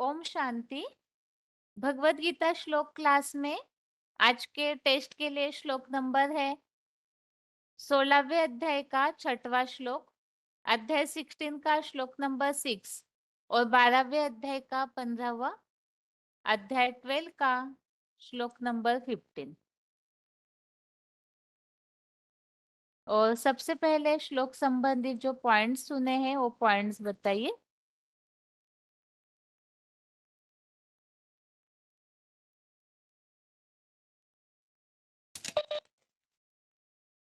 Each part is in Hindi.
ओम शांति। भगवत गीता श्लोक क्लास में आज के टेस्ट के लिए श्लोक नंबर है 16वें अध्याय का 6वां श्लोक, अध्याय 16 का श्लोक नंबर 6 और 12वें अध्याय का 15वां, अध्याय 12 का श्लोक नंबर 15। और सबसे पहले श्लोक संबंधित जो पॉइंट्स सुने हैं वो पॉइंट्स बताइए।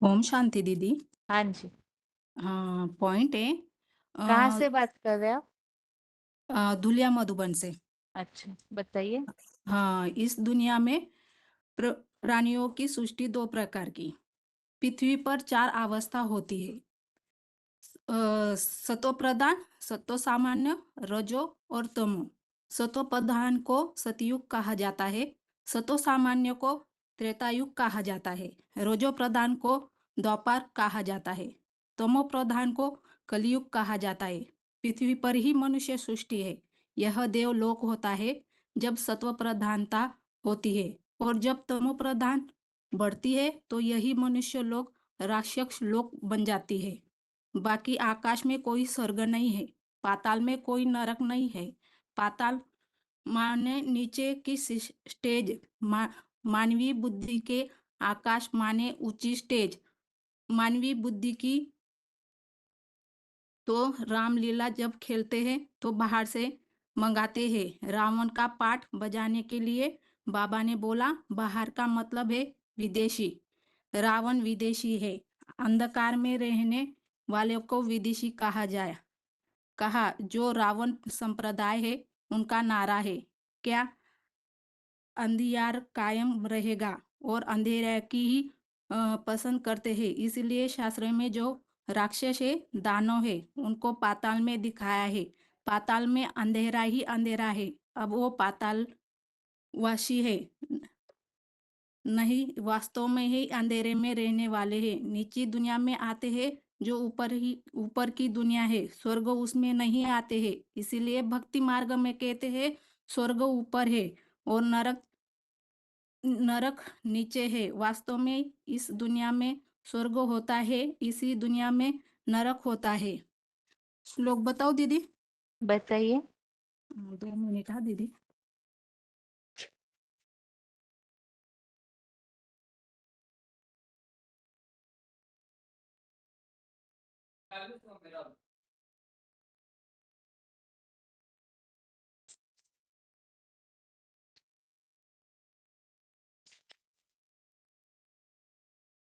ओम शांति दीदी। हाँ जी, हाँ, पॉइंट है कहाँ से बात कर रहे हो आप? दुलिया मधुबन से। अच्छा, बताइए। हाँ, इस दुनिया में प्राणियों की सृष्टि दो प्रकार की। पृथ्वी पर चार अवस्था होती है, सतो प्रधान, सतो सामान्य, रजो और तमो। सतो प्रधान को सतयुग कहा जाता है, सतो सामान्य को त्रेतायुग कहा जाता है, रजो प्रधान को द्वापर कहा जाता है, तमो प्रधान को कलयुग कहा जाता है। पृथ्वी पर ही मनुष्य सृष्टि है। यह देवलोक होता है जब सत्व प्रधानता होती है, और जब तमो प्रधान बढ़ती है तो यही मनुष्य लोक राक्षस लोक बन जाती है। बाकी आकाश में कोई स्वर्ग नहीं है, पाताल में कोई नरक नहीं है। पाताल माने नीचे की स्टेज, मानवीय बुद्धि के आकाश माने ऊंची स्टेज। मानवीय बुद्धि की तो रामलीला जब खेलते हैं तो बाहर से मंगाते हैं। रावण का पाठ बजाने के लिए बाबा ने बोला, बाहर का मतलब है विदेशी। रावण विदेशी है। अंधकार में रहने वाले को विदेशी कहा। जो रावण संप्रदाय है उनका नारा है, क्या अंधियार कायम रहेगा, और अंधेरे की ही पसंद करते हैं। इसलिए शास्त्र में जो राक्षस है, दानव है, उनको पाताल में दिखाया है। पाताल में अंधेरा ही अंधेरा है। अब वो पाताल वासी है नहीं, वास्तव में ही अंधेरे में रहने वाले हैं। नीची दुनिया में आते हैं जो ऊपर की दुनिया है। स्वर्ग उसमें नहीं आते हैं। इसीलिए भक्ति मार्ग में कहते हैं स्वर्ग ऊपर है और नरक नीचे है। वास्तव में इस दुनिया में स्वर्ग होता है, इसी दुनिया में नरक होता है। श्लोक बताओ दीदी। बताइए। 2 मिनट। हाँ दीदी।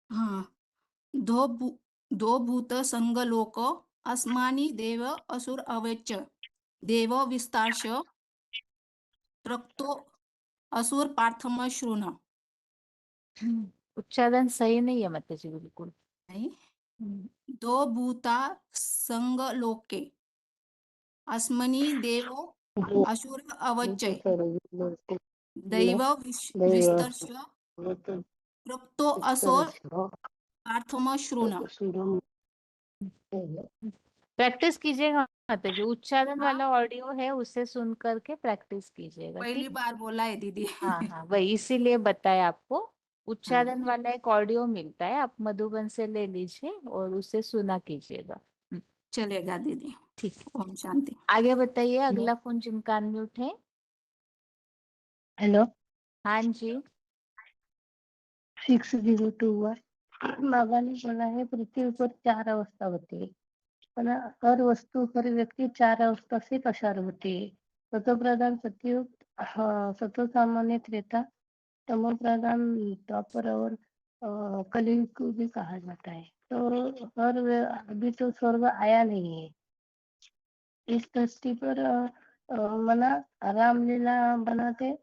हाँ, दो भूत संग लोक, अस्मानी देव असुर अवेच्च। देव विस्तारश रक्तो असुर पार्थम श्रुण। उच्चारण सही नहीं है माता जी, बिल्कुल। नहीं, हम्म, दो भूता संग लोके, अस्मनि देव असुर अवच्चय। दैव विस्तर्श रक्तो असुर पार्थम श्रुण। प्रैक्टिस कीजिएगा माता जी। उच्चारण हाँ, वाला ऑडियो है, उसे सुन करके प्रैक्टिस कीजिएगा, पहली ठीक। बार बोला है दीदी। हाँ हाँ, वही इसीलिए बताया आपको। हाँ, उच्चारण वाला एक ऑडियो मिलता है, आप मधुबन से ले लीजिए और उसे सुना कीजिएगा। चलेगा दीदी। ठीक। ओम शांति। आगे बताइए, अगला फोन जिनका अनम्यूट है। हेलो, हाँ जी। 6021। बाबा ने बोला है पृथ्वी पर चार अवस्था होती है, पण हर वस्तु हर व्यक्ति चार अवस्था से पसार होती है। सतो प्रधान सतयुग, सतो सामान्य त्रेता, तमो प्रधान द्वापर और कलयुग को भी कहा जाता है। तो अभी तो स्वर्ग आया नहीं है इस धरती पर। मना रामलीला बनाते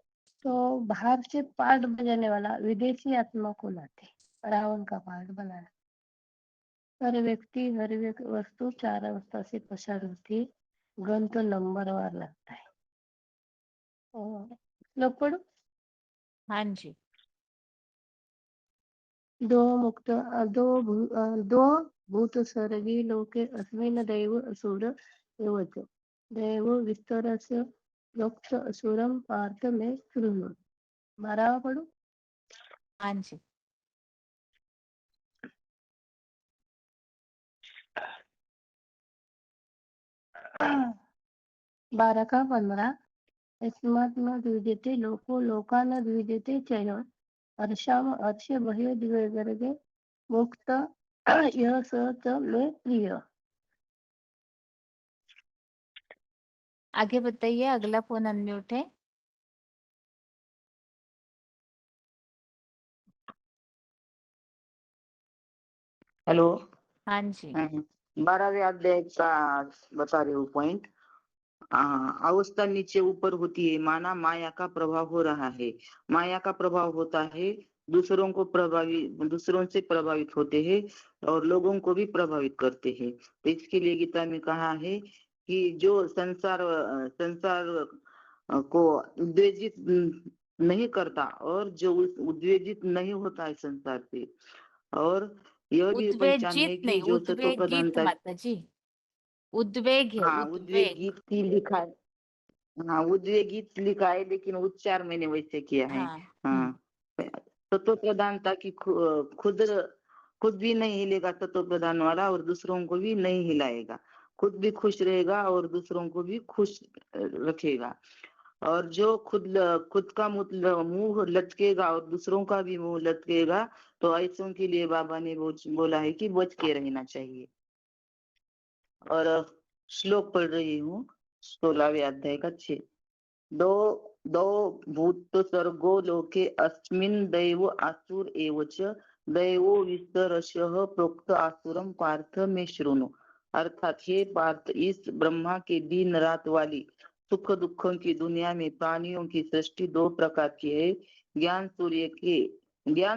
तो बाहर से पार्ट बजाने वाला विदेशी आत्मा को लाते, रावण का पार्ट बनाना। हर वस्तु चार अवस्था से पसार होती, गन तो नंबर वार लगता है। श्लोक पढ़ो। हाँ जी। दो भूत स्वर्गी लोके अस्मिन् दैव असुर एवच। दैव विस्तरस्य प्रोक्त असुरम पार्थ में शृणु। 12वां पढ़ू। हाँ जी। बारह का 15 यस्मात् न द्विजते लोको लोकान् द्विजते च यः हर्षाम हर्षे भये द्विवर्गे मुक्त यः स च मे प्रिय। आगे बताइए, अगला फोन अनम्यूट है। हेलो। हाँ जी। 12वें अध्याय का बता रहे हो पॉइंट। अवस्था नीचे ऊपर होती है, माना माया का प्रभाव हो रहा है। माया का प्रभाव होता है, दूसरों से प्रभावित होते हैं और लोगों को भी प्रभावित करते हैं। तो इसके लिए गीता में कहा है कि जो संसार को उद्वेजित नहीं करता और जो उद्वेजित नहीं होता है संसार से, और यह भी पहचान है उद्वेजित कि नहीं, जो सत्व उद्वेगित प्रधानता। माता जी, उद्वेग है, हाँ, उद्वेग। उद्वेगित ही लिखा है। हाँ, उद्वेगित लिखा है, लेकिन उच्चार मैंने वैसे किया है। हाँ। हाँ, तत्व प्रधानता की खुद भी नहीं हिलेगा तत्व प्रधान वाला, और दूसरों को भी नहीं हिलाएगा। खुद भी खुश रहेगा और दूसरों को भी खुश रखेगा। और जो खुद का मुंह लटकेगा और दूसरों का भी मुंह लटकेगा, तो ऐसों के लिए बाबा ने बोला है कि बच के रहना चाहिए। और श्लोक पढ़ रही हूँ, 16वें अध्याय का 6। दो दो भूत सर्गो लोके अस्मिन् दैव आसुर एव च दैवो विस्तरशः प्रोक्त आसुरम पार्थ में शृणु। अर्थात हे पार्थ, इस ब्रह्मा के दिन रात वाली सुख दुखों की दुनिया में प्राणियों की सृष्टि दो प्रकार की है। ज्ञान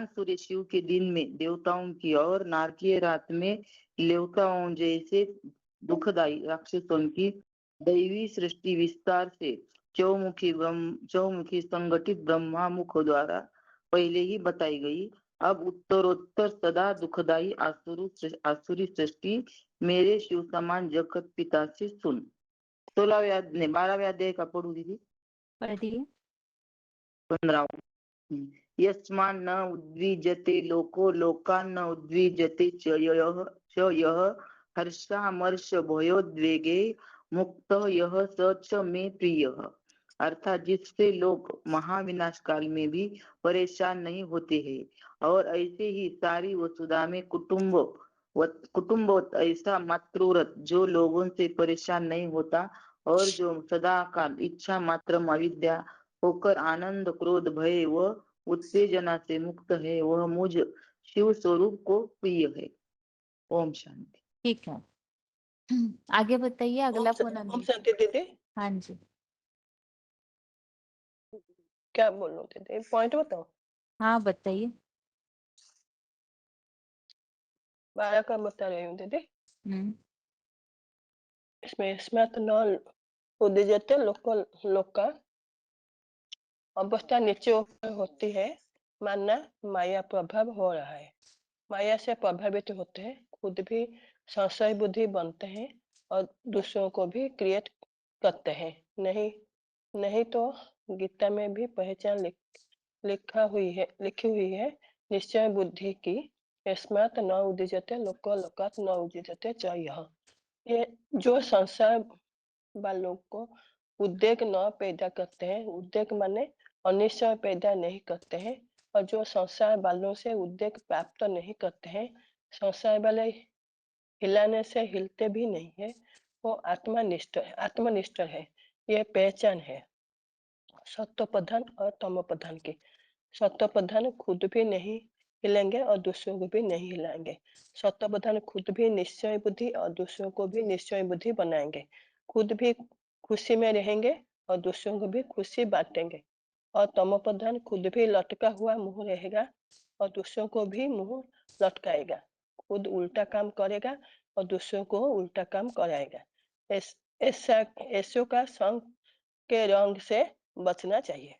सूर्य शिव के दिन में देवताओं की, और नारकीय रात में देवताओं जैसे दुखदाई राक्षसों की दैवी सृष्टि विस्तार से चौमुखी संगठित ब्रह्मा मुख द्वारा पहले ही बताई गई। अब उत्तरोत्तर सदा दुखदाई आसुरी सृष्टि मेरे शिव समान जगत पिता से सुन। 12वें अध्याय का पढ़ू दीदी। पढ़िए। 15। यस्मान् न उद्विजते लोको लोकान् न उद्विजते च यः हर्षामर्ष भयोद्वेगे मुक्त यः स च मे प्रियः। अर्थात जिससे लोग महाविनाश काल में भी परेशान नहीं होते हैं, और ऐसे ही सारी वसुधा में कुटुंब ऐसा मातृव्रत जो लोगों से परेशान नहीं होता, और जो सदा काल इच्छा मात्र अविद्या होकर आनंद क्रोध भय व उत्तेजना से मुक्त है, वह मुझ शिव स्वरूप को प्रिय है। ओम शांति। ठीक है। आगे बताइए, अगला फोन ओम अनम्यूट। शांति दीदी। हाँ जी। क्या बोल रहे थे दीदी, पॉइंट बताओ। हाँ बताइए। 12 का बता रही हूँ दीदी। हम्म। इसमें स्मृत न उद्विजते लोका अवस्था नीचे ऊपर होती है, मानना माया प्रभाव हो रहा है। माया से प्रभावित होते हैं, खुद भी संशय बुद्धि बनते हैं और दूसरों को भी क्रिएट करते हैं। नहीं तो गीता में भी पहचान लिखी हुई है निश्चय बुद्धि की। यस्मात् न उद्विजते लोको लोकात् न उद्विजते च यः। ये जो संसार वालों को उद्वेग न पैदा करते हैं, उद्वेग माने अनिश्चय पैदा नहीं करते हैं, और जो संसार वालों से उद्वेग प्राप्त नहीं करते हैं, संसार वाले हिलाने से हिलते भी नहीं है, वो आत्मनिष्ठ है। ये पहचान है सत्व प्रधान और तमो प्रधान की। सत्व प्रधान खुद भी नहीं हिलेंगे और दूसरों को भी नहीं हिलाएंगे। सत्व प्रधान खुद भी निश्चय बुद्धि और दूसरों को भी निश्चय बुद्धि बनाएंगे। खुद भी खुशी में रहेंगे और दूसरों को भी खुशी बांटेंगे। और तमो प्रधान खुद भी लटका हुआ मुंह रहेगा और दूसरों को भी मुंह लटकाएगा। खुद उल्टा काम करेगा और दूसरों को उल्टा काम कराएगा। ऐसों का संग के रंग से बचना चाहिए।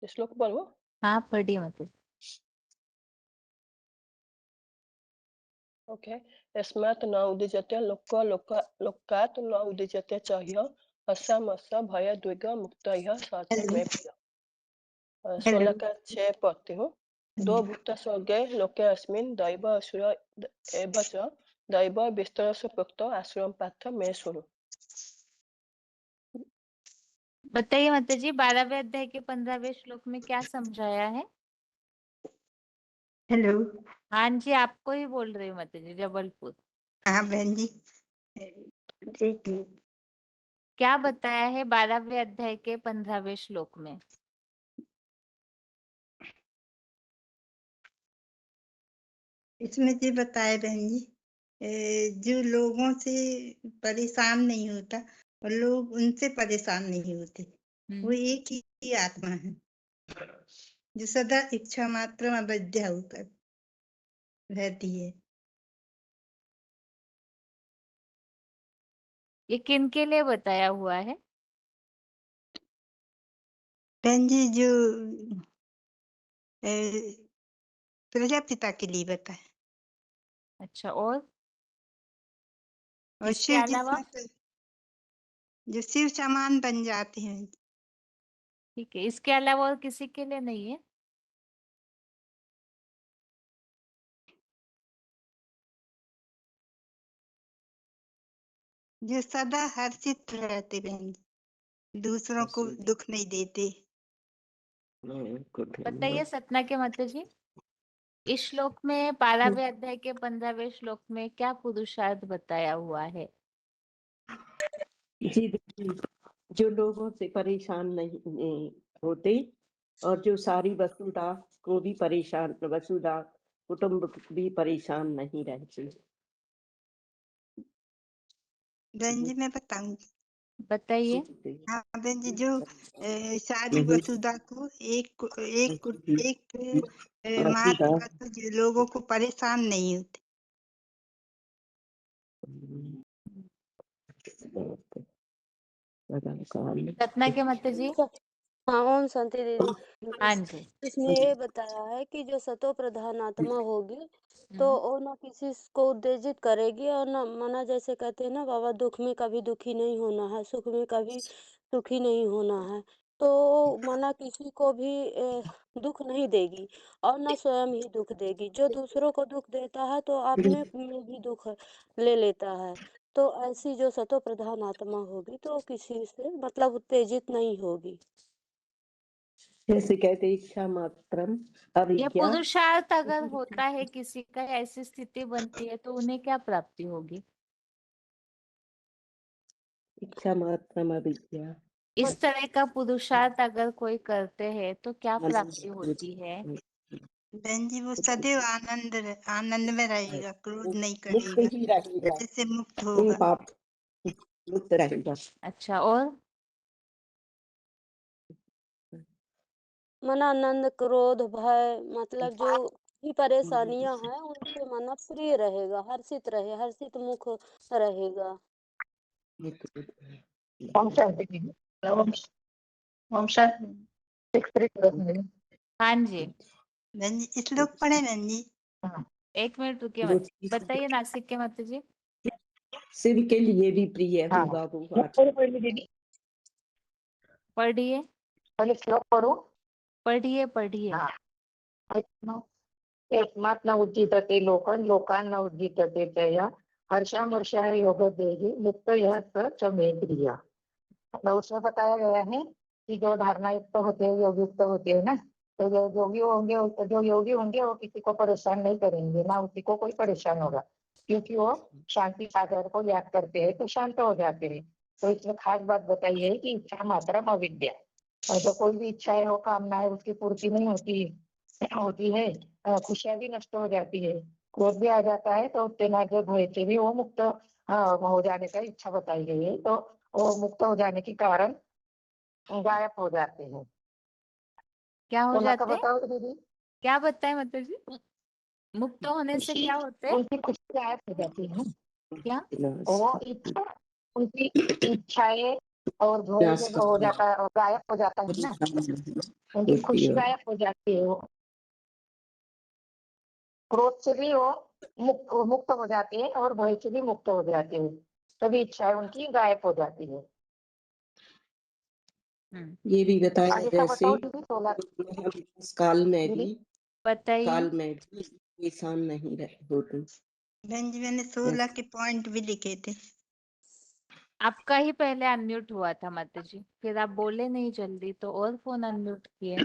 श्लोक पढ़ो। हाँ पढ़िए मतलब। ओके। यस्मात् न उद्विजते लोकात् न उद्विजते च यः हर्षामर्ष भय द्विग मुक्तयः सर्वे हेलो मे प्रिय। और हेलो 16 का 6 पढ़ती हूँ। दो भूत स्वर्गे लोके अस्मिन् दैव असुर एव च दैव विस्तरस्य प्रोक्तो आश्रम पाठ मे शृणु। बताइए माता जी, 12वें अध्याय के 15वें श्लोक में क्या समझाया है? हेलो। हाँ जी, आपको ही बोल रही हूँ माता जी, जबलपुर। हाँ बहन जी, देखिए क्या बताया है 12वें अध्याय के 15वें श्लोक में? इसमें ये बताए बहन जी, जो लोगों से परेशान नहीं होता और लोग उनसे परेशान नहीं होते, वो एक ही आत्मा है जो सदा इच्छा मात्र अवध्या होकर रहती है। ये किनके लिए बताया हुआ है? बहन जी, जो प्रजापिता के लिए बताए अच्छा, और और इसके शिव अलावा? जो शिव समान बन जाते हैं। ठीक है, इसके अलावा और किसी के लिए नहीं है? जो सदा हर्षित रहते बहन जी, दूसरों को दुख नहीं देते। बताइए सतना के माता जी, इस श्लोक में 12वें अध्याय के 15वें श्लोक में क्या पुरुषार्थ बताया हुआ है? जी देखिए, जो लोगों से परेशान नहीं होते और जो सारी वसुधा को भी परेशान, वसुधा कुटुंब भी परेशान नहीं रहते। बहन जी मैं बताऊंगी। बताइए। हाँ बहन जी, जो सारी वसुधा को एक मार्ग पर तो जो लोगों को परेशान नहीं होते। सतना के माता जी। हाँ, ओम शांति दीदी। हाँ जी। इसमें ये बताया है कि जो सतो प्रधान आत्मा होगी तो वो ना किसी को उत्तेजित करेगी और ना मना, जैसे कहते हैं ना बाबा, दुख में कभी दुखी नहीं होना है, सुख में कभी सुखी नहीं होना है। तो मना किसी को भी दुख नहीं देगी और ना स्वयं ही दुख देगी। जो दूसरों को दुख देता है तो अपने में भी दुख ले लेता है। तो ऐसी जो सतो प्रधान आत्मा होगी तो किसी से मतलब उत्तेजित नहीं होगी। जैसे कहते इच्छा मात्रम ये अविद्या, पुरुषार्थ अगर होता है किसी का, ऐसी स्थिति बनती है तो उन्हें क्या प्राप्ति होगी? इच्छा मात्रम अविद्या। इस तरह का पुरुषार्थ अगर कोई करते हैं तो क्या प्राप्ति होती है? बहन जी, वो सदैव आनंद में रहेगा, क्रोध नहीं मुक्त करेगा, ही रहेगा, जिससे मुक्त नहीं होगा। पाप मुक्त रहेगा। अच्छा, और? मना आनंद, क्रोध, भय, मतलब जो भी परेशानियां हैं उनसे मना प्रिय रहेगा, हर्षित मुख रहेगा। ओम शांति। ओम ओम शांति। 6:3 हाँ जी, बहन जी श्लोक पढ़े बहन जी। हाँ, 1 मिनट रुकिए वो मत। चीज बताइए नासिक के माता जी। शिव के लिए भी प्रिय हाँ। होगा वो पढ़ी दीदी, पढ़िए पहले श्लोक पढ़ो। पढ़िए पढ़िए। हाँ। एकमात्म उज्जीतते लोकन लोकान न उज्जीतते तया हर्षामर्षा योग देहि मुक्त यह च मे प्रिया। तो उसमें बताया गया है कि जो धारणा युक्त होते हैं, योग युक्त होते हैं ना, तो जो योगी होंगे वो किसी को परेशान नहीं करेंगे, ना उसी को कोई परेशान होगा, क्योंकि वो शांति सागर को याद करते हैं तो शांत हो जाते हैं। तो इसमें खास बात बताई है कि इच्छा मात्र अविद्या, और जो कोई भी इच्छा है वो कामना है उसकी पूर्ति नहीं होती है, खुशियां भी नष्ट हो जाती है, क्रोध भी आ जाता है, तो उत्तेजना भय से भी वो मुक्त हो जाने का इच्छा बताई गई है। तो वो मुक्त हो जाने के कारण गायब हो जाते हैं। क्या हो उनका जाते? बताओ दीदी। क्या बताए माता जी? मुक्त होने से क्या होते? उनकी खुशी गायब हो जाती है ना। क्या? वो इच्छा, उनकी इच्छाएं और भय जब हो जाता है, गायब हो जाता है ना, उनकी खुशी गायब हो जाती है। वो क्रोध से भी वो मुक्त हो जाती है और भय से भी मुक्त हो जाती है, तभी इच्छाएं उनकी गायब हो जाती है। ये भी बताया आगे का जैसे बताओ दीदी 16 इस काल में दीदी भी बताइए। परेशान नहीं होते। बहन जी मैंने 16 के पॉइंट भी लिखे थे। आपका ही पहले अनम्यूट हुआ था माता जी, फिर आप बोले नहीं जल्दी तो और फोन अनम्यूट किए।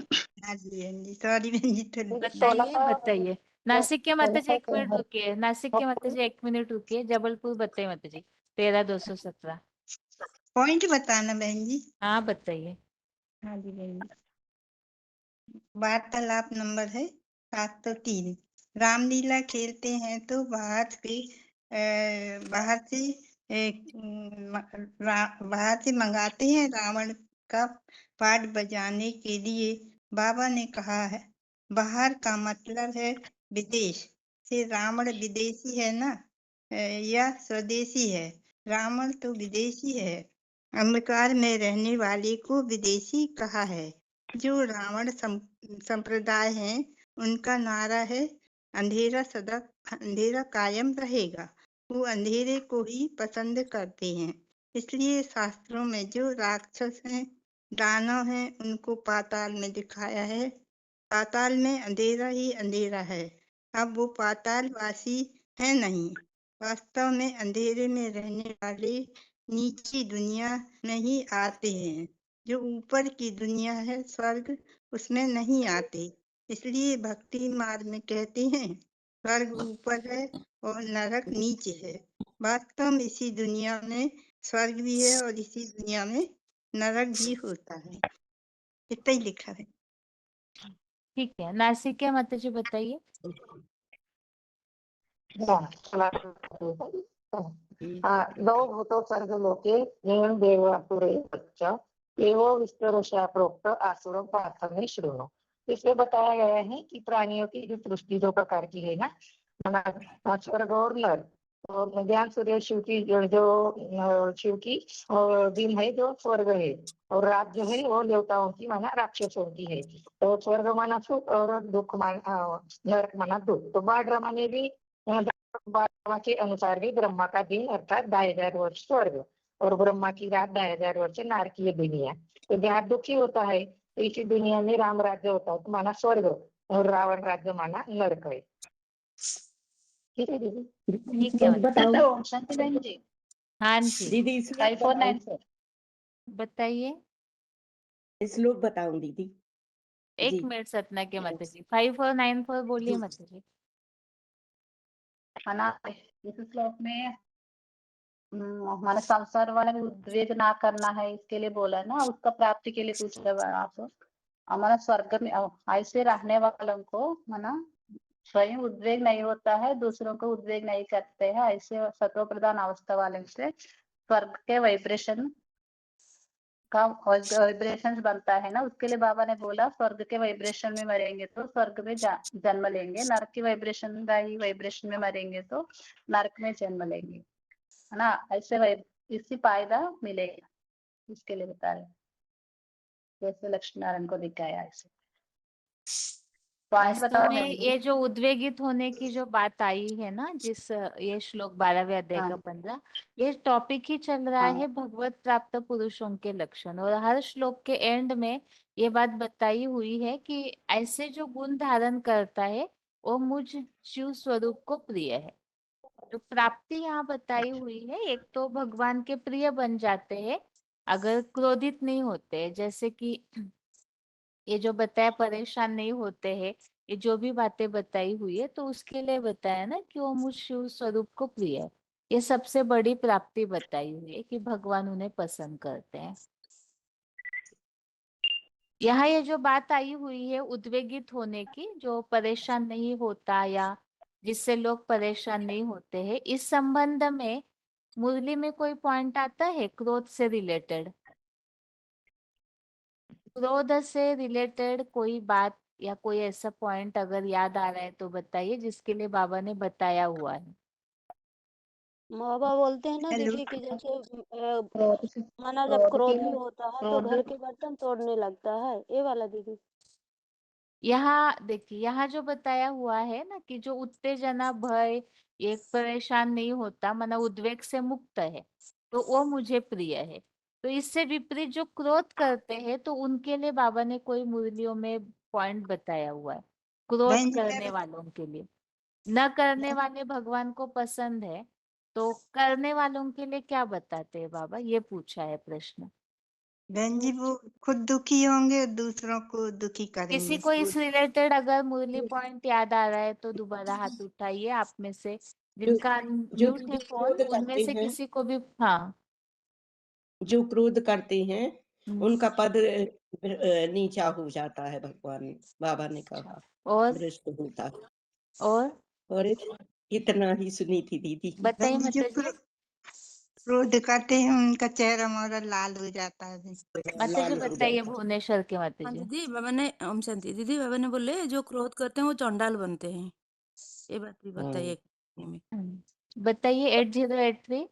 हाँ जी सॉरी बहन जी थोड़ी बताइए बताइए। नासिक के माता जी 1 मिनट है। रुकिए, नासिक के माता जी 1 मिनट रुकिए, जबलपुर बताइए माता जी 13,217। पॉइंट बताना बहन जी। हाँ बताइए। हाँ जी बहन जी। वार्तालाप नंबर है 703। रामलीला खेलते हैं तो बाहर से मंगाते हैं रावण का पाठ बजाने के लिए। बाबा ने कहा है बाहर का मतलब है विदेश से। रावण विदेशी है ना, या स्वदेशी है? रावण तो विदेशी है। अंधकार में रहने वाले को विदेशी कहा है। जो रावण संप्रदाय है उनका नारा है अंधेरा कायम रहेगा। वो अंधेरे को ही पसंद करते हैं। इसलिए शास्त्रों में जो राक्षस हैं, दानव हैं, उनको पाताल में दिखाया है। पाताल में अंधेरा ही अंधेरा है। अब वो पातालवासी है नहीं। वास्तव में अंधेरे में रहने वाले नीची दुनिया में ही आते हैं। जो ऊपर की दुनिया है स्वर्ग, उसमें नहीं आते। इसलिए भक्ति मार्ग में कहते हैं स्वर्ग ऊपर है और नरक नीचे है। वास्तव में इसी दुनिया में स्वर्ग भी है और इसी दुनिया में नरक भी होता है। इतना ही लिखा है। ठीक है, नासिक के माता जी बताइए। दो भूतो स्वर्ग लोके येन देवासुरे सच्चा एवो विस्तरशा प्रोक्त आसुरो प्रार्थने श्रुणु। इसमें बताया गया है कि प्राणियों की जो सृष्टि 2 प्रकार की है ना, स्वर्ग और नर। और ज्ञान सूर्य शिव की शिव की और दिन है जो स्वर्ग है, और रात जो है वो देवताओं की माना राक्षसों की है। तो स्वर्ग माना सुख और दुख माना नरक माना दुख। तो बाढ़ माने भी ब्रह्मा के अनुसार भी ब्रह्मा का दिन अर्थात 10,000 वर्ष स्वर्ग और ब्रह्मा की रात 10,000 वर्ष नारकीय दुनिया। तो जहाँ दुखी होता है तो इसी दुनिया में राम राज्य होता है तो माना स्वर्ग, और रावण राज्य माना नरक है। ठीक है दीदी। ठीक है बताओ शांति बहन जी। हाँ जी दीदी 5494 बताइए। श्लोक बताऊं दीदी? 1 जी मिनट सतना के माता जी 5494 बोलिए माता जी। है ना। इस श्लोक में हमारे संसार वाला में उद्वेग ना करना है, इसके लिए बोला है ना। उसका प्राप्ति के लिए पूछ रहे हैं आप। हमारा स्वर्ग में ऐसे रहने वालों को माना स्वयं उद्वेग नहीं होता है, दूसरों को उद्वेग नहीं करते हैं। ऐसे सत्व प्रधान अवस्था वाले से स्वर्ग के वाइब्रेशन का वाइब्रेशन बनता है ना। उसके लिए बाबा ने बोला स्वर्ग के वाइब्रेशन में मरेंगे तो स्वर्ग में जन्म लेंगे, नरक के वाइब्रेशन में मरेंगे तो नरक में जन्म लेंगे, है ना। ऐसे इसी फायदा मिलेगा, इसके लिए बता रहे। जैसे लक्ष्मी नारायण को दिखाया ऐसे। पॉइंट वास्तव बताओ में बहन जी। ये जो उद्वेगित होने की जो बात आई है ना, जिस ये श्लोक 12वें अध्याय हाँ का 15, ये टॉपिक ही चल रहा हाँ है भगवत प्राप्त पुरुषों के लक्षण। और हर श्लोक के एंड में ये बात बताई हुई है कि ऐसे जो गुण धारण करता है वो मुझ शिव स्वरूप को प्रिय है। जो प्राप्ति यहाँ बताई हुई है, एक तो भगवान के प्रिय बन जाते हैं अगर क्रोधित नहीं होते, जैसे कि ये जो बताया परेशान नहीं होते हैं, ये जो भी बातें बताई हुई है तो उसके लिए बताया ना कि वो मुझ शिव स्वरूप को प्रिय है। ये सबसे बड़ी प्राप्ति बताई हुई है कि भगवान उन्हें पसंद करते हैं। यहाँ ये जो बात आई हुई है उद्वेगित होने की, जो परेशान नहीं होता या जिससे लोग परेशान नहीं होते हैं, इस संबंध में मुरली में कोई पॉइंट आता है क्रोध से रिलेटेड? क्रोध से रिलेटेड कोई बात या कोई ऐसा पॉइंट अगर याद आ रहा है तो बताइए, जिसके लिए बाबा ने बताया हुआ है। बाबा बोलते हैं ना हेलो दीदी कि जैसे क्रोध से माना जब क्रोध क्रोधी होता है तो घर क्रोध के बर्तन तोड़ने लगता है, ये वाला दीदी। यहाँ देखिए, यहाँ जो बताया हुआ है ना कि जो उत्तेजना भय ये परेशान नहीं होता, माना उद्वेग से मुक्त है, तो वो मुझे प्रिय है। तो इससे विपरीत जो क्रोध करते हैं तो उनके लिए बाबा ने कोई मुरलियों में पॉइंट बताया हुआ है, क्रोध बहन जी करने वालों के लिए। न करने वाले भगवान को पसंद है, तो करने वालों के लिए क्या बताते हैं बाबा, ये पूछा है प्रश्न। बहन जी वो खुद दुखी होंगे और दूसरों को दुखी किसी करेंगे। को इस रिलेटेड अगर मुरली पॉइंट याद आ रहा है तो दोबारा हाथ उठाइए, आप में से जिनका जो म्यूट है फोन, क्रोध उनमें करते से हैं, किसी को भी। हाँ। जो क्रोध करते हैं हम्म, उनका पद नीचा हो जाता है, भगवान बाबा ने अच्छा। कहा, और भ्रष्ट होता है। और और इतना ही सुनी थी दीदी। बताइए बहन जी जो माता जी। क्रोध करते हैं उनका चेहरा मोहरा लाल हो जाता है। माता जी लाल हो बताइए, जाता है। भुवनेश्वर के माता हाँ जी। दीदी, बाबा ने ओम शांति। दीदी, बाबा ने बोले जो क्रोध करते हैं वो चंडाल बनते हैं, ये बात भी बताइए में। बताइए 8083।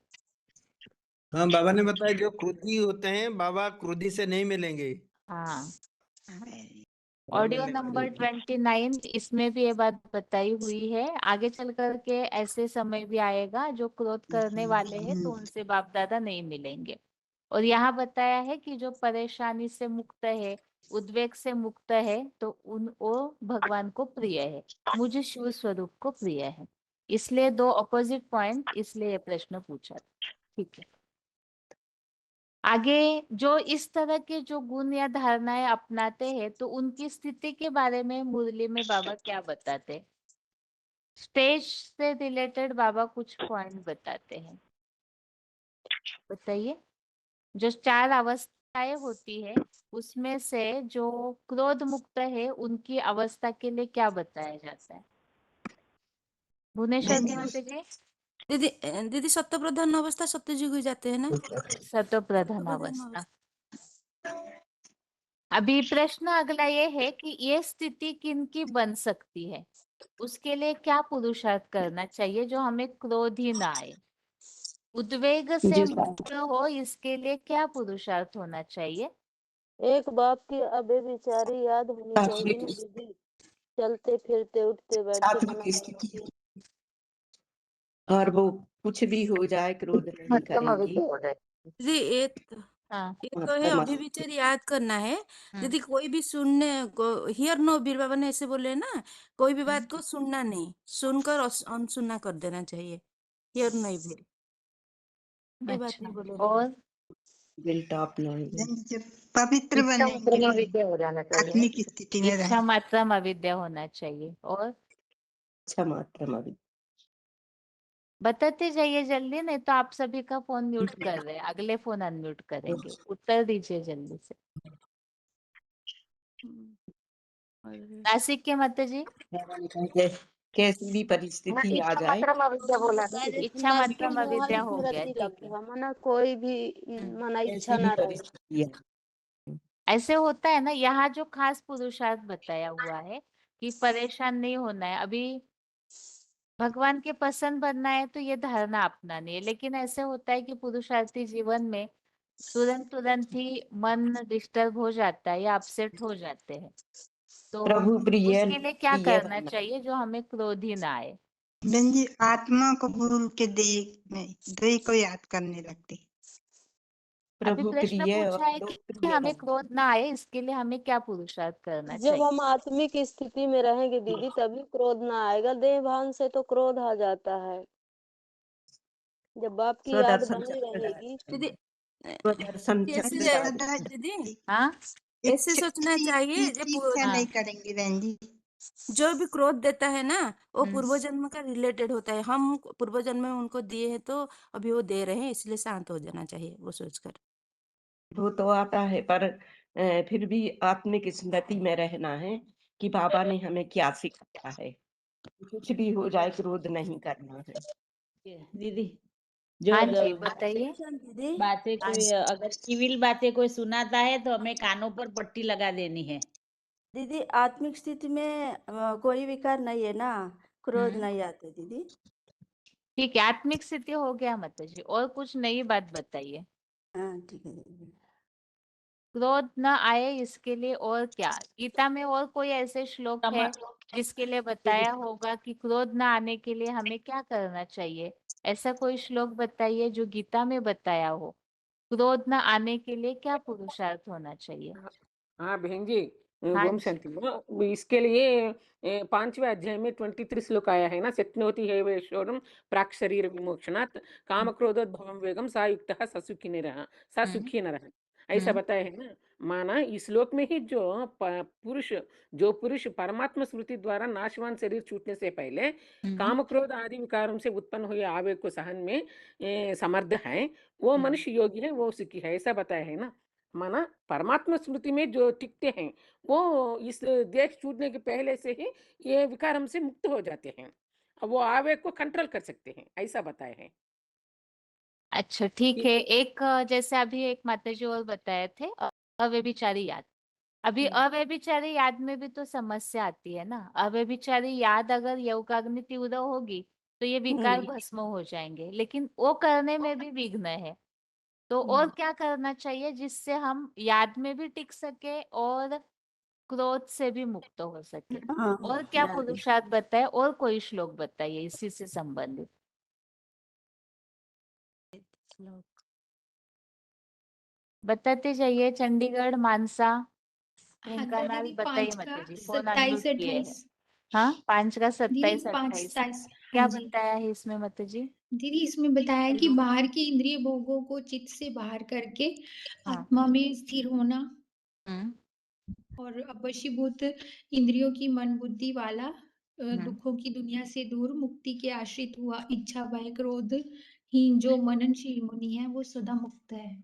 हाँ, बाबा ने बताया जो क्रोधी होते हैं बाबा क्रोधी से नहीं मिलेंगे। हाँ, हाँ, ऑडियो नंबर 29, इसमें भी ये बात बताई हुई है। आगे चल करके ऐसे समय भी आएगा जो क्रोध करने वाले हैं तो उनसे बाप दादा नहीं मिलेंगे। और यहाँ बताया है कि जो परेशानी से मुक्त है, उद्वेग से मुक्त है, तो वो भगवान को प्रिय है, मुझे शिव स्वरूप को प्रिय है। इसलिए दो अपोजिट पॉइंट, इसलिए ये प्रश्न पूछा। ठीक है। आगे जो इस तरह के जो गुण या धारणाएं अपनाते हैं तो उनकी स्थिति के बारे में मुरली में बाबा क्या बताते हैं? स्टेज से रिलेटेड बाबा कुछ पॉइंट बताते हैं, बताइए। जो 4 अवस्थाएं होती है उसमें से जो क्रोध मुक्त है उनकी अवस्था के लिए क्या बताया जाता है? भुवनेश्वर बहन के जी माता जी। दीदी, दीदी सत्य प्रधान अवस्था सत्ययुग हो जाते हैं ना। सतो प्रधान अवस्था। अभी प्रश्न अगला ये है कि ये स्थिति किनकी बन सकती है, उसके लिए क्या पुरुषार्थ करना चाहिए जो हमें क्रोध ही ना आए, उद्वेग से जो मुक्त हो, इसके लिए क्या पुरुषार्थ होना चाहिए? एक बाप की अबे बिचारी याद होनी चाहिए ना दीदी। चलते फिरते उठते बैठते सात्विक खाना स्थिति, बनाते। और वो कुछ भी हो जाए क्रोध नहीं करेंगी। दीदी एक हाँ। तो है अभिविचार याद करना है। दीदी कोई भी सुनने को हियर नो बीर, बाबा ने ऐसे बोले ना, कोई भी बात को सुनना नहीं, सुनकर अनसुना कर देना चाहिए। हियर नहीं बीर, ये बात अच्छा। नहीं बोले। और गिल्ट ऑफ नहीं। बहन जी जब पवित्र बनेंगे हो जाना चाहिए। आत्मिक स्थिति में इच्छा रहें। मात्र अविद्या होना चाहिए। और अच्छा मात्र अभी बताते जाइए जल्दी, नहीं तो आप सभी का फोन म्यूट कर रहे हैं, अगले फोन अनम्यूट करेंगे। उत्तर दीजिए जल्दी से। नासिक के माता जी। कैसी भी परिस्थिति आ जाए, इच्छा मात्र नासिक में अविद्या हल्की हो गया, रत्ती ठीक है। रखा मना कोई भी मना कैसी इच्छा भी ना रहे। परिस्थिति ऐसे होता है ना, यहाँ जो खास पुरुषार्थ बताया हुआ है कि परेशान नहीं होना है, अभी भगवान के पसंद बनना है तो ये धारणा अपनानी है। लेकिन ऐसे होता है कि पुरुषार्थी जीवन में तुरंत तुरंत ही मन डिस्टर्ब हो जाता है या अपसेट हो जाते हैं, तो प्रभु प्रिय उसके लिए क्या प्रिय करना बनना। चाहिए जो हमें क्रोध ही ना आए? बहन जी आत्मा को भूल के देह में देह को याद करने लगते। अभी प्रभु प्रश्न प्रिय और पूछा है कि लोकप्रिय हमें बनना। क्रोध ना आए, इसके लिए हमें क्या पुरुषार्थ करना जब चाहिए? हम आत्मिक स्थिति में रहेंगे दीदी तभी क्रोध ना आएगा। देह भान से तो क्रोध आ जाता है। जब बाप की याद स्वदर्शन बनी रहेगी। दीदी स्वदर्शन कैसे मतलब चक्र सदा दीदी हाँ। ऐसे सोचना चाहिए, जब इच्छा हाँ। नहीं करेंगे बहन जी। जो भी क्रोध देता है ना वो हम्म। पूर्व जन्म का रिलेटेड होता है। हम पूर्व जन्म में उनको दिए हैं तो अभी वो दे रहे हैं, इसलिए शांत हो जाना चाहिए वो सोचकर। वो तो आता है, पर फिर भी आत्मिक स्मृति में रहना है कि बाबा ने हमें क्या सिखाया है। कुछ भी हो जाए क्रोध नहीं करना है। दीदी जो हाँ जी बताइए। दीदी बातें हाँ कोई अगर चिविल बातें कोई सुनाता है तो हमें कानों पर पट्टी लगा देनी है। दीदी आत्मिक स्थिति में कोई विकार नहीं है ना, क्रोध नहीं आते दीदी। ठीक है, आत्मिक स्थिति हो गया माता जी, और कुछ नई बात बताइए। हाँ ठीक है दीदी। क्रोध न आए इसके लिए और क्या? गीता में और कोई ऐसे श्लोक है जिसके लिए बताया होगा कि क्रोध न आने के लिए हमें क्या करना चाहिए? ऐसा कोई श्लोक बताइए जो गीता में बताया हो। क्रोध न आने के लिए क्या पुरुषार्थ होना चाहिए? हाँ बहन जी, हाँ ओम जी। शांति। इसके लिए 5वें अध्याय में 23 श्लोक आया है ना, शक्नोति हैवेश्वरम प्राक् शरीर विमोक्षणात् काम क्रोधोद्भवम वेगम सा युक्तः स सुखी न रहा, सा सुखी न रहा, ऐसा बताया है ना। माना इस श्लोक में ही जो पुरुष परमात्मा स्मृति द्वारा नाशवान शरीर छूटने से पहले काम क्रोध आदि विकारों से उत्पन्न हुए आवेग को सहन में समर्थ है, वो मनुष्य योगी है, वो सुखी है, ऐसा बताया है ना। माना परमात्मा स्मृति में जो टिकते हैं वो इस देश छूटने के पहले से ही ये विकार हमसे मुक्त हो जाते हैं, अब वो आवेग को कंट्रोल कर सकते हैं, ऐसा बताया है। अच्छा ठीक है। एक जैसे अभी एक माताजी और बताए थे अव्यभिचारी याद। अभी अव्यभिचारी याद में भी तो समस्या आती है ना। अव्यभिचारी याद अगर योगाग्नि तीव्र होगी तो ये विकार भस्म हो जाएंगे, लेकिन वो करने में भी विघ्न है। तो और क्या करना चाहिए जिससे हम याद में भी टिक सके और क्रोध से भी मुक्त हो सके? और क्या पुरुषार्थ बताए? और कोई श्लोक बताइए इसी से संबंधित। बताते जाइए। चंडीगढ़, मानसा, हाँ तो ढेंकानाल, दीदी बताइए 5 का माता जी। फोन 27 अनम्यूट किए हैं। 28 हाँ, 5 का दीदी 27 5 28 27 क्या हाँ जी बताया है इसमें माता जी? दीदी इसमें बताया कि बाहर के इंद्रिय भोगों को चित्त से बाहर करके हाँ। आत्मा में स्थिर होना हम्म, और अपवशीभूत इंद्रियों की मन बुद्धि वाला दुखों की दुनिया से दूर मुक्ति के आश्रित हुआ इच्छा भय क्रोध ही जो मननशील मुनि है वो सदा मुक्त है।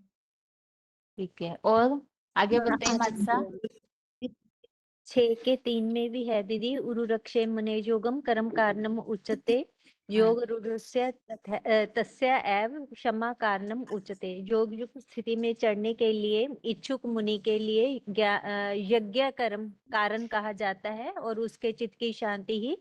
ठीक है। और आगे बताइए आज मानसा। 6 के 3 में भी है दीदी। उरुरक्षे मुने योगम कर्म कारणम उच्यते योग रूढ़स्य तस्य एव क्षमा कारणम उच्यते। योग युक्त स्थिति में चढ़ने के लिए इच्छुक मुनि के लिए यज्ञ कर्म कारण कहा जाता है और उसके चित्त की शांति ही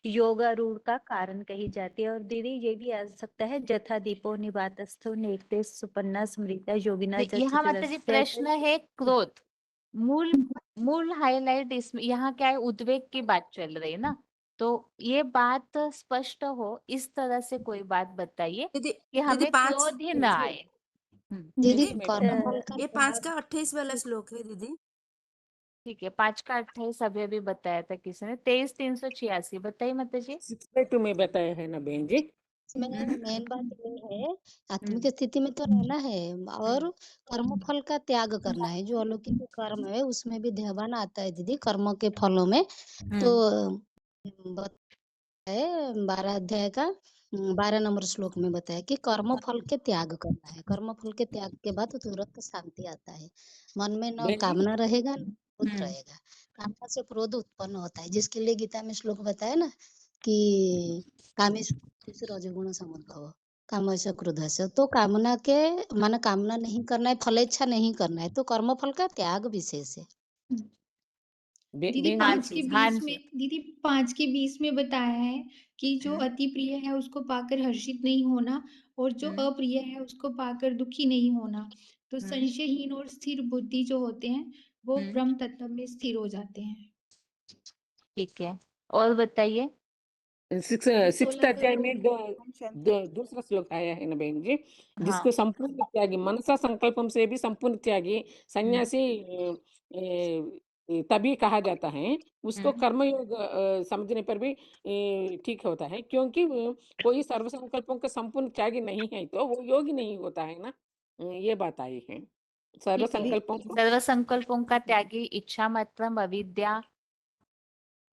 योगारूढ़ का कारण कही जाती है। और दीदी ये भी आ सकता है जथा दीपो निवातस्थो नेत्रे सुपन्ना स्मृता योगिना यहाँ माता जी प्रश्न है क्रोध। मूल हाईलाइट इसमें यहाँ क्या है? उद्वेग की बात चल रही है ना, तो ये बात स्पष्ट हो इस तरह से कोई बात बताइए कि हमें क्रोध ही ना आए। दीदी कर्मफल का ये 5 का 28 वाला श्लोक है दीदी। ठीक है। 5 का 28 अभी अभी बताया था किसी ने। 23 386 बताइए माता जी। 62 में बताया है ना बहन जी। मेन बात ये है, आत्मिक स्थिति में तो रहना है और कर्म फल का त्याग करना है। जो अलौकिक कर्म है उसमें भी ध्यान आता है दीदी, कर्म के फलों में। तो बताए 12 अध्याय का 12 नंबर श्लोक में बताया कि कर्म फल के त्याग करना है। कर्म फल के त्याग के बाद तुरंत शांति आता है। मन में न कामना रहेगा न क्रोध रहेगा। कामना से क्रोध उत्पन्न होता है, जिसके लिए गीता में श्लोक बताया ना कि कामेश रजोगुण समुद्भव काम से क्रोध से। तो कामना के माने कामना नहीं करना है, फलेच्छा नहीं करना है, तो कर्म फल का त्याग विशेष है। दीदी 5 के 20 में दीदी 5 के 20 में बताया है कि जो अति प्रिय है उसको पाकर हर्षित नहीं होना और जो अप्रिय है उसको पाकर दुखी नहीं होना। तो संशयहीन और स्थिर बुद्धि जो होते हैं वो ब्रह्म तत्व में स्थिर हो जाते हैं। ठीक है। और बताइए। 6th अध्याय में दूसरा श्लोक आया है ना बहन जी, जिसको संपूर्ण त्यागी मनसा संकल्पम से भी संपूर्ण त्यागी सन्यासी तभी कहा जाता है। उसको कर्मयोग समझने पर भी ठीक होता है, क्योंकि कोई सर्व संकल्पों का संपूर्ण त्यागी नहीं है तो वो योगी नहीं होता है ना। ये बात आई है। सर्व संकल्पों का त्यागी इच्छा मतलब अविद्या।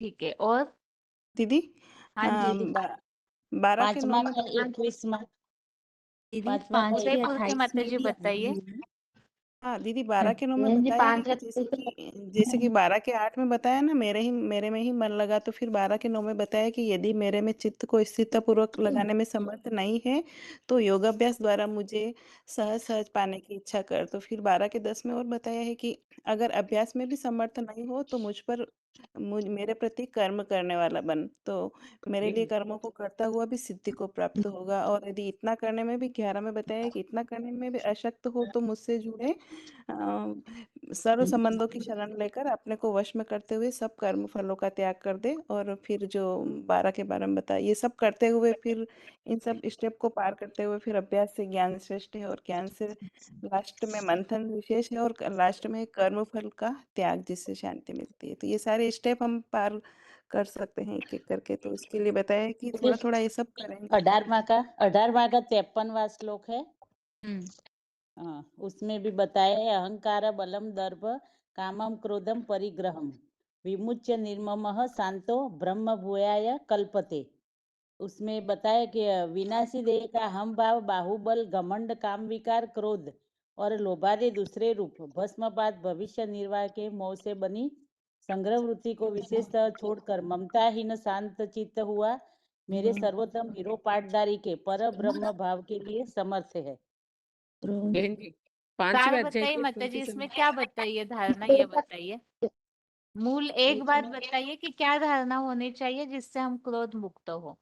ठीक है। और दीदी हाँ जी 12 के 9 में 21वां दीदी 5 के 28 माता में जी भी बताइए। हाँ दीदी 12 के 9 में बताया है कि जैसे कि 12 के 8 में बताया ना, मेरे में ही मन लगा। तो फिर 12 के 9 में बताया कि यदि मेरे में चित्त को स्थिरता पूर्वक लगाने में समर्थ नहीं है तो योगाभ्यास द्वारा मुझे सहज सहज पाने की इच्छा कर। तो फिर 12 के 10 में और बताया है कि अगर अभ्यास में भी समर्थ नहीं हो तो मुझ पर मेरे प्रति कर्म करने वाला बन, तो मेरे लिए कर्मों को करता हुआ भी सिद्धि को प्राप्त होगा। और यदि इतना करने में भी 11 में बताया है कि इतना करने में भी अशक्त हो तो मुझसे जुड़े सर्व संबंधों की शरण लेकर अपने को वश में करते हुए सब कर्म फलों का त्याग कर दे। और फिर जो 12 के बारे में बताया, ये सब करते हुए फिर इन सब स्टेप को पार करते हुए फिर अभ्यास से ज्ञान श्रेष्ठ है, और ज्ञान से लास्ट में मंथन विशेष है, और लास्ट में कर्म फल का त्याग जिससे शांति मिलती है। तो ये सारे स्टेप हम पार कर सकते हैं एक एक करके। तो इसके लिए बताया है कि थोड़ा थोड़ा ये सब करेंगे। 18वां का 53वां श्लोक है। हाँ, उसमें भी बताया है, अहंकार बलम दर्भ कामम क्रोधम परिग्रहम विमुच्य निर्ममः शांतो ब्रह्म भूयाय कल्पते। उसमें बताया कि विनाशी देह का हम भाव, बाहुबल, घमंड, काम विकार, क्रोध और लोभादि दूसरे रूप भस्मपात भविष्य निर्वाह के मोह से बनी संग्रह वृत्ति को विशेषतः छोड़कर ममताहीन शांत चित्त हुआ मेरे सर्वोत्तम हीरो पाटदारी के पर ब्रह्म भाव के लिए समर्थ है। बहन जी, सार 5वें अध्याय बताइए के माता जी, 27 इसमें क्या बताइए धारणा, ये बताइए मूल एक बात बताइए कि क्या धारणा होनी चाहिए जिससे हम क्रोध मुक्त हो।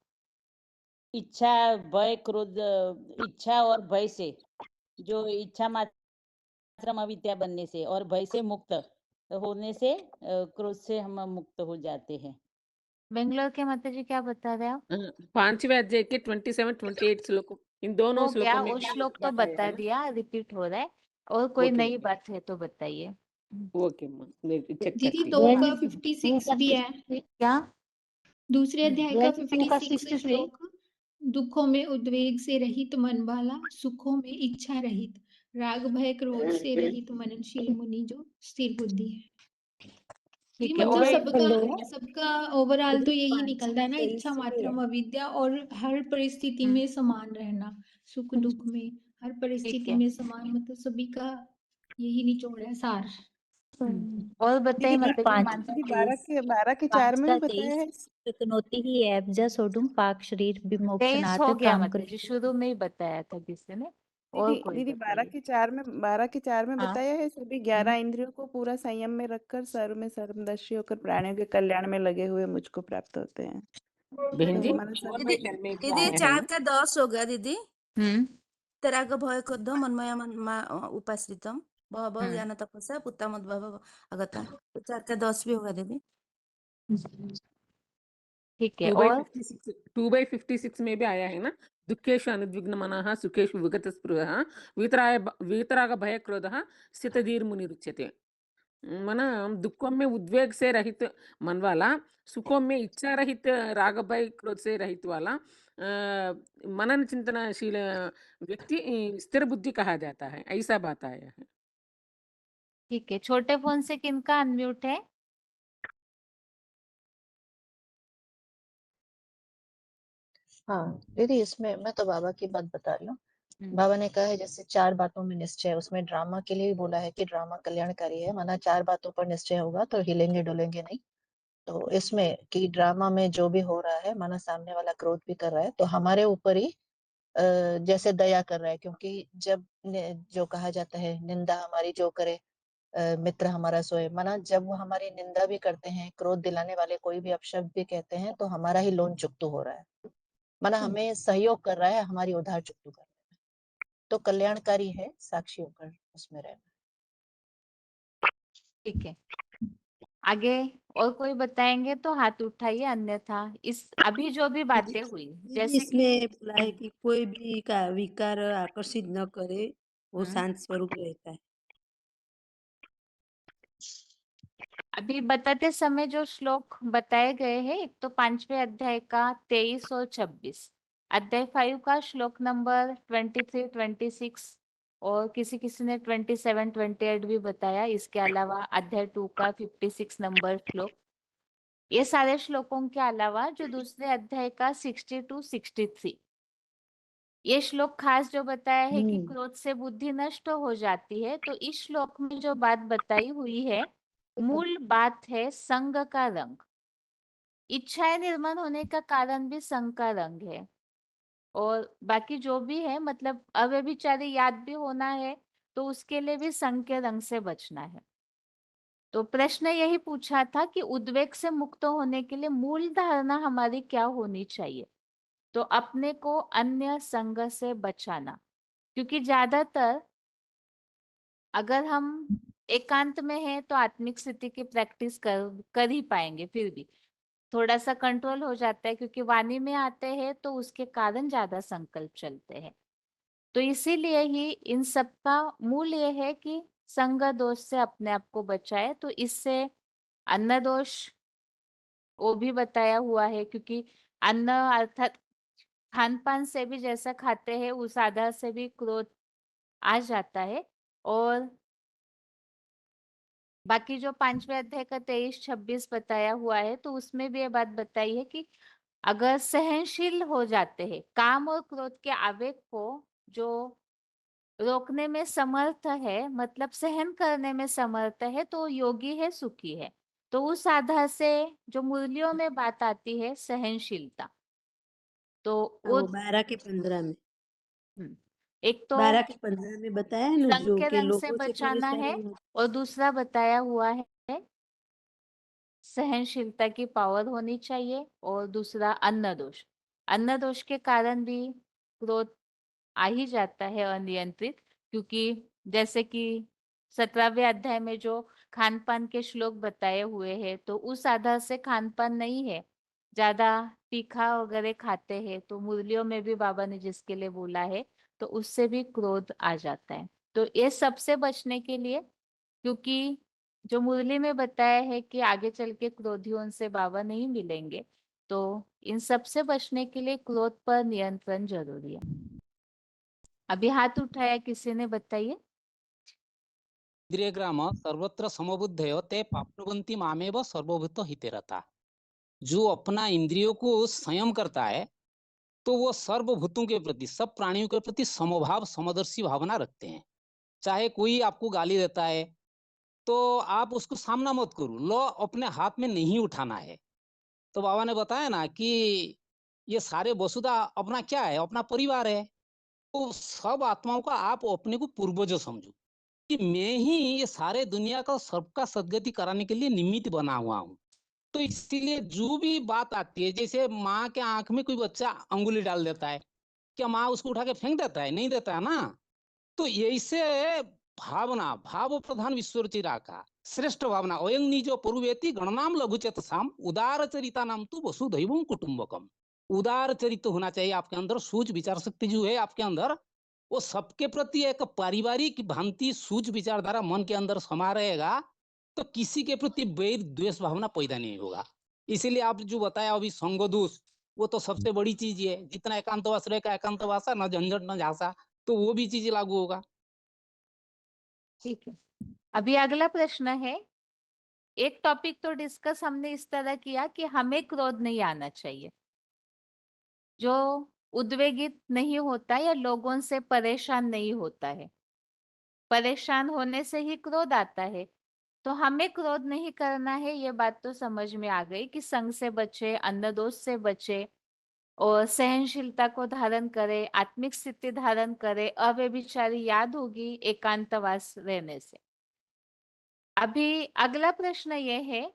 इच्छा, भय, क्रोध, इच्छा और भय से, जो इच्छा मात्र अविद्या बनने से और भय से मुक्त होने से क्रोध से हम मुक्त हो जाते हैं। बेंगलोर के माता जी क्या बता रहे हो? 5वें अध्याय के 27, 28 श्लोक, इन दोनों हो गया, श्लोकों में वो क्या श्लोक तो बताया बता है ना? दिया, रिपीट हो रहा है। और कोई ओके नई बात है तो बताइए। ओके माँ, मैं चेक दीदी करती 2 हूँ। का 56 भी है। क्या? दूसरे अध्याय का 56 63 श्लोक, दुखों में उद्वेग से रहित मन वाला, सुखों में इच्छा रहित, राग भय क्रोध से रहित मननशील मुनि जो स्थिर बुद्धि है। जी ठीक है। मतलब और सबका ओवरऑल तो यही 5 निकलता है ना, तेईस इच्छा भी है। मात्रम अविद्या और हर परिस्थिति में समान रहना, सुख दुख में हर परिस्थिति है। में समान, मतलब सभी का यही निचोड़ है, सार। और बताइए दीदी माता जी, 5 5 दीदी तेईस 12 के 4 5 में का भी बताया 23 है। चुकनौती ही एब्जा सोडुम पाक शरीर 23 विमोक्षणात् हो गया काम माता जी, शुरू में ही बताया था किसी ने। और दीदी कोई दीदी बताइए। 12 के 4 में हाँ। बताया है, सभी 11 इंद्रियों को पूरा संयम में रखकर सर्व में सर्वदर्शी होकर प्राणियों के कल्याण में लगे हुए मुझको प्राप्त होते हैं। बहन तो जी, हमारा 4 दीदी में भी दीदी आया है 4 ना? का 10 हो गया दीदी। हम्म तराग भय क्रोध मनमय उपाश्रितम भव ज्ञान तपस्या पुत्तमद्भव अगता। तो 4 का 10 भी होगा दीदी। ठीक है। 2 by और 56 2 by 56 में भी आया है ना? दुःखेषु अनुद्विग्न मनः सुखेषु विगत स्पृहः वीतराग भय क्रोधः स्थितधीर्मुनिरुच्यते। మన दुखों में उद्वेग से रहित मन वाला, सुखों में इच्छा रहित राग भय क्रोध से रहित वाला मनन चिंतनशील व्यक्ति स्थिर बुद्धि कहा जाता है, ऐसा बात आया है। ठीक है, छोटे फोन से किनका अनम्यूट है? हाँ दीदी, इसमें मैं तो बाबा की बात बता रही हूँ। बाबा ने कहा है जैसे 4 बातों में निश्चय, उसमें ड्रामा के लिए भी बोला है कि ड्रामा कल्याणकारी है, माना 4 बातों पर निश्चय होगा तो हिलेंगे डुलेंगे नहीं। तो इसमें कि ड्रामा में जो भी हो रहा है, माना सामने वाला क्रोध भी कर रहा है तो हमारे ऊपर ही जैसे दया कर रहा है, क्योंकि जब जो कहा जाता है निंदा हमारी जो करे मित्र हमारा सोए, माना जब वो हमारी निंदा भी करते हैं, क्रोध दिलाने वाले कोई भी अपशब्द भी कहते हैं तो हमारा ही लोन चुकतू हो रहा है, माना हमें सहयोग कर रहा है हमारी उधार चुकतू कर। तो कल्याणकारी है साक्षी होकर उसमें रहना। ठीक है, आगे और कोई बताएंगे तो हाथ उठाइए, अन्यथा इस अभी जो भी बातें हुई दीदी जैसे कि इसमें बोला है कि कोई भी का विकार आकर्षित न करे, वो शांत स्वरूप रहता है। अभी बताते समय जो श्लोक बताए गए हैं, एक तो 5वें अध्याय का 23 और 26, अध्याय 5 का श्लोक नंबर 23, 26 और किसी किसी ने 27, 28 भी बताया। इसके अलावा अध्याय 2 का 56 नंबर श्लोक, ये सारे श्लोकों के अलावा जो दूसरे अध्याय का 62, 63, ये श्लोक खास जो बताया है कि क्रोध से बुद्धि नष्ट हो जाती है। तो इस श्लोक में जो बात बताई हुई है, मूल बात है संग का रंग। इच्छाएं निर्माण होने का कारण भी संग का रंग है, और बाकी जो भी है मतलब अव्यभिचारी याद भी होना है तो उसके लिए भी संग के रंग से बचना है। तो प्रश्न यही पूछा था कि उद्वेग से मुक्त होने के लिए मूल धारणा हमारी क्या होनी चाहिए। तो अपने को अन्य संग से बचाना, क्योंकि ज्यादातर अगर हम एकांत में हैं तो आत्मिक स्थिति की प्रैक्टिस कर ही पाएंगे। फिर भी थोड़ा सा कंट्रोल हो जाता है, क्योंकि वाणी में आते हैं तो उसके कारण ज्यादा संकल्प चलते हैं। तो इसीलिए ही इन सब का मूल ये है कि संग दोष से अपने आप को बचाए। तो इससे अन्न दोष वो भी बताया हुआ है, क्योंकि अन्न अर्थात खान पान से भी जैसा खाते हैं उस आधार से भी क्रोध आ जाता है। और बाकी जो 5वें अध्याय का 23-26 बताया हुआ है, तो उसमें भी ये बात बताई है कि अगर सहनशील हो जाते हैं, काम और क्रोध के आवेग को जो रोकने में समर्थ है, मतलब सहन करने में समर्थ है, तो योगी है, सुखी है। तो उस आधार से जो मुरलियों में बात आती है सहनशीलता, तो वो 12 के 15 में एक तो 12 के 15 में बताया है ना, संग जो के के रंग से लोगों से बचाना है, परेशान हो। और दूसरा बताया हुआ है सहनशीलता की पावर होनी चाहिए, और दूसरा अन्न दोष। अन्न दोष के कारण भी क्रोध आ ही जाता है अनियंत्रित, क्योंकि जैसे कि 17वें अध्याय में जो खान पान के श्लोक बताए हुए हैं, तो उस आधार से खान पान नहीं है, ज्यादा तीखा वगैरह खाते हैं, तो मुरलियों में भी बाबा ने जिसके लिए बोला है, तो उससे भी क्रोध आ जाता है। तो ये सबसे बचने के लिए, क्योंकि जो मुरली में बताया है कि आगे चल के क्रोधियों से बाबा नहीं मिलेंगे, तो इन सब से बचने के लिए क्रोध पर नियंत्रण जरूरी है। अभी हाथ उठाया किसी ने, बताइए। इंद्रियग्राम सर्वत्र समबुद्धयो ते प्राप्नुवन्ति मामेव सर्वभूत हिते रता। जो अपना इंद्रियों को संयम करता है तो वो सर्वभूतों के प्रति, सब प्राणियों के प्रति समभाव समदर्शी भावना रखते हैं। चाहे कोई आपको गाली देता है तो आप उसको सामना मत करो, लो अपने हाथ में नहीं उठाना है। तो बाबा ने बताया ना कि ये सारे वसुधा अपना क्या है, अपना परिवार है। तो सब आत्माओं का आप अपने को पूर्वज समझो कि मैं ही ये सारे दुनिया का सबका सदगति कराने के लिए निमित्त बना हुआ हूँ। तो इसीलिए जो भी बात आती है, जैसे माँ के आंख में कोई बच्चा अंगुली डाल देता है, क्या माँ उसको उठा के फेंक देता है? नहीं देता है ना। तो ऐसे भावना, भाव प्रधान विश्वरुचि राखा, श्रेष्ठ भावना अयं निजो पुरुवेति गणनाम लघुचेतसाम उदार चरिता नाम तो वसुधैवम कुटुंबकम। उदार चरित्र होना चाहिए आपके अंदर, सोच विचार शक्ति जो है आपके अंदर, वो सबके प्रति एक पारिवारिक भांति सूझ विचारधारा मन के अंदर समा रहेगा, तो किसी के प्रति वैर द्वेष भावना पैदा नहीं होगा। इसीलिए आप जो बताया अभी संग दोष, वो तो सबसे बड़ी चीज है। जितना एकांतवास रहेगा, एकांतवासा न झंझट न झांसा, तो वो भी चीज लागू होगा। ठीक है, अभी अगला प्रश्न है। एक टॉपिक तो डिस्कस हमने इस तरह किया कि हमें क्रोध नहीं आना चाहिए, जो उद्वेगित नहीं होता या लोगों से परेशान नहीं होता है। परेशान होने से ही क्रोध आता है, तो हमें क्रोध नहीं करना है। ये बात तो समझ में आ गई कि संग से बचे, अन्न दोष से बचे, और सहनशीलता को धारण करे, आत्मिक स्थिति धारण करे, अव्यभिचारी याद होगी एकांतवास रहने से। अभी अगला प्रश्न ये है,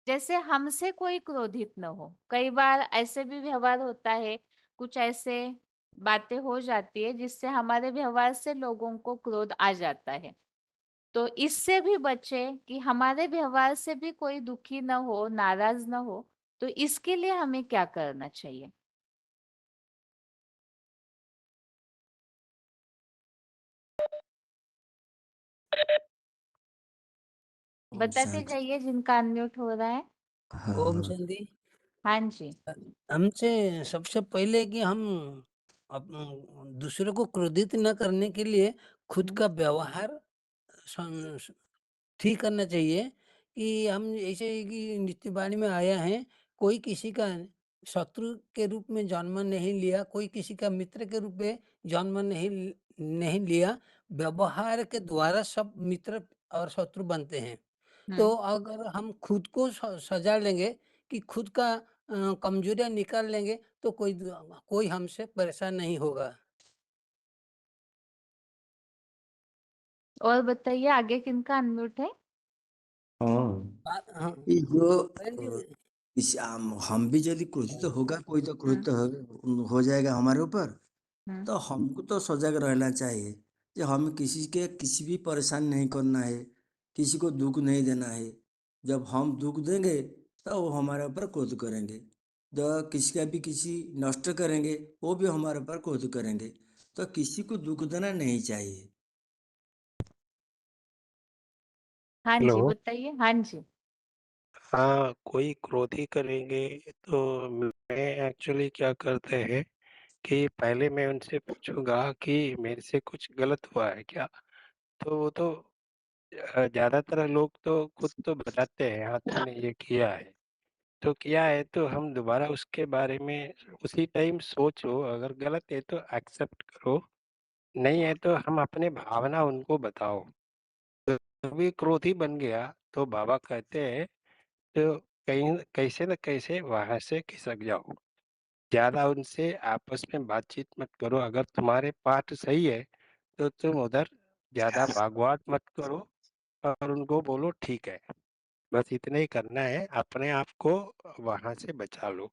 जैसे हमसे कोई क्रोधित न हो। कई बार ऐसे भी व्यवहार होता है, कुछ ऐसे बातें हो जाती है जिससे हमारे व्यवहार से लोगों को क्रोध आ जाता है। तो इससे भी बचे कि हमारे व्यवहार से भी कोई दुखी न हो, नाराज न हो, तो इसके लिए हमें क्या करना चाहिए? बताते जाइए जिनका अनम्यूट हो रहा है। ओम शांति। हाँ जी। हमसे सबसे पहले कि हम दूसरे को क्रोधित न करने के लिए खुद का व्यवहार ठीक करना चाहिए। कि हम ऐसे कि नित्य वाणी में आया है, कोई किसी का शत्रु के रूप में जन्म नहीं लिया, कोई किसी का मित्र के रूप में जन्म नहीं लिया। व्यवहार के द्वारा सब मित्र और शत्रु बनते हैं। तो अगर हम खुद को सजा लेंगे कि खुद का कमजोरियां निकाल लेंगे, तो कोई हमसे परेशान नहीं होगा। और बताइए आगे किनका अनम्यूट है? हाँ हाँ ये जो बहन जी, इस हम भी यदि क्रोधित होगा कोई तो क्रोधित हो जाएगा हमारे ऊपर, तो हमको तो सजग रहना चाहिए कि हमें किसी के किसी भी परेशान नहीं करना है, किसी को दुख नहीं देना है। जब हम दुख देंगे तो वो हमारे ऊपर क्रोध करेंगे। जब किसी का भी किसी नष्ट करेंगे वो भी हमारे ऊपर क्रोध करेंगे। तो किसी को दुख देना नहीं चाहिए। हाँ जी, हेलो। बताइए। हाँ जी। हाँ, कोई क्रोधी करेंगे तो मैं एक्चुअली क्या करते हैं कि पहले मैं उनसे पूछूंगा कि मेरे से कुछ गलत हुआ है क्या? तो वो तो ज्यादातर लोग तो खुद तो बताते हैं, हाँ तूने ये किया है। तो किया है तो हम दोबारा उसके बारे में उसी टाइम सोचो, अगर गलत है तो एक्सेप्ट करो, नहीं है तो हम अपने भावना उनको बताओ। तो कभी क्रोधी बन गया तो बाबा कहते हैं तो कहीं कैसे न कैसे वहां से खिसक जाओ। ज्यादा उनसे आपस में बातचीत मत करो। अगर तुम्हारे पार्ट सही है तो तुम उधर ज्यादा भागवाट मत करो और उनको बोलो ठीक है। बस इतना ही करना है, अपने आप को वहां से बचा लो।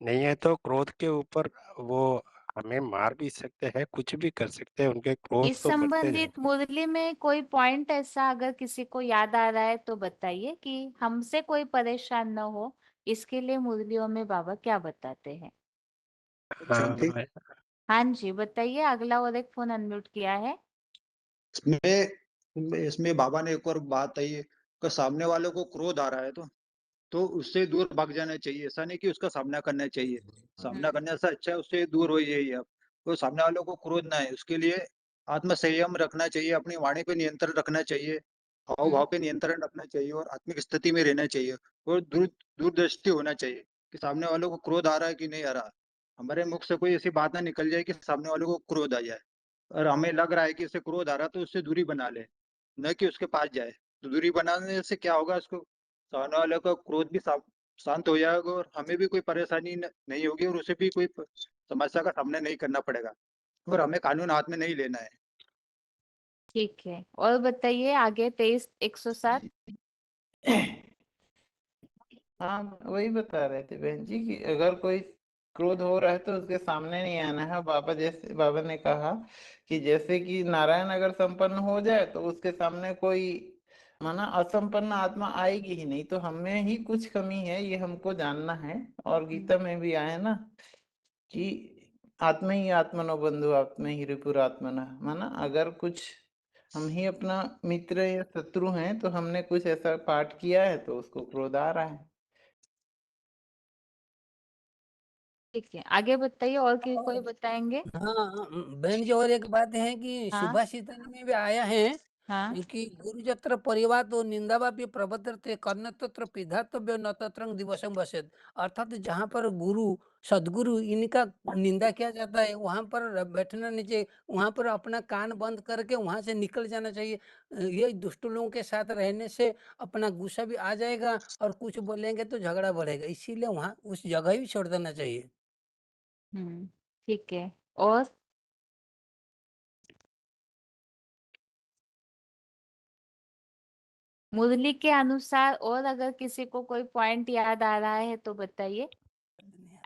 नहीं है तो क्रोध के ऊपर वो हमें मार भी सकते हैं, कुछ भी कर सकते हैं, उनके क्रोध इस तो बढ़ते संबंधित जाएंगे। मुरली में कोई पॉइंट ऐसा अगर किसी को याद आ रहा है तो बताइए कि हमसे कोई परेशान न हो, इसके लिए मुरलियों में बाबा क्या बताते हैं। हाँ, हाँ जी, बताइए। अगला और एक फोन अनम्यूट किया है। इसमें इसमें बाबा ने एक और बात आई है कि सामने वाले को क्रोध आ रहा है तो उससे दूर भाग जाना चाहिए। ऐसा नहीं कि उसका सामना करना चाहिए। सामना करने से अच्छा है उससे दूर हो जाइए आप। तो सामने वालों को क्रोध ना है उसके लिए आत्म संयम रखना चाहिए, अपनी वाणी पे नियंत्रण रखना चाहिए, हाव भाव पे नियंत्रण रखना चाहिए और आत्मिक स्थिति में रहना चाहिए। और दूरदृष्टि होना चाहिए कि सामने वालों को क्रोध आ रहा है कि नहीं आ रहा। हमारे मुख से कोई ऐसी बात ना निकल जाए कि सामने वालों को क्रोध आ जाए और हमें लग रहा है कि इसे क्रोध आ रहा तो उससे दूरी बना ले, न कि उसके पास जाए। तो दूरी बनाने से क्या होगा, उसको सामने वाले का क्रोध भी शांत हो जाएगा और हमें भी कोई परेशानी नहीं होगी और उसे भी कोई समस्या का सामना नहीं करना पड़ेगा। और हमें कानून हाथ में नहीं लेना है। ठीक है, और बताइए आगे। 23-107। हाँ वही बता रहे थे बहन जी कि अगर कोई क्रोध हो रहा है तो उसके सामने नहीं आना है। बाबा जैसे बाबा ने कहा कि जैसे कि नारायण अगर संपन्न हो जाए तो उसके सामने कोई माना असंपन्न आत्मा आएगी ही नहीं। तो हमें ही कुछ कमी है ये हमको जानना है। और गीता में भी आया ना कि आत्मा ही आत्मनो बंधु आत्मा ही रिपुरात्मना। माना अगर कुछ हम ही अपना मित्र या शत्रु हैं तो हमने कुछ ऐसा पाठ किया है तो उसको क्रोध आ रहा है। ठीक है, आगे बताइए। और कोई बताएंगे। हाँ बहन जी, और एक बात है कि हाँ सुभाषितन में भी आया है हाँ कि गुरु जत्र परिवार तो निंदावापि प्रबद्धते कर्ण तत्र पिधातव्य न तत्रं दिवसम बसेत। अर्थात जहाँ पर गुरु सदगुरु इनका निंदा किया जाता है वहां पर बैठना नहीं चाहिए, वहां पर अपना कान बंद करके वहां से निकल जाना चाहिए। ये दुष्ट लोगों के साथ रहने से अपना गुस्सा भी आ जाएगा और कुछ बोलेंगे तो झगड़ा बढ़ेगा, इसीलिए वहां उस जगह ही छोड़ देना चाहिए। ठीक है। और मुरली के अनुसार और अगर किसी को कोई पॉइंट याद आ रहा है तो बताइए।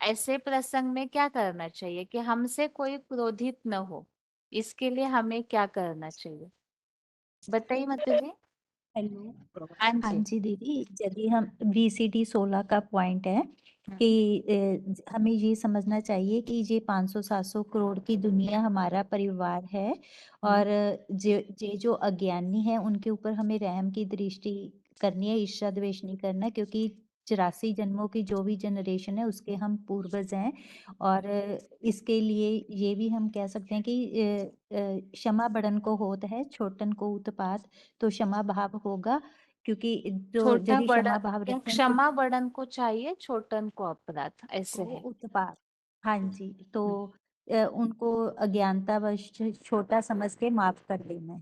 ऐसे प्रसंग में क्या करना चाहिए कि हमसे कोई क्रोधित न हो, इसके लिए हमें क्या करना चाहिए। बताइए मतलब जी। हेलो। हाँ हाँ जी। जी दीदी, यदि हम BCD 16 का पॉइंट है कि हमें ये समझना चाहिए कि ये 500-700 करोड़ की दुनिया हमारा परिवार है और जो अज्ञानी है उनके ऊपर हमें रहम की दृष्टि करनी है, ईर्ष्या द्वेष नहीं करना, क्योंकि 84 जन्मों की जो भी जनरेशन है उसके हम पूर्वज हैं। और इसके लिए ये भी हम कह सकते हैं कि क्षमा बड़न को होत है, छोटन को उत्पात। तो क्षमा भाव होगा, क्योंकि जो छोटा यदि बड़ा क्षमा भाव क्या, रखें तो क्षमा बड़न को चाहिए, छोटन को अपराध, ऐसे वो है। उत्पात। हाँ जी, तो उनको अज्ञानतावश छोटा समझ के माफ कर देना है।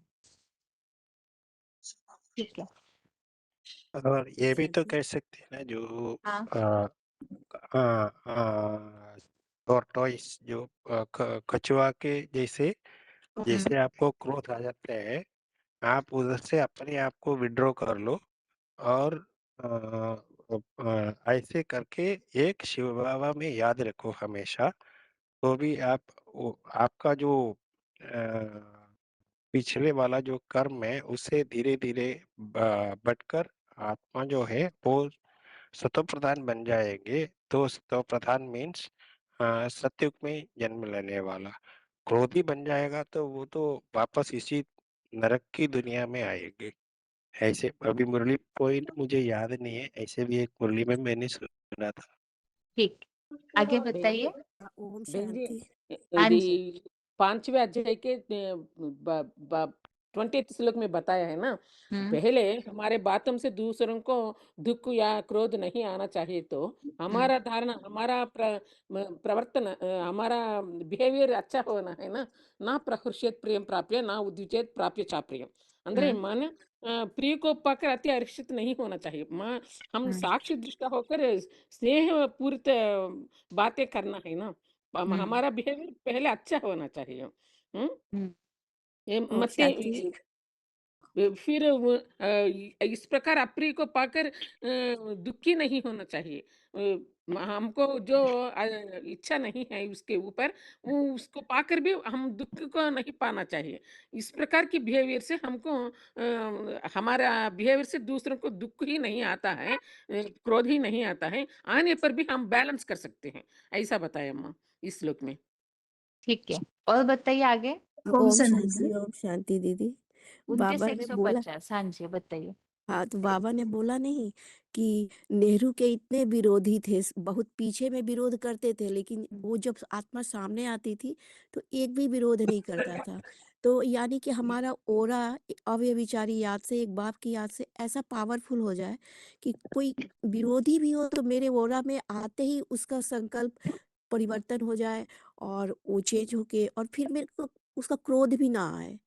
ठीक है। और ये भी सही तो है। कह सकते हैं ना जो हाँ टॉर्टोइस जो कछुआ के जैसे जैसे आपको क्रोध आ जाते हैं, आप उधर से अपने आप को विड्रॉ कर लो और ऐसे करके एक शिव बाबा में याद रखो हमेशा। तो भी आपका जो पिछले वाला जो कर्म है उसे धीरे धीरे बढ़कर आत्मा जो है वो सतो प्रधान बन जाएंगे। तो सतो प्रधान मीन्स सतयुग में जन्म लेने वाला। क्रोधी बन जाएगा तो वो तो वापस इसी नरक की दुनिया में आएंगे। ऐसे अभी मुरली पॉइंट मुझे याद नहीं है, ऐसे भी एक मुरली में मैंने सुना था। ठीक, आगे बताइए। ओम बहन जी, शांति। हाँ यदि जी। 5वें अध्याय के 20th श्लोक में बताया है ना, पहले हमारे बातों से दूसरों को दुख या क्रोध नहीं आना चाहिए। तो हमारा धारणा, हमारा प्रवर्तन, हमारा बिहेवियर अच्छा होना है ना। ना प्रहर्षेत प्रियम प्राप्य, ना उद्विचेत प्राप्य चाप्रियम। ಅಂದ್ರೆ मन प्रिय को पाकर अति हर्षित नहीं होना चाहिए। हम साक्षी दृष्टा होकर स्नेह पूरित बातें करना है ना। हमारा बिहेवियर पहले अच्छा होना चाहिए। ये ओम मत शांति। फिर इस प्रकार अप्रिय को पाकर दुखी नहीं होना चाहिए। हमको जो इच्छा नहीं है उसके ऊपर, वो उसको पाकर भी हम दुख को नहीं पाना चाहिए। इस प्रकार की बिहेवियर से हमको हमारा बिहेवियर से दूसरों को दुख ही नहीं आता है, क्रोध ही नहीं आता है। आने पर भी हम बैलेंस कर सकते हैं, ऐसा बताया अम्मा इस श्लोक में। ठीक है, और बताइए आगे। ओम शांति। ओम शांति दीदी। बाबा ने बोला, 29 हाँ जी बताइए। हाँ तो बाबा ने बोला नहीं कि नेहरू के इतने विरोधी थे, बहुत पीछे में विरोध करते थे, लेकिन वो जब आत्मा सामने आती थी तो एक भी विरोध नहीं करता था। तो यानी कि हमारा ओरा अव्यभिचारी याद से, एक बाप की याद से ऐसा पावरफुल हो जाए कि कोई विरोधी भी हो तो मेरे ओरा में आते ही उसका संकल्प परिवर्तन हो जाए और वो चेंज होके, और फिर मेरे को उसका क्रोध भी ना आए।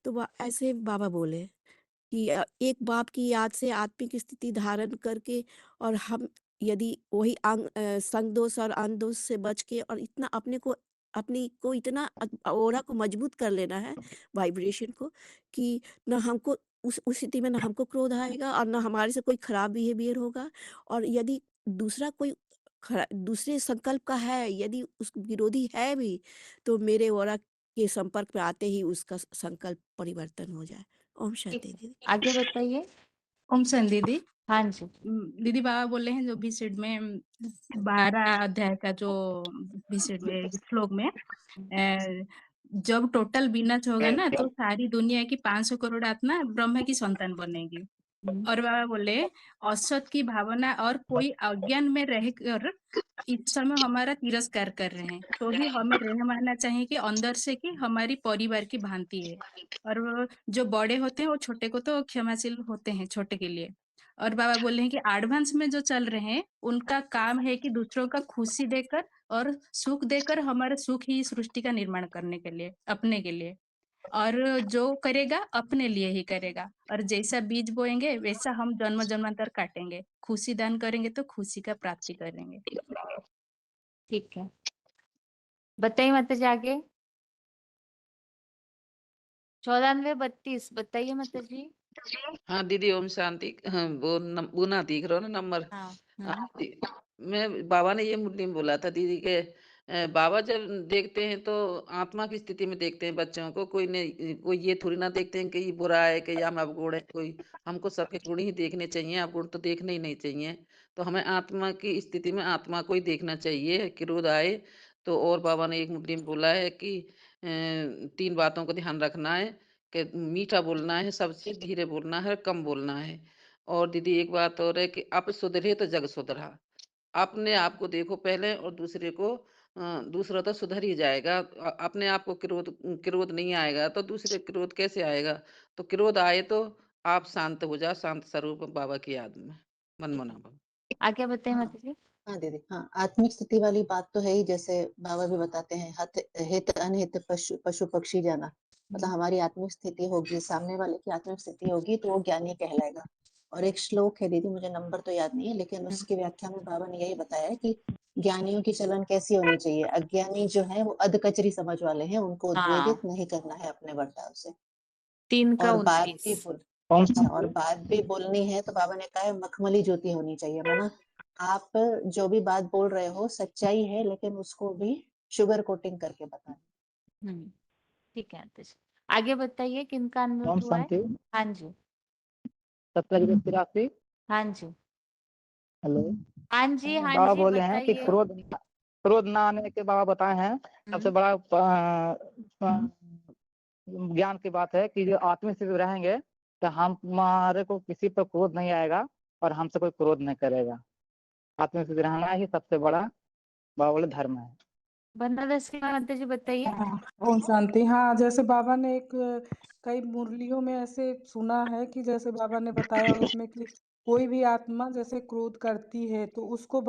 तो ऐसे बाबा बोले कि एक बाप की याद से आत्मिक स्थिति धारण करके, और हम यदि वही संग दोष और अंग दोष से बच के, और इतना अपनी को इतना ओरा को मजबूत कर लेना है, वाइब्रेशन को, कि ना हमको उस स्थिति में ना हमको क्रोध आएगा और ना हमारे से कोई खराब बिहेवियर होगा। और यदि दूसरा कोई दूसरे संकल्प का है, यदि उस विरोधी है भी, तो मेरे ओरा के संपर्क में आते ही उसका संकल्प परिवर्तन हो जाए। ओम शांति दीदी। आगे बताइए। ओम शांति दीदी। हाँ जी। दीदी बाबा बोले हैं जो बीसीड में 12 अध्याय का जो बीसीड में श्लोक में जब टोटल विनाश होगा ना तो सारी दुनिया की 500 करोड़ आत्मा ब्रह्म की संतान बनेगी। और बाबा बोले असत की भावना और कोई अज्ञान में रहकर इस समय हमारा तिरस्कार कर रहे हैं, तो ही हमें रह मानना चाहिए कि अंदर से कि हमारी परिवार की भांति है। और वो जो बड़े होते हैं वो छोटे को तो क्षमाशील होते हैं छोटे के लिए। और बाबा बोले हैं कि एडवांस में जो चल रहे हैं उनका काम है कि दूसरों का खुशी देकर और सुख देकर हमारे सुख ही सृष्टि का निर्माण करने के लिए, अपने के लिए। और जो करेगा अपने लिए ही करेगा, और जैसा बीज बोएंगे वैसा हम जन्म जन्मांतर काटेंगे। खुशी दान करेंगे तो खुशी का प्राप्ति करेंगे। ठीक है, बताइए माताजी आगे। 94-32 बताइए माताजी। हाँ दीदी ओम शांति। हाँ, वो गुना दिख रहा हो ना नंबर। हाँ। मैं बाबा ने ये मुद्दे में बोला था दीदी के बाबा जब देखते हैं तो आत्मा की स्थिति में देखते हैं बच्चों को। कोई ये थोड़ी ना देखते हैं कि ये बुरा है कि या हम अवगुण है। कोई हमको सबके गुण ही देखने चाहिए, अवगुण तो देखने ही नहीं चाहिए। तो हमें आत्मा की स्थिति में आत्मा को ही देखना चाहिए। क्रोध आए तो, और बाबा ने एक मुद्दे में बोला है कि 3 बातों का ध्यान रखना है कि मीठा बोलना है, सबसे धीरे बोलना है, कम बोलना है। और दीदी एक बात और है कि आप सुधरे तो जग सुधरा। अपने आप को देखो पहले और दूसरे को दूसरा तो सुधर ही जाएगा। अपने आप को क्रोध नहीं आएगा तो दूसरे क्रोध कैसे आएगा? तो क्रोध आए तो आप शांत हो जाओ, शांत स्वरूप बाबा की याद में मनमना भव। आगे बताइए हाँ माताजी। हाँ दीदी, हाँ आत्मिक स्थिति वाली बात तो है ही, जैसे बाबा भी बताते हैं हित अनहित पशु पक्षी जाना। मतलब हमारी आत्मिक स्थिति होगी, सामने वाले की आत्मिक स्थिति होगी तो वो ज्ञानी कहलाएगा। और एक श्लोक है दीदी, मुझे नंबर तो याद नहीं है, लेकिन उसकी व्याख्या में बाबा ने यही बताया है कि ज्ञानियों की चलन कैसी होनी चाहिए। अज्ञानी जो है वो अधकचरी समझ वाले हैं, उनको हाँ। उद्वेलित नहीं करना है अपने बर्ताव से। 3 का और बात 29। भी बोल कौन अच्छा, सा और बात भी बोलनी है तो बाबा ने कहा है मखमली ज्योति होनी चाहिए, माना आप जो भी बात बोल रहे हो सच्चाई है, लेकिन उसको भी शुगर कोटिंग करके बताना। ठीक है आतिश। आगे बताइए किनका ओम अनम्यूट हुआ है? शांति। हाँ जी, 1783। हाँ जी, हेलो। हाँ जी, हाँ बाबा जी, बोले हैं कि बताइए। क्रोध ना आने के बाबा बताए हैं सबसे बड़ा ज्ञान की बात है कि जो आत्मिक स्थिति में रहेंगे तो हमारे को किसी पर क्रोध नहीं आएगा और हमसे कोई क्रोध नहीं करेगा। आत्मिक स्थिति रहना ही सबसे बड़ा बाबा बोले धर्म है। बनारस की माता जी बताइए। हाँ, ओम शांति। हाँ, जैसे बाबा ने कई मुरलियों में ऐसे सुना है कि जैसे बाबा ने बताया उसमें कि कोई भी आत्मा जैसे क्रोध करती है तो उसको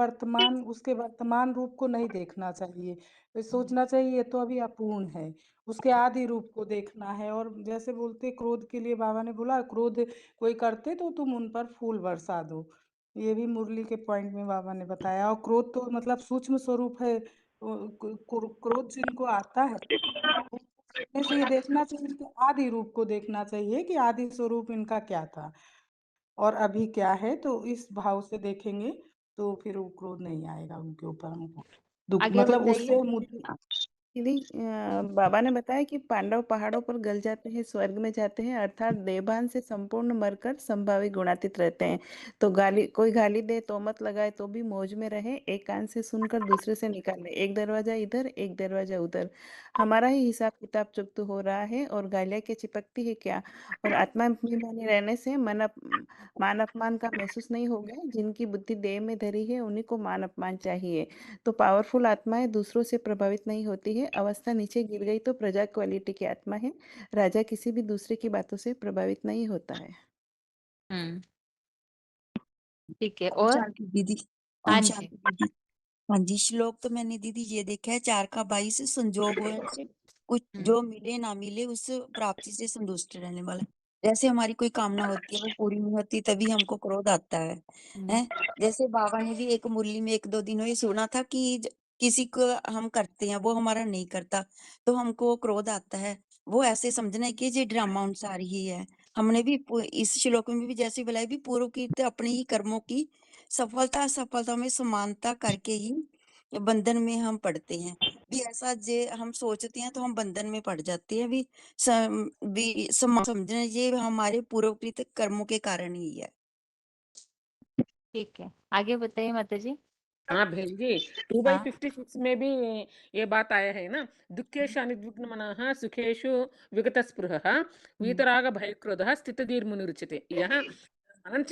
उसके वर्तमान रूप को नहीं देखना चाहिए, तो सोचना चाहिए ये तो अभी अपूर्ण है, उसके आदि रूप को देखना है। और जैसे बोलते क्रोध के लिए बाबा ने बोला क्रोध कोई करते तो तुम उन पर फूल बरसा दो, ये भी मुरली के पॉइंट में बाबा ने बताया। और क्रोध तो मतलब सूक्ष्म स्वरूप है, क्रोध जिनको आता है उनमें से ये देखना चाहिए कि आदि रूप को देखना चाहिए कि आदि स्वरूप इनका क्या था और अभी क्या है, तो इस भाव से देखेंगे तो फिर वो क्रोध नहीं आएगा उनके ऊपर, हमको दुख आगे मतलब बताइए। उससे दीदी बाबा ने बताया कि पांडव पहाड़ों पर गल जाते हैं, स्वर्ग में जाते हैं, अर्थात देवभान से संपूर्ण मरकर संभावी गुणातीत रहते हैं। तो कोई गाली दे तो मत लगाए तो भी मौज में रहे, एक कान से सुनकर दूसरे से निकाले, एक दरवाजा इधर एक दरवाजा उधर, हमारा ही हिसाब किताब चुप तो हो रहा है और गालियां के चिपकती है क्या। और आत्माभिमानी रहने से मान अपमान का महसूस नहीं होगा, जिनकी बुद्धि देह में धरी है उन्हीं को मान अपमान चाहिए। तो पावरफुल आत्माएं दूसरों से प्रभावित नहीं होती है, अवस्था नीचे गिर गई तो प्रजा क्वालिटी की आत्मा है, राजा किसी भी दूसरे की बातों से प्रभावित नहीं होता है। ठीक है, ओम और शांति दीदी। हाँ ओम जी, शांति दीदी। हाँ जी, श्लोक तो मैंने दीदी ये देखा है 4 का 22, संजोग हो से कुछ जो मिले ना मिले उस प्राप्ति से संतुष्ट रहने वाला। जैसे हमारी कोई कामना होती है वो पूरी नहीं होती तभी हमको क्रोध आता है, हैं? जैसे बाबा ने भी एक मुरली में 1-2 दिनों ये सुना था कि किसी को हम करते हैं वो हमारा नहीं करता तो हमको क्रोध आता है, वो ऐसे समझना है कि ये ड्रामा अनुसार ही है। हमने भी इस श्लोक में भी जैसे बोला भी पूर्व की अपने ही कर्मों की सफलता असफलता में समानता करके ही बंधन में हम पड़ते हैं। भी ऐसा जे हम सोचते हैं तो हम बंधन में पड़ जाते हैं भी समझना ये हमारे पूर्वकृत कर्मों के कारण ही है। ठीक है, आगे बताइए माता जी। हाँ बहन जी, 2/56 में भी ये बात आया है ना, दुखेशु अनिर्विघ्न मनः सुखेशु विगत स्पृहः वीतराग भय क्रोधः स्थितधीर मुनिरुच्यते। यहाँ मन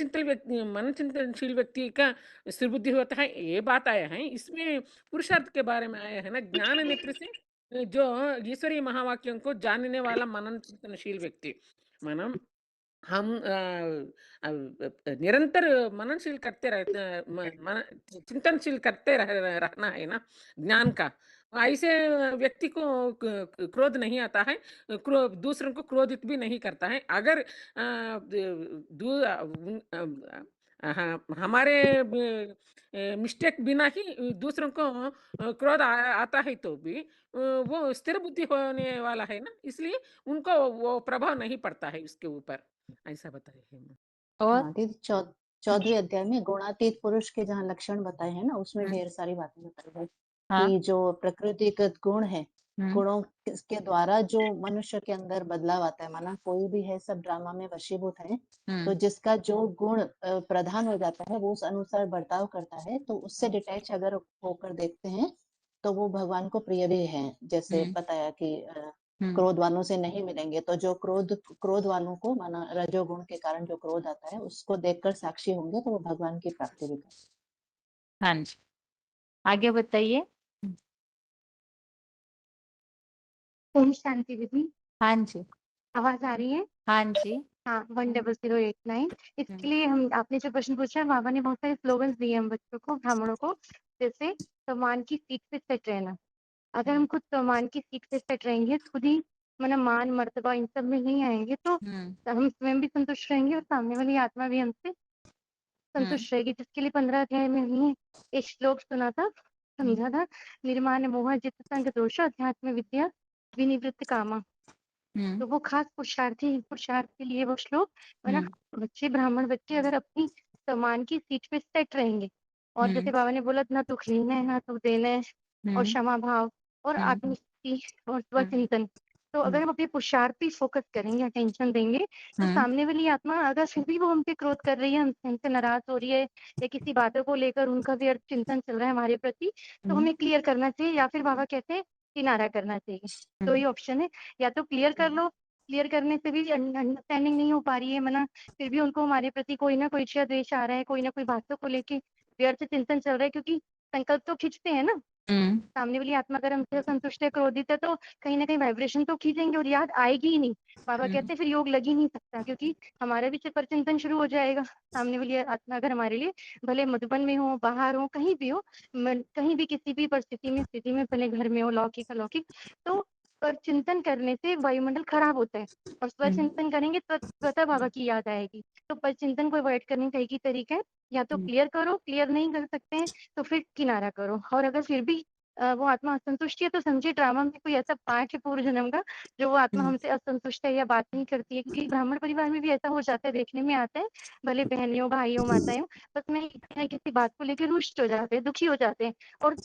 चिंतनशील व्यक्ति का सुबुद्धि होता है, ये बात आया है। इसमें पुरुषार्थ के बारे में आया है ना, ज्ञान नेत्र से जो ईश्वरीय महावाक्यों को जानने वाला मनन चिंतनशील व्यक्ति, मनम हम निरंतर मननशील करते रहते चिंतनशील करते रहना है ना ज्ञान का। ऐसे व्यक्ति को क्रोध नहीं आता है, दूसरों को क्रोधित भी नहीं करता है। अगर हमारे मिस्टेक बिना ही दूसरों को क्रोध आता है तो भी वो स्थिर बुद्धि होने वाला है ना, इसलिए उनको वो प्रभाव नहीं पड़ता है उसके ऊपर, ऐसा बताइए। और हाँ दीदी 14वें अध्याय में गुणातीत पुरुष के जहाँ लक्षण बताए हैं ना, उसमें ढेर सारी बातें बताई है कि जो प्रकृतिगत गुण है, गुणों के द्वारा जो मनुष्य के अंदर बदलाव आता है, माना कोई भी है सब ड्रामा में वशीभूत है, तो जिसका जो गुण प्रधान हो जाता है वो उस अनुसार बर्ताव करता है, तो उससे डिटैच अगर होकर देखते हैं तो वो भगवान को प्रिय भी है। जैसे बताया कि क्रोध वालों से नहीं मिलेंगे, तो जो क्रोध वालों को माना रजोगुण के कारण जो क्रोध आता है उसको देखकर साक्षी होंगे तो वो भगवान की प्राप्ति भी करेंगे। हाँ जी, आगे बताइए। ओम शांति दीदी। हाँ जी, आवाज आ रही है? हाँ जी, हाँ 10089। इसके लिए हम आपने जो प्रश्न पूछा है, बाबा ने बहुत सारे स्लोगन्स दिए हम बच्चों को, ब्राह्मणों को, जैसे सम्मान की सीट पे सेट रहना। अगर हम खुद सम्मान की सीट पे सेट रहेंगे, खुद ही मतलब मान मर्तबा इन सब में नहीं आएंगे तो हम स्वयं भी संतुष्ट रहेंगे और सामने वाली आत्मा भी हमसे संतुष्ट रहेगी। जिसके लिए 15 अध्याय में हमने एक श्लोक सुना था, समझा था, निर्माण मोह जित संग दोष अध्यात्म विद्या विनिवृत्त कामा। तो वो खास पुरुषार्थ के लिए वो श्लोक है ना। बच्चे ब्राह्मण बच्चे अगर अपनी सम्मान की सीट पे सेट रहेंगे और जैसे बाबा ने बोला ना दुख लेना है ना दुख देना है और क्षमा भाव और आत्मस्तुति और स्वचिंतन, तो अगर हम अपने पुरुषार्थ पे फोकस करेंगे, अटेंशन देंगे, तो सामने वाली आत्मा अगर फिर भी वो हम पे क्रोध कर रही है, हमसे नाराज हो रही है या किसी बातों को लेकर उनका व्यर्थ चिंतन चल रहा है हमारे प्रति, तो हमें क्लियर करना चाहिए या फिर बाबा कहते हैं किनारा करना चाहिए। तो ये ऑप्शन है, या तो क्लियर कर लो, क्लियर करने से भी अंडरस्टैंडिंग नहीं हो पा रही है मना, फिर भी उनको हमारे प्रति कोई ना कोई द्वेष आ रहा है, कोई ना कोई बातों को लेके व्यर्थ चिंतन चल रहा है, क्योंकि संकल्प तो खींचते हैं ना। सामने वाली आत्मा अगर हमसे संतुष्ट है, क्रोधित है, तो कहीं ना कहीं वाइब्रेशन तो खींचेंगे और याद आएगी ही नहीं। बाबा कहते हैं फिर योग लग ही नहीं सकता, क्योंकि हमारा भी पर चिंतन शुरू हो जाएगा। सामने वाली आत्मा अगर हमारे लिए भले मधुबन में हो, बाहर हो, कहीं भी हो, कहीं भी किसी भी परिस्थिति में स्थिति में, भले घर में हो, लौकिक अलौकिक, तो पर चिंतन करने से वायुमंडल खराब होता है और स्वचिंतन करेंगे तो स्वतः बाबा की याद आएगी। तो पर चिंतन को अवॉइड करने का एक ही तरीका है, या तो क्लियर करो, क्लियर नहीं कर सकते हैं तो फिर किनारा करो। और अगर फिर भी वो आत्मा असंतुष्ट है तो समझिए ड्रामा में कोई ऐसा पार्ट है पूर्व जन्म का जो वो आत्मा हमसे असंतुष्ट है या बात नहीं करती है, क्योंकि ब्राह्मण परिवार में भी ऐसा हो जाता है, देखने में आता है, भले बहनियों भाइयों माताएं हो, बस में किसी बात को लेकर रुष्ट हो जाते हैं, दुखी हो जाते हैं और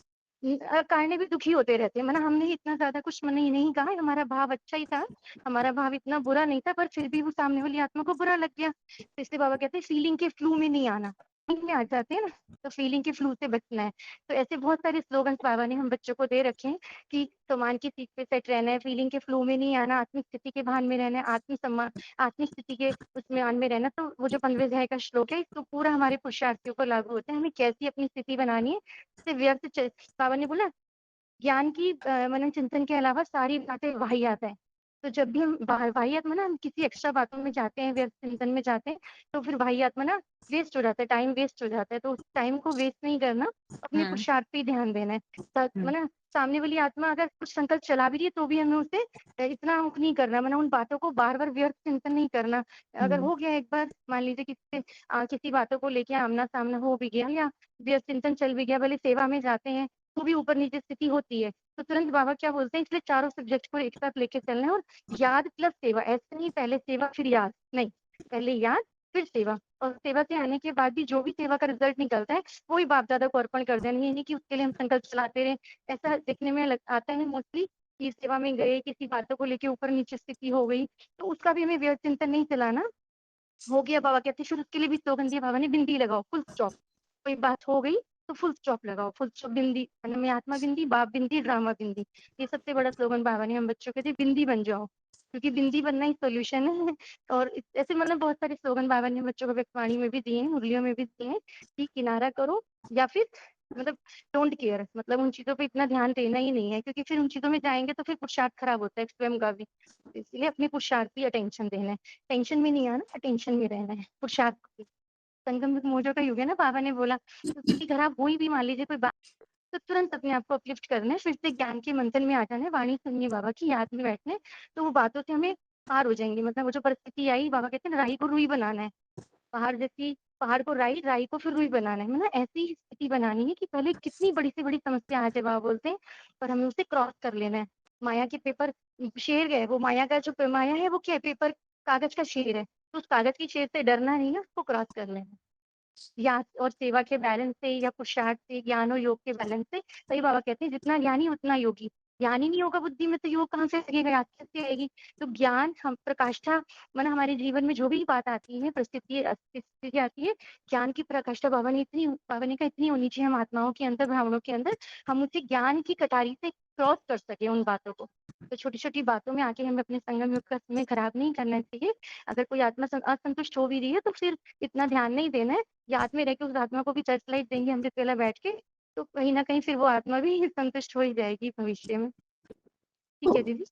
कारण भी दुखी होते रहते हैं। मतलब हमने इतना ज्यादा कुछ नहीं कहा, हमारा भाव अच्छा ही था, हमारा भाव इतना बुरा नहीं था, पर फिर भी वो सामने वाली आत्मा को बुरा लग गया। तो इसलिए बाबा कहते हैं फीलिंग के फ्लू में नहीं आना, में आ जाते हैं ना, तो फीलिंग के फ्लू से बचना है। तो ऐसे बहुत सारे स्लोगन बाबा ने हम बच्चों को दे रखे हैं कि सम्मान की सीट पे सेट रहना है, फीलिंग के फ्लो में नहीं आना, आत्मिक स्थिति के भान में रहना है, आत्मसम्मान आत्मिक स्थिति के उसमें आन में रहना। तो वो जो 15वें अध्याय का श्लोक है, इसको पूरा हमारे पुरुषार्थियों को लागू होता है, हमें कैसी अपनी स्थिति बनानी है। इससे व्यर्थ बाबा ने बोला ज्ञान की मनन चिंतन के अलावा सारी बातें वाहियात है। तो जब भी हम वाहियात में ना हम किसी एक्स्ट्रा बातों में जाते हैं, व्यर्थ चिंतन में जाते हैं, तो फिर वाहियात में ना वेस्ट हो जाता है, टाइम वेस्ट हो जाता है। तो उस टाइम को वेस्ट नहीं करना, अपने पुरुषार्थ पे ध्यान देना है। मतलब सामने वाली आत्मा अगर कुछ संकल्प चला भी रही है तो भी हमें उसे इतना नहीं करना, मतलब उन बातों को बार बार व्यर्थ चिंतन नहीं करना। अगर हो गया एक बार, मान लीजिए किसी बातों को लेके आमना सामना हो भी गया या व्यर्थ चिंतन चल भी गया, भले सेवा में जाते हैं तो भी ऊपर नीचे स्थिति होती है, तो तुरंत बाबा क्या बोलते हैं, इसलिए चारों सब्जेक्ट को एक साथ लेके चलना है और याद प्लस सेवा, ऐसे नहीं पहले सेवा फिर याद, नहीं, पहले याद फिर सेवा। और सेवा से आने के बाद भी जो भी सेवा का रिजल्ट निकलता है वही बाप दादा को अर्पण कर देना, ये नहीं कि उसके लिए हम संकल्प चलाते रहे। ऐसा देखने में आता है मोस्टली कि सेवा में गए, किसी बातों को लेके ऊपर नीचे स्थिति हो गई, तो उसका भी हमें व्यर्थ चिंतन नहीं चलाना। हो गया, बाबा कहते हैं फिर उसके लिए भी स्लोगन दिया बाबा ने, बिंदी लगाओ, फुल स्टॉप। कोई बात हो गई तो फुल स्टॉप लगाओ, फुल स्टॉप, बिंदी में आत्मा बिंदी, बाप बिंदी, ड्रामा बिंदी। ये सबसे बड़ा स्लोगन बाबा ने हम बच्चों के लिए, बिंदी बन जाओ, क्योंकि बिंदी बनना ही सोल्यूशन है। और ऐसे मतलब बहुत सारे स्लोगन बाबा ने बच्चों को व्यक्तवाणी में भी दिए हैं, मुरलियों में भी दिए हैं कि किनारा करो या फिर मतलब डोंट केयर, मतलब उन चीजों पे इतना ध्यान देना ही नहीं है, क्योंकि फिर उन चीजों में जाएंगे तो फिर पुरुषार्थ खराब होता है स्वयं का भी। तो इसलिए अपने पुरुषार्थ भी अटेंशन देना है, टेंशन में नहीं आना, अटेंशन में रहना है पुरुषार्थ को। संगम युग मोजों का युग है ना, बाबा ने बोला, तो स्थिति खराब हुई भी मान लीजिए कोई बात, तो तुरंत अपने आप को अपलिफ्ट करना है, फिर से ज्ञान के मंथन में आ जाना है, वाणी सुनिए बाबा की, याद में बैठना है, तो वो बातों से हमें पार हो जाएंगे। मतलब वो जो परिस्थिति आई, बाबा कहते हैं राही को रुई बनाना है, पहाड़ को राई को फिर रुई बनाना है। मतलब ऐसी स्थिति बनानी है कि पहले कितनी बड़ी से बड़ी समस्या आ जाए बाबा बोलते हैं, पर हमें उसे क्रॉस कर लेना है। माया के पेपर शेर गए, वो माया का जो माया है वो क्या है, पेपर कागज का शेर है, तो उस कागज की शेर से डरना नहीं है, उसको क्रॉस कर लेना है। याद और सेवा के बैलेंस से या पुरुषार्थ से, ज्ञान और योग के बैलेंस से। सही बाबा कहते हैं जितना ज्ञानी उतना योगी, ज्ञान ही नहीं होगा बुद्धि में तो योग कहाँ से लगेगा, याद कैसे आएगी। तो ज्ञान हम प्रकाष्ठा, मतलब हमारे जीवन में जो भी बात आती है, परिस्थिति आती है, ज्ञान की प्रकाष्ठा बाबा ने कहा इतनी होनी चाहिए हम आत्माओं के अंदर, ब्राह्मणों के अंदर, हम उसे ज्ञान की कटारी से क्रॉस कर सके उन बातों को। तो छोटी छोटी बातों में आके हमें अपने संगम युग का समय खराब नहीं करना चाहिए। अगर कोई आत्मा असंतुष्ट हो भी रही है तो फिर इतना ध्यान नहीं देना है, याद में रह के उस आत्मा को भी टच लाइट देंगे हम जिस वेला बैठ के, तो कहीं ना कहीं फिर वो आत्मा भी संतुष्ट हो ही जाएगी भविष्य में। ठीक है दीदी।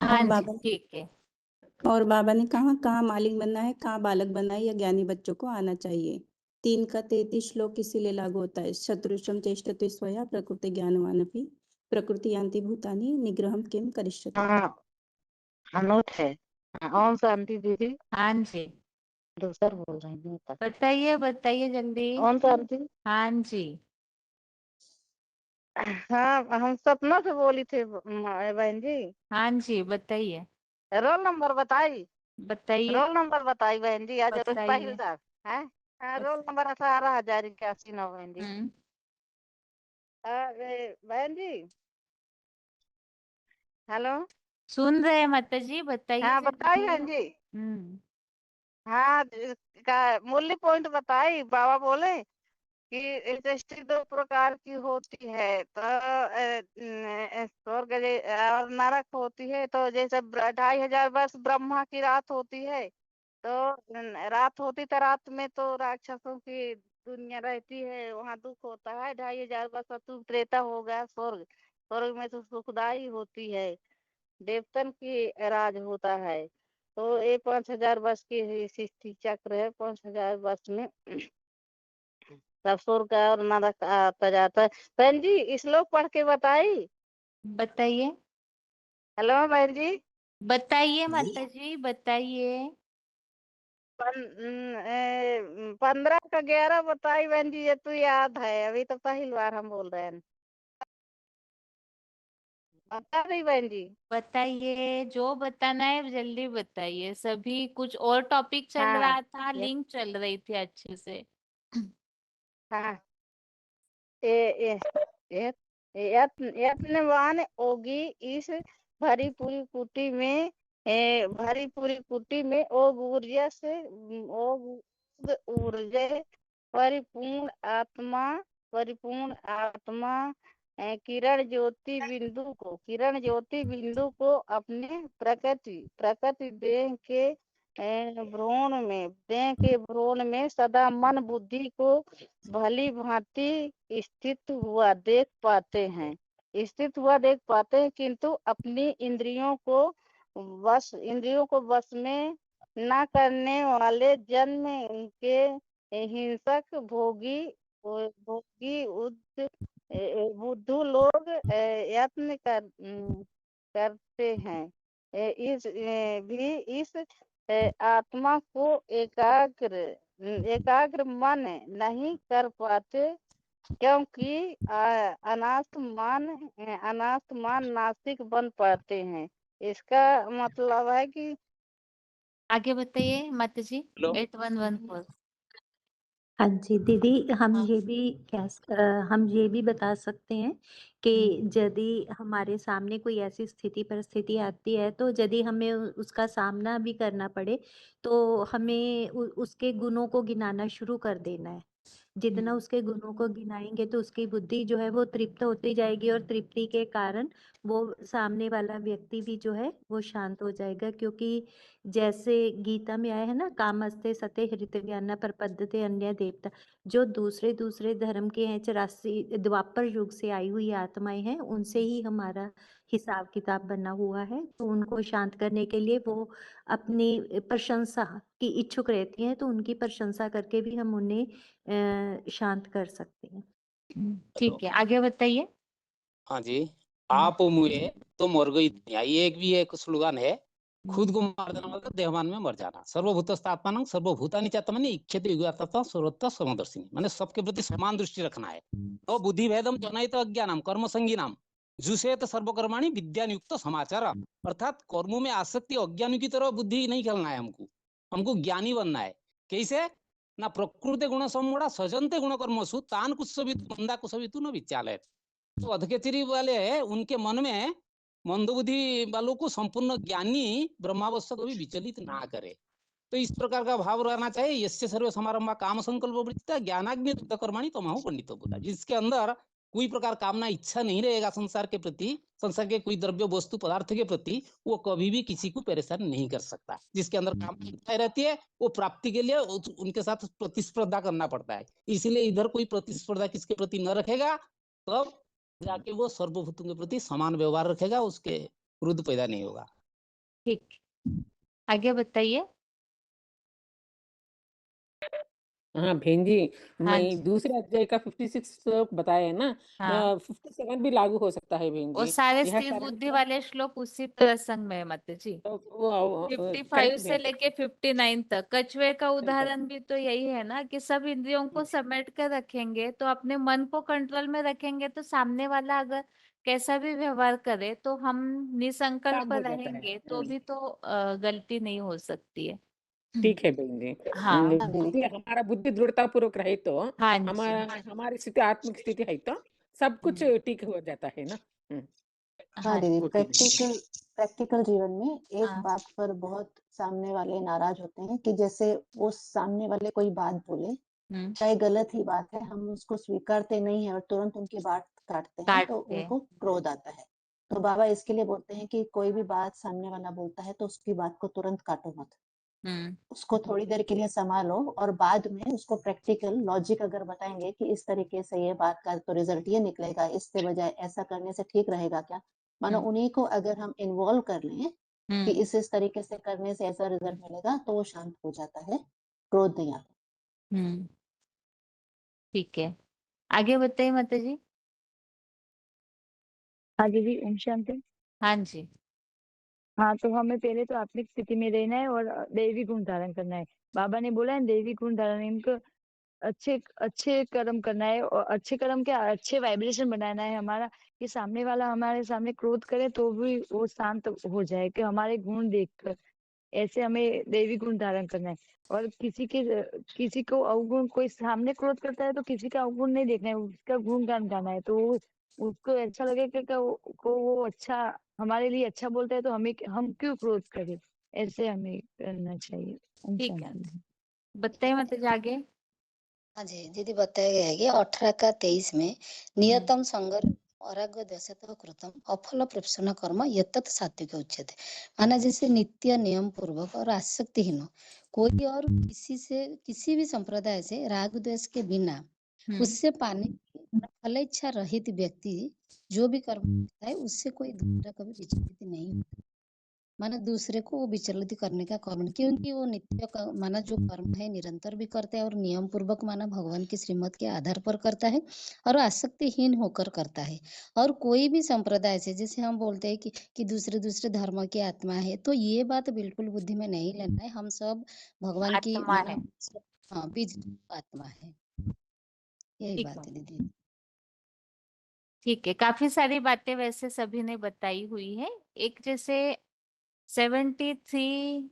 हाँ जी, बाबा ठीक है। और बाबा ने कहा कहाँ मालिक बनना है, कहाँ बालक बनना है, या ज्ञानी बच्चों को आना चाहिए। 3 का 33 श्लोक इसीलिए लागू होता है। शत्रुषम चेष्टते स्वया प्रकृति ज्ञानवानपि प्रकृति यान्ति भूतानि निग्रहम किम करिष्यति। अनोट है। ओम शांति दीदी। हाँ जी, दूसर बोल रही हूँ। बताइए जल्दी। ओम शांति। हाँ जी, हाँ, हम सपना से बोली थे बहन जी। हाँ जी, बताइए। रोल नंबर बताई बताइए। रोल नंबर बताई बहन जी। आज बताइए। तहसीलदार है। रोल नंबर 18,081 बहन जी। बहन जी हेलो। सुन रहे हैं माता जी, बताइए हाँ जल्दी। बताई बहन जी। हाँ का मूल्य पॉइंट बताई। बाबा बोले कि दृष्टि दो प्रकार की होती है, तो स्वर्ग और नरक होती है। तो जैसे 2,500 वर्ष ब्रह्मा की रात होती है, तो रात होती तो रात में तो राक्षसों की दुनिया रहती है, वहाँ दुख होता है। 2,500 वर्ष तो त्रेता हो गया स्वर्ग। स्वर्ग में तो सुखदाई होती है, देवतन की राज होता है। तो ये 5,000 वर्ष की सृष्टि चक्र है। 5,000 वर्ष में सब स्वर्ग और नरक आता जाता है। बहन जी श्लोक पढ़ के बताई। बताइए। हेलो बहन जी। बताइए माता जी, बताइए। 15 का 11 बताई बहन जी। ये तो याद है, अभी तो पहली बार हम बोल रहे हैं। बता रही बहन जी। बताइए, जो बताना है जल्दी बताइए। सभी कुछ और टॉपिक चल हाँ रहा था, लिंक चल रही थी अच्छे से। हाँ ए, ए, यत्नवान होगी इस भरी पूरी कुटी में। भरी पूरी कुटी में ओग ऊर्जा से ओग ऊर्जा परिपूर्ण आत्मा किरण ज्योति बिंदु को अपने प्रकृति देह के भ्रूण में सदा मन बुद्धि को भली भांति स्थित हुआ देख पाते हैं। किंतु अपनी इंद्रियों को वश में न करने वाले जन्म के हिंसक भोगी बुद्धू लोग यत्न करते हैं। इस आत्मा को एकाग्र मन नहीं कर पाते, क्योंकि अनाथ मान नास्तिक बन पाते हैं। इसका मतलब है कि आगे बताइए माता जी। 8114। हाँ जी दीदी, हम ये भी बता सकते हैं कि यदि हमारे सामने कोई ऐसी स्थिति परिस्थिति आती है, तो यदि हमें उसका सामना भी करना पड़े, तो हमें उसके गुणों को गिनाना शुरू कर देना है। जितना उसके गुणों को गिनाएंगे तो उसकी बुद्धि जो है वो तृप्त होती जाएगी, और तृप्ति के कारण वो सामने वाला व्यक्ति भी जो है वो शांत हो जाएगा। क्योंकि जैसे गीता में आया है ना, कामस्ते सते हृतव्याना प्रपद्यते अन्य देवता, जो दूसरे दूसरे धर्म के हैं, 84 द्वापर युग से आई हुई आत्माएं हैं, उनसे ही हमारा हिसाब किताब बना हुआ है। तो उनको शांत करने के लिए वो अपनी प्रशंसा की इच्छुक रहती हैं, तो उनकी प्रशंसा करके भी हम उन्हें शांत कर सकते हैं। ठीक है, आगे बताइए। हाँ जी। आप मुए तो मर गई दुनिया, ये एक भी एक स्लोगन है। खुद को मार देना मतलब देहमान में मर जाना। सर्वभूतस्थात्मानं सर्वभूतानि चात्मनि इच्छति युगात्मा सर्वत्र समदर्शिनी, माने सबके प्रति समान दृष्टि रखना है। तो बुद्धि भेदम जनयित अज्ञानम कर्म संगीनाम जुसेत सर्वकर्माणि विद्यायुक्त समाचार, अर्थात कर्मों में आसक्ति अज्ञानी की तरह बुद्धि नहीं खेलना है। हमको ज्ञानी बनना है। कैसे ना प्रकृति गुण सम्मूढ़ा सजन्ते गुण कर्मसु तान कुत्सवितु मंदा कुत्सवितु न विचालयत। तो अधकेचरी वाले हैं, उनके मन में मंदबुद्धि वालों को संपूर्ण ज्ञानी ब्रह्मावस्था को भी विचलित ना करे। तो इस प्रकार का भाव रहना चाहिए। यस्य सर्व समारंभ काम संकल्प वृत्ता ज्ञानाग्नि कर्माणि तमाहु पंडितो बुधा, जिसके अंदर कोई प्रकार कामना इच्छा नहीं रहेगा संसार के प्रति, संसार के कोई द्रव्य वस्तु पदार्थ के प्रति, वो कभी भी किसी को परेशान नहीं कर सकता। जिसके अंदर कामना रहती है वो प्राप्ति के लिए उनके साथ प्रतिस्पर्धा करना पड़ता है। इसलिए इधर कोई प्रतिस्पर्धा किसके प्रति न रखेगा, तब जाके वो सर्वभूतों के प्रति समान व्यवहार रखेगा, उसके क्रोध पैदा नहीं होगा। ठीक, आगे बताइए। हाँ बहन जी, हाँ मैं जी। दूसरे अध्याय का 56 श्लोक बताया है ना, हाँ। 57 भी लागू हो सकता है बहन वो जी। सारे यह स्थिर कारण बुद्धि है वाले श्लोक उसी प्रसंग में है माता जी। वो 55 करेक्ट से बहन। लेके 59 तक। कछुए का सही बात। उदाहरण भी तो यही है ना कि सब इंद्रियों को समेट कर रखेंगे, तो अपने मन को कंट्रोल में रखेंगे, तो सामने वाला अगर कैसा भी व्यवहार करे तो हम निसंकल्प काम हो जाता है। रहेंगे तो भी तो गलती नहीं हो सकती है। ठीक है बहन जी। हाँ। बुद्धि हमारा बुद्धि दृढ़ता पूर्वक रहे तो हाँ जी। हमारा हमारी स्थिति आत्मिक स्थिति है तो सब कुछ ठीक हो जाता है ना। हाँ हाँ दीदी, ओके बहन। प्रैक्टिकल जीवन में एक हाँ। बात पर बहुत सामने वाले नाराज होते हैं कि जैसे वो सामने वाले कोई बात बोले, हम्म। चाहे गलत ही बात है, हम उसको स्वीकारते नहीं है और तुरंत उनकी बात काटते हैं, तो काटते हैं। उनको क्रोध आता है। तो बाबा इसके लिए बोलते हैं कि कोई भी बात सामने वाला बोलता है तो उसकी बात को तुरंत काटो मत, उसको थोड़ी देर के लिए संभालो और बाद में उसको प्रैक्टिकल लॉजिक अगर बताएंगे कि इस तरीके से ये बात का तो रिजल्ट ये निकलेगा, इसके बजाय ऐसा करने से ठीक रहेगा क्या, मानो उन्हीं को अगर हम इन्वॉल्व कर लें कि इस तरीके से करने से ऐसा रिजल्ट मिलेगा, तो वो शांत हो जाता है, क्रोध नहीं आता। ठीक है, आगे बताइए माता जी। हाँ दीदी, ओम शांति। हाँ जी। हाँ, तो हमें पहले तो आत्मिक स्थिति में रहना है और दैवी गुण धारण करना है। बाबा ने बोला है दैवी गुण धारण, इनको अच्छे अच्छे कर्म करना है और अच्छे कर्म के अच्छे वाइब्रेशन बनाना है हमारा, कि सामने वाला हमारे सामने क्रोध करे तो भी वो शांत हो जाए, कि हमारे गुण देखकर ऐसे हमें दैवी गुण धारण करना है। और किसी को अवगुण, कोई सामने क्रोध करता है तो किसी का अवगुण नहीं देखना है, उसका गुणगान गाना है, तो उसको ऐसा लगे कि वो अच्छा, हमारे लिए अच्छा बोलता है तो हम क्यों क्रोध करें, ऐसे हमें करना चाहिए। ओम ठीक है, शांति। बताइए माता जी आगे। हाँ जी दीदी, बताया गया है कि 18 का 23 में नियतम संगर अराग दशतः कृतम अफल प्रसन्न कर्म यत्तत् सात्विक उच्यते। माना जैसे नित्य नियम पूर्वक और आसक्तिहीन कोई और किसी भी संप्रदाय से राग द्वेष के बिना उससे पाने की फल इच्छा रहित व्यक्ति जो भी कर्म करता है उससे कोई दूसरा कभी विचलित नहीं होता। माना दूसरे को वो विचलित करने का कर्म, क्योंकि वो माना जो कर्म है निरंतर भी करता है और नियम पूर्वक माना भगवान की श्रीमत के आधार पर करता है और आसक्तिहीन होकर करता है। और कोई भी संप्रदाय से, जैसे हम बोलते हैं कि दूसरे धर्म की आत्मा है, तो ये बात बिल्कुल बुद्धि में नहीं लेना है। हम सब भगवान की आत्मा है। हाँ, बीज आत्मा है। यही ठीक बात है, है दीदी। ठीक है, काफी सारी बातें वैसे सभी ने बताई हुई है। एक जैसे 73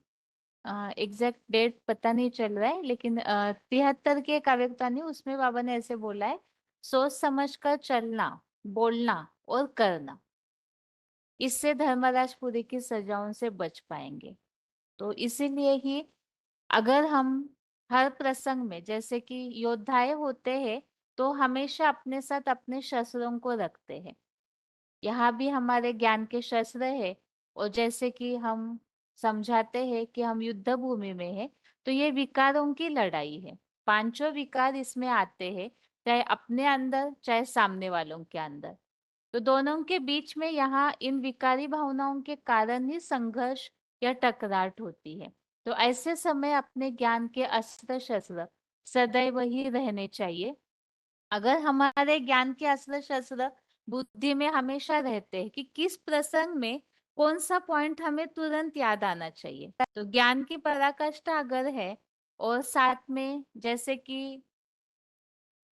एग्जैक्ट डेट पता नहीं चल रहा है, लेकिन 73 की एक आवर्तवाणी, उसमें बाबा ने ऐसे बोला है, सोच समझ कर चलना, बोलना और करना, इससे धर्मराजपुरी की सजाओं से बच पाएंगे। तो इसीलिए ही अगर हम हर प्रसंग में, जैसे कि योद्धाएं होते हैं, तो हमेशा अपने साथ अपने शस्त्रों को रखते हैं। यहाँ भी हमारे ज्ञान के शस्त्र है, और जैसे कि हम समझाते हैं कि हम युद्ध भूमि में है, तो ये विकारों की लड़ाई है। पांचों विकार इसमें आते हैं, चाहे अपने अंदर चाहे सामने वालों के अंदर। तो दोनों के बीच में यहाँ इन विकारी भावनाओं के कारण ही संघर्ष या टकराट होती है। तो ऐसे समय अपने ज्ञान के अस्त्र शस्त्र सदैव ही रहने चाहिए। अगर हमारे ज्ञान के अस्त्र शस्त्र बुद्धि में हमेशा रहते हैं कि किस प्रसंग में कौन सा पॉइंट हमें तुरंत याद आना चाहिए, तो ज्ञान की पराकाष्ठा अगर है, और साथ में जैसे कि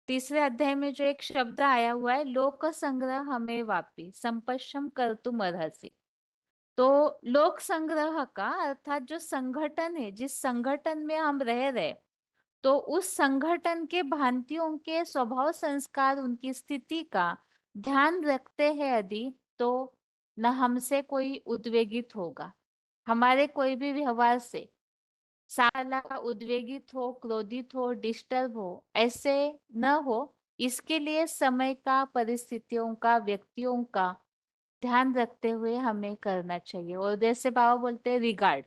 तीसरे अध्याय में जो एक शब्द आया हुआ है, लोक संग्रह हमें वापी संपश्यम कर तुम अर्हसि, तो लोक संग्रह का अर्थात जो संगठन है, जिस संगठन में हम रह रहे, तो उस संगठन के भांतियों के स्वभाव संस्कार, उनकी स्थिति का ध्यान रखते हैं यदि, तो न हमसे कोई उद्वेगित होगा, हमारे कोई भी व्यवहार से साला उद्वेगित हो, क्रोधित हो, डिस्टर्ब हो, ऐसे न हो। इसके लिए समय का, परिस्थितियों का, व्यक्तियों का ध्यान रखते हुए हमें करना चाहिए। और जैसे बाबा बोलते हैं रिगार्ड,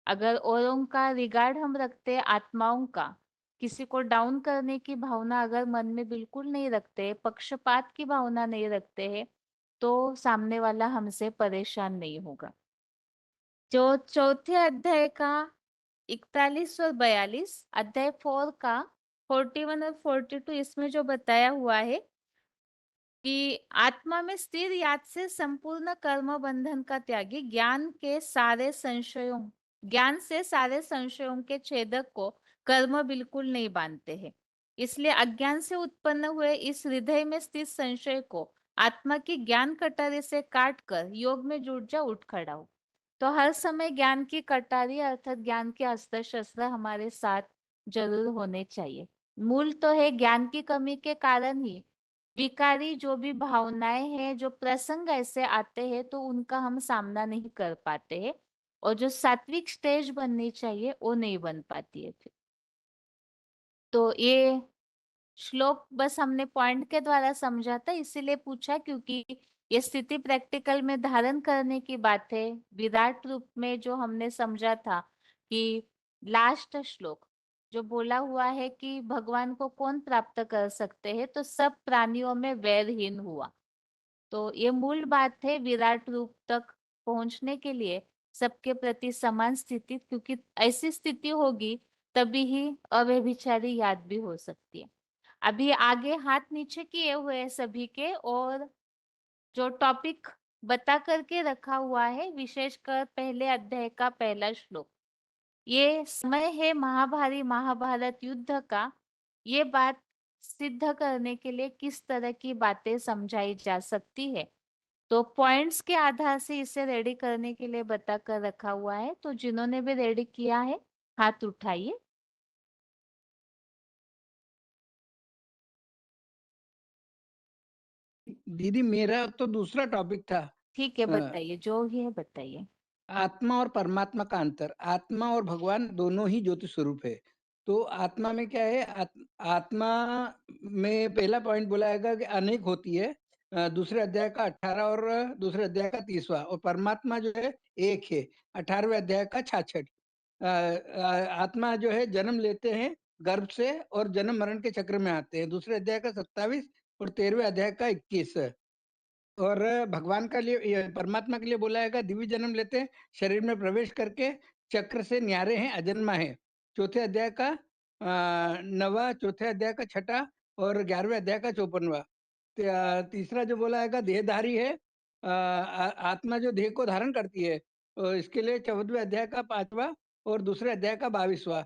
अगर औरों का रिगार्ड हम रखते हैं, आत्माओं का, किसी को डाउन करने की भावना अगर मन में बिल्कुल नहीं रखते, पक्षपात की भावना नहीं रखते हैं, तो सामने वाला हमसे परेशान नहीं होगा। जो चौथे अध्याय का 41 और 42, अध्याय 4 का 41 और 42 इसमें जो बताया हुआ है कि आत्मा में स्थिर याद से संपूर्ण कर्म बंधन का त्यागी ज्ञान से सारे संशयों के छेदक को कर्म बिल्कुल नहीं बांधते हैं। इसलिए अज्ञान से उत्पन्न हुए इस हृदय में स्थित संशय को आत्मा की ज्ञान कटारी से काट कर योग में जुट जा, उठ खड़ा हो। तो हर समय ज्ञान की कटारी अर्थात ज्ञान के अस्त्र शस्त्र हमारे साथ जरूर होने चाहिए। मूल तो है ज्ञान की कमी के कारण ही विकारी जो भी भावनाएं हैं, जो प्रसंग ऐसे आते हैं तो उनका हम सामना नहीं कर पाते हैं और जो सात्विक स्टेज बननी चाहिए वो नहीं बन पाती है फिर। तो ये श्लोक बस हमने पॉइंट के द्वारा समझा था, इसीलिए पूछा क्योंकि ये स्थिति प्रैक्टिकल में धारण करने की बात है। विराट रूप में जो हमने समझा था कि लास्ट श्लोक जो बोला हुआ है कि भगवान को कौन प्राप्त कर सकते हैं, तो सब प्राणियों में वैरहीन हुआ। तो ये मूल बात है विराट रूप तक पहुंचने के लिए सबके प्रति समान स्थिति, क्योंकि ऐसी स्थिति होगी तभी ही अव्यभिचारी याद भी हो सकती है। अभी आगे हाथ नीचे किए हुए हैं सभी के, और जो टॉपिक बता करके रखा हुआ है विशेषकर पहले अध्याय का पहला श्लोक, ये समय है महाभारी महाभारत युद्ध का। ये बात सिद्ध करने के लिए किस तरह की बातें समझाई जा सकती है, तो पॉइंट्स के आधार से इसे रेडी करने के लिए बता कर रखा हुआ है। तो जिन्होंने भी रेडी किया है हाथ उठाइए। दीदी मेरा तो दूसरा टॉपिक था। ठीक है, बताइए जो ही है बताइए। आत्मा और परमात्मा का अंतर। आत्मा और भगवान दोनों ही ज्योति स्वरूप है। तो आत्मा में क्या है, आत्मा में पहला पॉइंट बोला जाएगा कि अनेक होती है, दूसरे अध्याय का 18 और दूसरे अध्याय का 30वां, और परमात्मा जो है एक है, 18वें अध्याय का 66। आत्मा जो है जन्म लेते हैं गर्भ से और जन्म मरण के चक्र में आते हैं, दूसरे अध्याय का 27 और 13वें अध्याय का 21। और भगवान का लिए परमात्मा के लिए बोला है दिव्य जन्म लेते हैं, शरीर में प्रवेश करके चक्र से न्यारे हैं, अजन्मा है। चौथे अध्याय का 9वां, चौथे अध्याय का 6ठा और 11वें अध्याय का 54वां। तीसरा जो बोला है देहधारी है, आत्मा जो देह को धारण करती है, इसके लिए 14वें अध्याय का 5वां और दूसरे अध्याय का 22वां।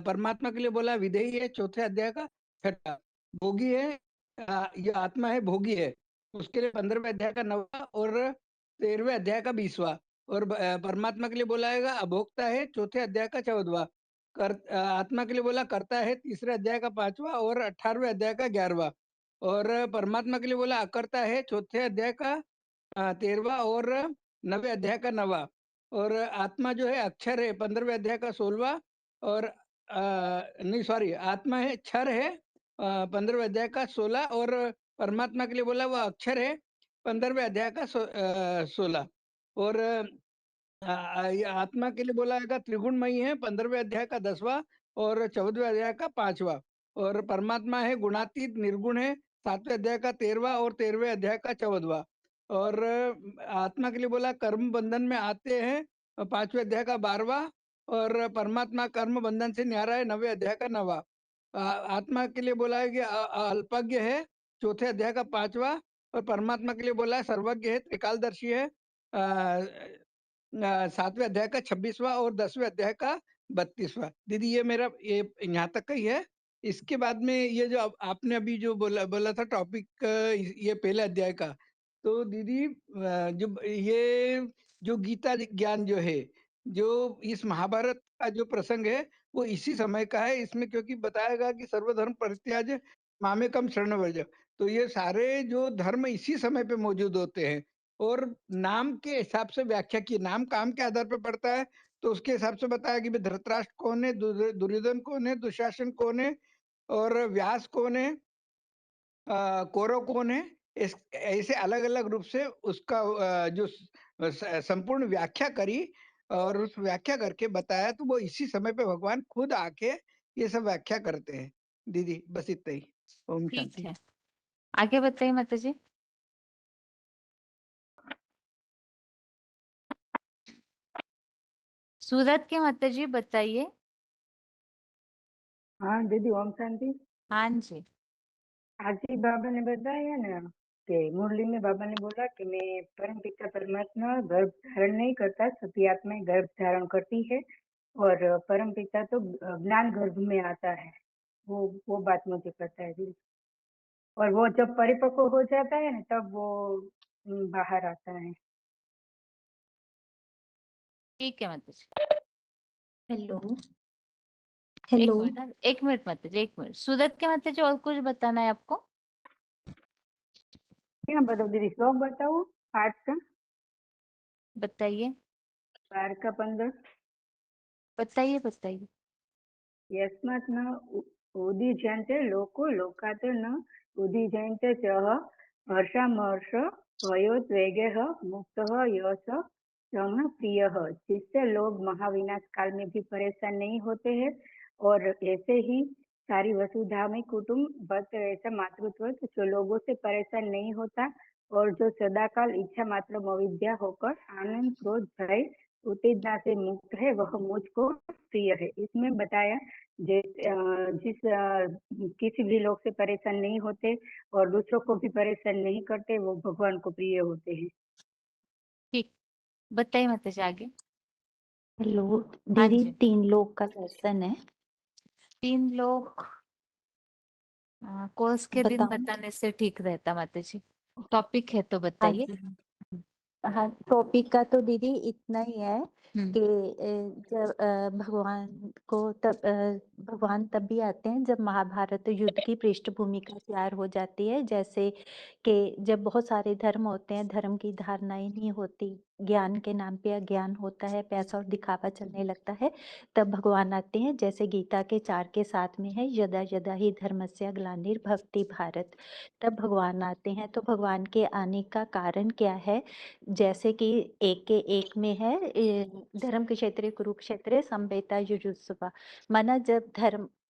परमात्मा के लिए बोला विधेयी है, चौथे अध्याय का 6ठा। भोगी है, ये आत्मा है भोगी है, उसके लिए 15वें अध्याय का 9वां और 13वें अध्याय का 20वां। और परमात्मा के लिए बोला है अभोक्ता है, चौथे अध्याय का 14वां। आत्मा के लिए बोला करता है, तीसरे अध्याय का 5वां और 18वें अध्याय का 11वां। और परमात्मा के लिए बोला अकर्ता है, चौथे अध्याय का 13वां और 9वें अध्याय का 9वां। और आत्मा जो है अक्षर है, 15वें अध्याय का 16वां। और नहीं सॉरी, आत्मा है क्षर है, 15वें अध्याय का 16। और परमात्मा के लिए बोला वो अक्षर है, 15वें अध्याय का 16। और ये आत्मा के लिए बोला है त्रिगुणमयी है, 15वें अध्याय का 10वां और 14वें अध्याय का 5वां। और परमात्मा है गुणातीत निर्गुण है, 7वें अध्याय का 13वां और 13वें अध्याय का 14वां। और आत्मा के लिए बोला कर्म बंधन में आते हैं, 5वें अध्याय का 12वां। और परमात्मा कर्म बंधन से न्यारा है, 9वें अध्याय का 9वां। आत्मा के लिए बोला है कि अल्पज्ञ है, चौथे अध्याय का 5वां। और परमात्मा के लिए बोला है सर्वज्ञ है, त्रिकालदर्शी है, 7वें अध्याय का 26वां और 10वें अध्याय का 32वां। दीदी ये मेरा ये यहाँ तक का ही है। इसके बाद में ये जो आपने अभी जो बोला था टॉपिक, ये पहले अध्याय का, तो दीदी जो ये जो गीता ज्ञान जो है, जो इस महाभारत का जो प्रसंग है वो इसी समय का है। इसमें क्योंकि बताया कि सर्वधर्म परित्याज मामेकम शरणं व्रज, तो ये सारे जो धर्म इसी समय पे मौजूद होते हैं। और नाम के हिसाब से व्याख्या की, नाम काम के आधार पर पड़ता है, तो उसके हिसाब से बताया कि धृतराष्ट्र कौन है, दुर्योधन कौन है, दुशासन कौन है और व्यास कौन है, कौरव कौन है। ऐसे अलग अलग रूप से उसका जो संपूर्ण व्याख्या करी और उस व्याख्या करके बताया, तो वो इसी समय पे भगवान खुद आके ये सब व्याख्या करते हैं। दीदी बस इतना ही। ओम ठीक शांति। है, आगे बताइए माता जी। सूरत के माता जी बताइए। हाँ दीदी, ओम शांति। हाँ जी। आज ही बाबा ने बताया ना कि मुरली में बाबा ने बोला कि मैं परम पिता परमात्मा गर्भ धारण नहीं करता, सती आत्माएं गर्भ धारण करती है और परम पिता तो ज्ञान गर्भ में आता है। वो बात मुझे पता है दीदी। और वो जब परिपक्व हो जाता है ना तब वो बाहर आता है। ठीक है माता जी। हेलो एक हेलो मिनट, एक मिनट माता जी, एक मिनट। सूरत के माता जी और कुछ बताना है आपको? क्या बताओ दीदी, श्लोक बताओ 8 का, बताइए 12 का 15। बताइए बताइए। यस्मात् न उदीज्यन्ते लोको लोकात् न उदीज्यन्ते च हर्षामर्ष भयोद्वेगः मुक्तः यश तम प्रियः। जिससे लोग महाविनाश काल में भी परेशान नहीं होते हैं और ऐसे ही सारी वसुधा में कुटुंब बस ऐसा मातृत्व जो लोगों से परेशान नहीं होता और जो सदाकाल इच्छा मात्र अविद्या होकर आनंद क्रोध भय उत्तेजना से मुक्त है, वह मुझको प्रिय है। इसमें बताया जिस किसी भी लोग से परेशान नहीं होते और दूसरों को भी परेशान नहीं करते, वो भगवान को प्रिय होते हैं। ठीक, बताइए माता जी आगे। हेलो हाँ दीदी, जी। 3 लोग का दर्शन है। 3 लोग कोर्स के दिन बताऊं? बताने से ठीक रहता माता जी। टॉपिक है तो हाँ बताइए। जी। हाँ, टॉपिक का तो दीदी इतना ही है कि जब भगवान को भगवान तब भी आते हैं जब महाभारत युद्ध की पृष्ठभूमि का तैयार हो जाती है। जैसे कि जब बहुत सारे धर्म होते हैं, धर्म की धारणाएं नहीं होती, ज्ञान के नाम पे अज्ञान होता है, पैसा और दिखावा चलने लगता है, तब भगवान आते हैं। जैसे गीता के 4 के 7 में है, यदा यदा ही धर्मस्य ग्लानिर्भवति भारत, तब भगवान आते हैं। तो भगवान के आने का कारण क्या है? जैसे कि 1 के 1 में है, धर्म क्षेत्रे कुरुक्षेत्रे संवेता युजुत्सुवा, माना जब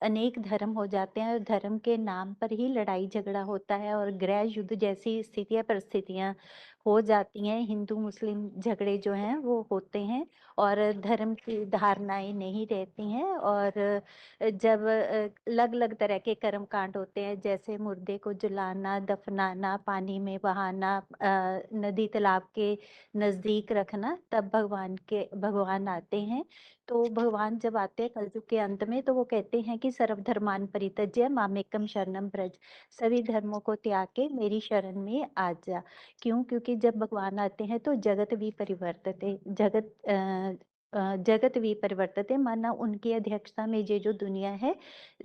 अनेक धर्म हो जाते हैं और धर्म के नाम पर ही लड़ाई झगड़ा होता है और गृह युद्ध जैसी परिस्थितियां हो जाती हैं, हिंदू मुस्लिम झगड़े जो हैं वो होते हैं और धर्म की धारणाएं नहीं रहती हैं। और जब अलग अलग तरह के कर्म कांड होते हैं, जैसे मुर्दे को जलाना, दफनाना, पानी में बहाना, नदी तालाब के नजदीक रखना, तब भगवान आते हैं। तो भगवान जब आते हैं कलयुग के अंत में, तो वो कहते हैं कि सर्वधर्मान परित्यज्य मामेकम शरणम व्रज, सभी धर्मों को त्याग के मेरी शरण में आ जा। क्यों? क्योंकि जब भगवान आते हैं तो जगत भी परिवर्तते, जगत भी परिवर्तते, माना उनकी अध्यक्षता में ये जो दुनिया है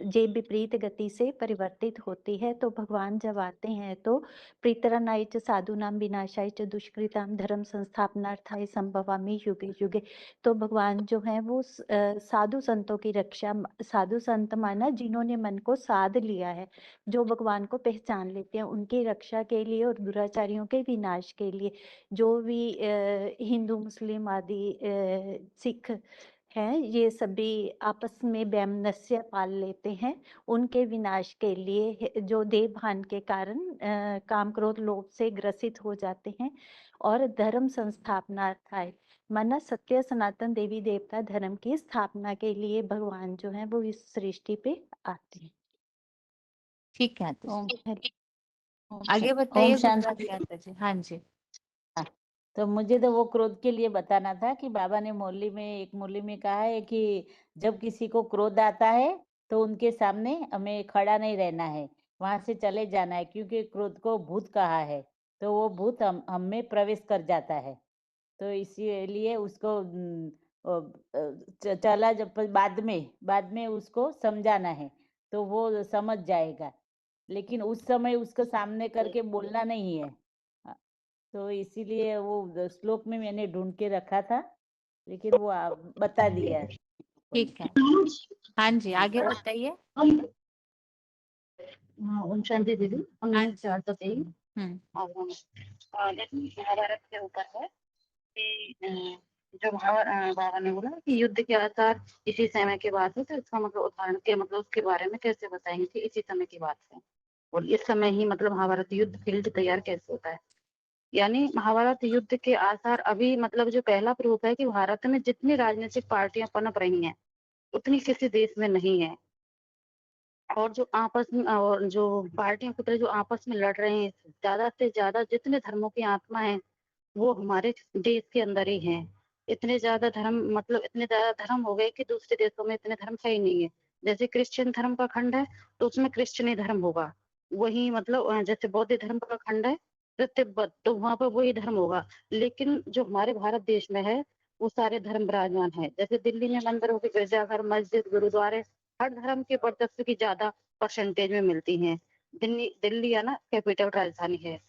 ये विपरीत गति से परिवर्तित होती है। तो भगवान जब आते हैं तो प्रीतरनाय च साधूनाम विनाशाय च दुष्कृताम धर्म संस्थापनार्थाय संभवामि युगे युगे। तो भगवान जो है वो साधु संतों की रक्षा, साधु संत माना जिन्होंने मन को साध लिया है, जो भगवान को पहचान लेते हैं, उनकी रक्षा के लिए और दुराचारियों के विनाश के लिए, जो भी हिंदू मुस्लिम आदि सिख हैं, ये सभी आपस में वैमनस्य पाल लेते हैं, उनके विनाश के लिए, जो देह भान के कारण काम क्रोध लोभ से ग्रसित हो जाते हैं और धर्म संस्थापनार्थाय, माना सत्य सनातन देवी देवता धर्म की स्थापना के लिए भगवान जो है वो इस सृष्टि पे आते हैं। ठीक है आगे ओम बताइए शांति। गुजराती माता जी। हाँ जी। तो मुझे तो वो क्रोध के लिए बताना था कि बाबा ने एक मुरली में कहा है कि जब किसी को क्रोध आता है तो उनके सामने हमें खड़ा नहीं रहना है, वहां से चले जाना है, क्योंकि क्रोध को भूत कहा है, तो वो भूत हम में प्रवेश कर जाता है। तो इसीलिए उसको चला जब बाद में उसको समझाना है तो वो समझ जाएगा, लेकिन उस समय उसको सामने करके बोलना नहीं है। तो इसीलिए वो श्लोक में मैंने ढूंढ के रखा था, लेकिन वो बता दिया। ठीक है। हाँ जी, आगे बताइए। ओम शांति दीदी। हाँ 1923 महाभारत के ऊपर है कि जो बाबा ने बोला कि युद्ध के आसार इसी समय की बात है, तो इसका मतलब उदाहरण के मतलब उसके बारे में कैसे बताएंगे कि इसी समय की बात है और इस समय ही मतलब महाभारत युद्ध फील्ड तैयार कैसे होता है। यानी महाभारत युद्ध के आसार अभी मतलब जो पहला प्रूफ है कि भारत में जितनी राजनीतिक पार्टियां पनप रही हैं उतनी किसी देश में नहीं है। और जो आपस में और जो पार्टियों की तरह जो आपस में लड़ रहे हैं, ज्यादा से ज्यादा जितने धर्मों की आत्मा है वो हमारे देश के अंदर ही हैं। इतने ज़्यादा धर्म मतलब इतने ज़्यादा धर्म हो गए कि दूसरे देशों में इतने धर्म है ही नहीं है। जैसे क्रिश्चियन धर्म का खंड है, तो उसमें क्रिश्चियनी धर्म होगा। वहीं मतलब जैसे बौद्ध धर्म का खंड है, तो तिब्बत, तो वहाँ पर वही धर्म होगा। लेकिन जो हमारे भारत देश में है, वो सारे धर्म विराजमान है। जैसे दिल्ली में मंदिरों के गिरजाघर, मस्जिद, गुरुद्वारे, हर धर्म के वर्चस्व की ज़्यादा परसेंटेज में मिलती हैं। दिल्ली है ना कैपिटल राजधानी है।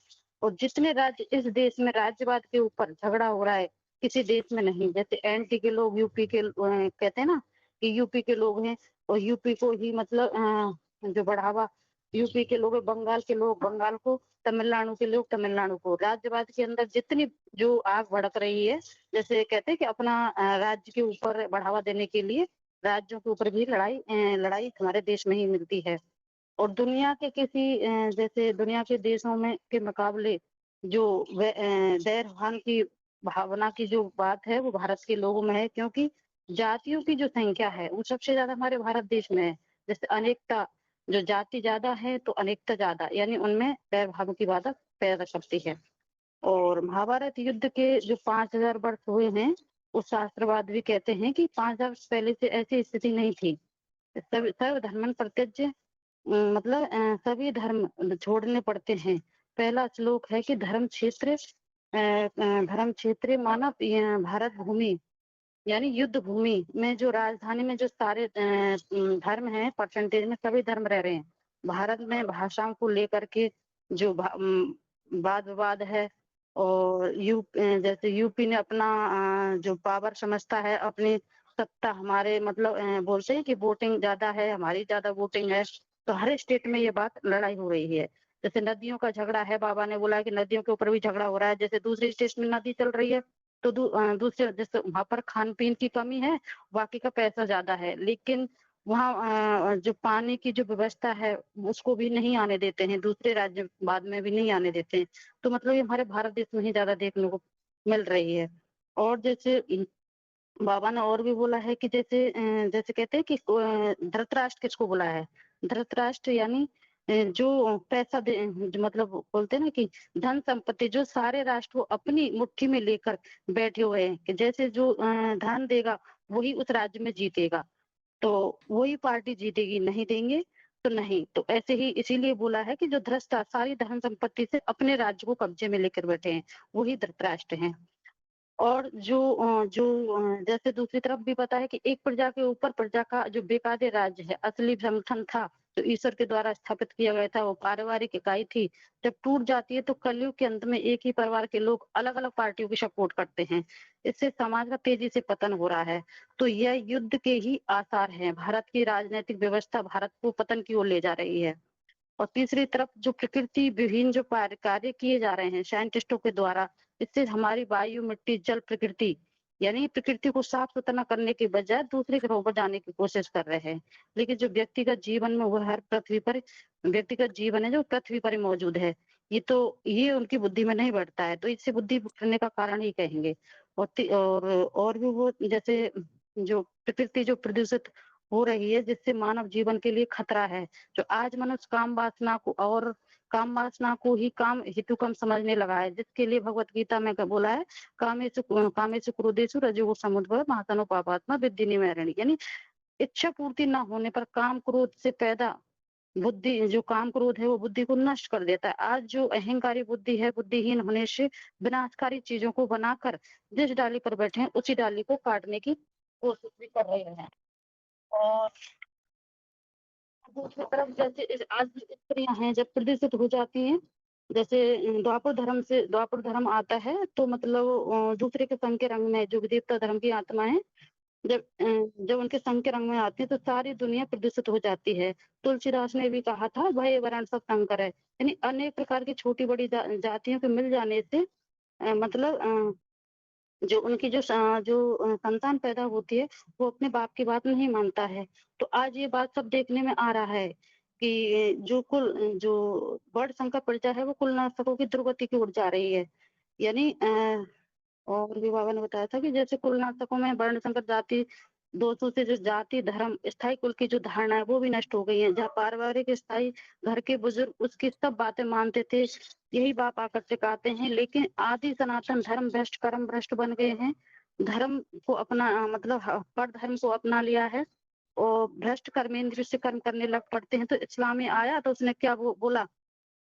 और जितने राज्य इस देश में राज्यवाद के ऊपर झगड़ा हो रहा है, किसी देश में नहीं। जैसे एनटी के लोग यूपी के कहते हैं ना कि यूपी के लोग हैं और यूपी को ही मतलब जो बढ़ावा, यूपी के लोग, बंगाल के लोग बंगाल को, तमिलनाडु के लोग तमिलनाडु को। राज्यवाद के अंदर जितनी जो आग भड़क रही है, जैसे कहते हैं कि अपना राज्य के ऊपर बढ़ावा देने के लिए राज्यों के ऊपर भी लड़ाई हमारे देश में ही मिलती है। और दुनिया के किसी जैसे दुनिया के देशों में के मुकाबले जो दैर्घ्य की भावना की जो बात है वो भारत के लोगों में है, क्योंकि जातियों की जो संख्या है वो सबसे ज्यादा हमारे भारत देश में है। जैसे अनेकता, जो जाति ज्यादा है तो अनेकता ज्यादा, यानी उनमें दैर्भाव की बात पैदा करती है। और महाभारत युद्ध के जो 5000 वर्ष हुए हैं, उस शास्त्रवाद भी कहते हैं कि 5000 वर्ष पहले से ऐसी स्थिति नहीं थी। सर्व धर्मन परित्यज्य मतलब सभी धर्म छोड़ने पड़ते हैं। पहला श्लोक है कि धर्म क्षेत्र मानव भारत भूमि, यानी युद्ध भूमि में जो राजधानी में जो सारे धर्म हैं, परसेंटेज में सभी धर्म रह रहे हैं। भारत में भाषाओं को लेकर के जो वाद विवाद है, और जैसे यूपी ने अपना जो पावर समझता है, अपनी सत्ता, हमारे मतलब बोलते हैं कि वोटिंग ज्यादा है, हमारी ज्यादा वोटिंग है, तो हर स्टेट में ये बात लड़ाई हो रही है। जैसे नदियों का झगड़ा है, बाबा ने बोला कि नदियों के ऊपर भी झगड़ा हो रहा है। जैसे दूसरे स्टेट में नदी चल रही है तो दूसरे जैसे वहां पर खान पीन की कमी है, बाकी का पैसा ज्यादा है, लेकिन वहाँ जो पानी की जो व्यवस्था है उसको भी नहीं आने देते हैं, दूसरे राज्य बाद में भी नहीं आने देते हैं। तो मतलब ये हमारे भारत देश में ही ज्यादा देखने को मिल रही है। और जैसे बाबा ने और भी बोला है कि जैसे कहते हैं कि धृतराष्ट्र किसको बोला है? धृतराष्ट्र यानी जो पैसा दे, जो मतलब बोलते हैं ना कि धन संपत्ति जो सारे राष्ट्र को अपनी मुट्ठी में लेकर बैठे हुए हैं, कि जैसे जो धन देगा वही उस राज्य में जीतेगा, तो वही पार्टी जीतेगी, नहीं देंगे तो नहीं। तो ऐसे ही इसीलिए बोला है कि जो धृष्टा सारी धन संपत्ति से अपने राज्य को कब्जे में लेकर बैठे हैं, वही धृतराष्ट्र हैं। और जैसे दूसरी तरफ भी पता है कि एक प्रजा के ऊपर प्रजा का जो बेकायदे राज्य है, असली संगठन था जो ईश्वर के द्वारा स्थापित किया गया था, वो पारिवारिक इकाई थी। जब टूट जाती है तो कलयुग के अंत में एक ही परिवार के लोग अलग अलग पार्टियों की सपोर्ट करते हैं। इससे समाज का तेजी से पतन हो रहा है। तो यह युद्ध के ही आसार हैं। भारत की राजनीतिक व्यवस्था भारत को पतन की ओर ले जा रही है। और तीसरी तरफ जो प्रकृति विहीन जो कार्य किए जा रहे हैं साइंटिस्टों के द्वारा, इससे हमारी वायु, मिट्टी, जल, प्रकृति, यानी प्रकृति को साफ सुथरा करने के बजाय दूसरे ग्रहों पर जाने की कोशिश कर रहे हैं। लेकिन जो व्यक्तिगत जीवन में वो हर पृथ्वी पर व्यक्तिगत जीवन है जो पृथ्वी पर ही मौजूद है, ये उनकी बुद्धि में नहीं बैठता है, तो इससे बुद्धि करने का कारण ही कहेंगे। और भी वो जैसे जो प्रकृति जो प्रदूषित हो रही है, जिससे मानव जीवन के लिए खतरा है। जो आज मनुष्य काम वासना को ही काम हेतु कम समझने लगा है, जिसके लिए भगवत गीता में क्या बोला है, कामेषु क्रोधेषु रजोगुण समुद्भव महातनो पापात्मा विद्धि निवारणी, यानी इच्छा पूर्ति न होने पर काम क्रोध से पैदा बुद्धि, जो काम क्रोध है वो बुद्धि को नष्ट कर देता है। आज जो अहंकारी बुद्धि है, बुद्धिहीन होने से विनाशकारी चीजों को बनाकर जिस डाली पर बैठे हैं उसी डाली को काटने की कोशिश भी कर रहे हैं। और दूसरी तरफ जैसे आज स्त्रियां हैं जब प्रदूषित हो जाती हैं, जैसे द्वापर धर्म आता है, तो मतलब दूसरे के संग के रंग में जो देवता धर्म की आत्मा है, जब उनके संग के रंग में आती है तो सारी दुनिया प्रदूषित हो जाती है। तुलसीदास ने भी कहा था, भय वर्ण सब संकर है, यानी अनेक प्रकार की छोटी बड़ी जातियों के मिल जाने से मतलब जो उनकी जो संतान पैदा होती है वो अपने बाप की बात नहीं मानता है। तो आज ये बात सब देखने में आ रहा है कि जो वर्ण संकर प्रजा है वो कुल नाशकों की दुर्गति की ओर जा रही है। यानी और भी बाबा ने बताया था कि जैसे कुल नाशकों में वर्ण संकर जाति दोषों से जो जाति धर्म स्थायी कुल की जो धारणा है वो भी नष्ट हो गई है। जहाँ पारिवारिक स्थायी घर के बुजुर्ग उसकी सब बातें मानते थे, यही बात आकर सिखाते हैं, लेकिन आदि सनातन धर्म भ्रष्ट कर्म भ्रष्ट बन गए हैं। धर्म को अपना मतलब पर धर्म को अपना लिया है और भ्रष्ट कर्मेंद्र से कर्म करने लग पड़ते हैं। तो इस्लाम में आया तो उसने क्या वो बोला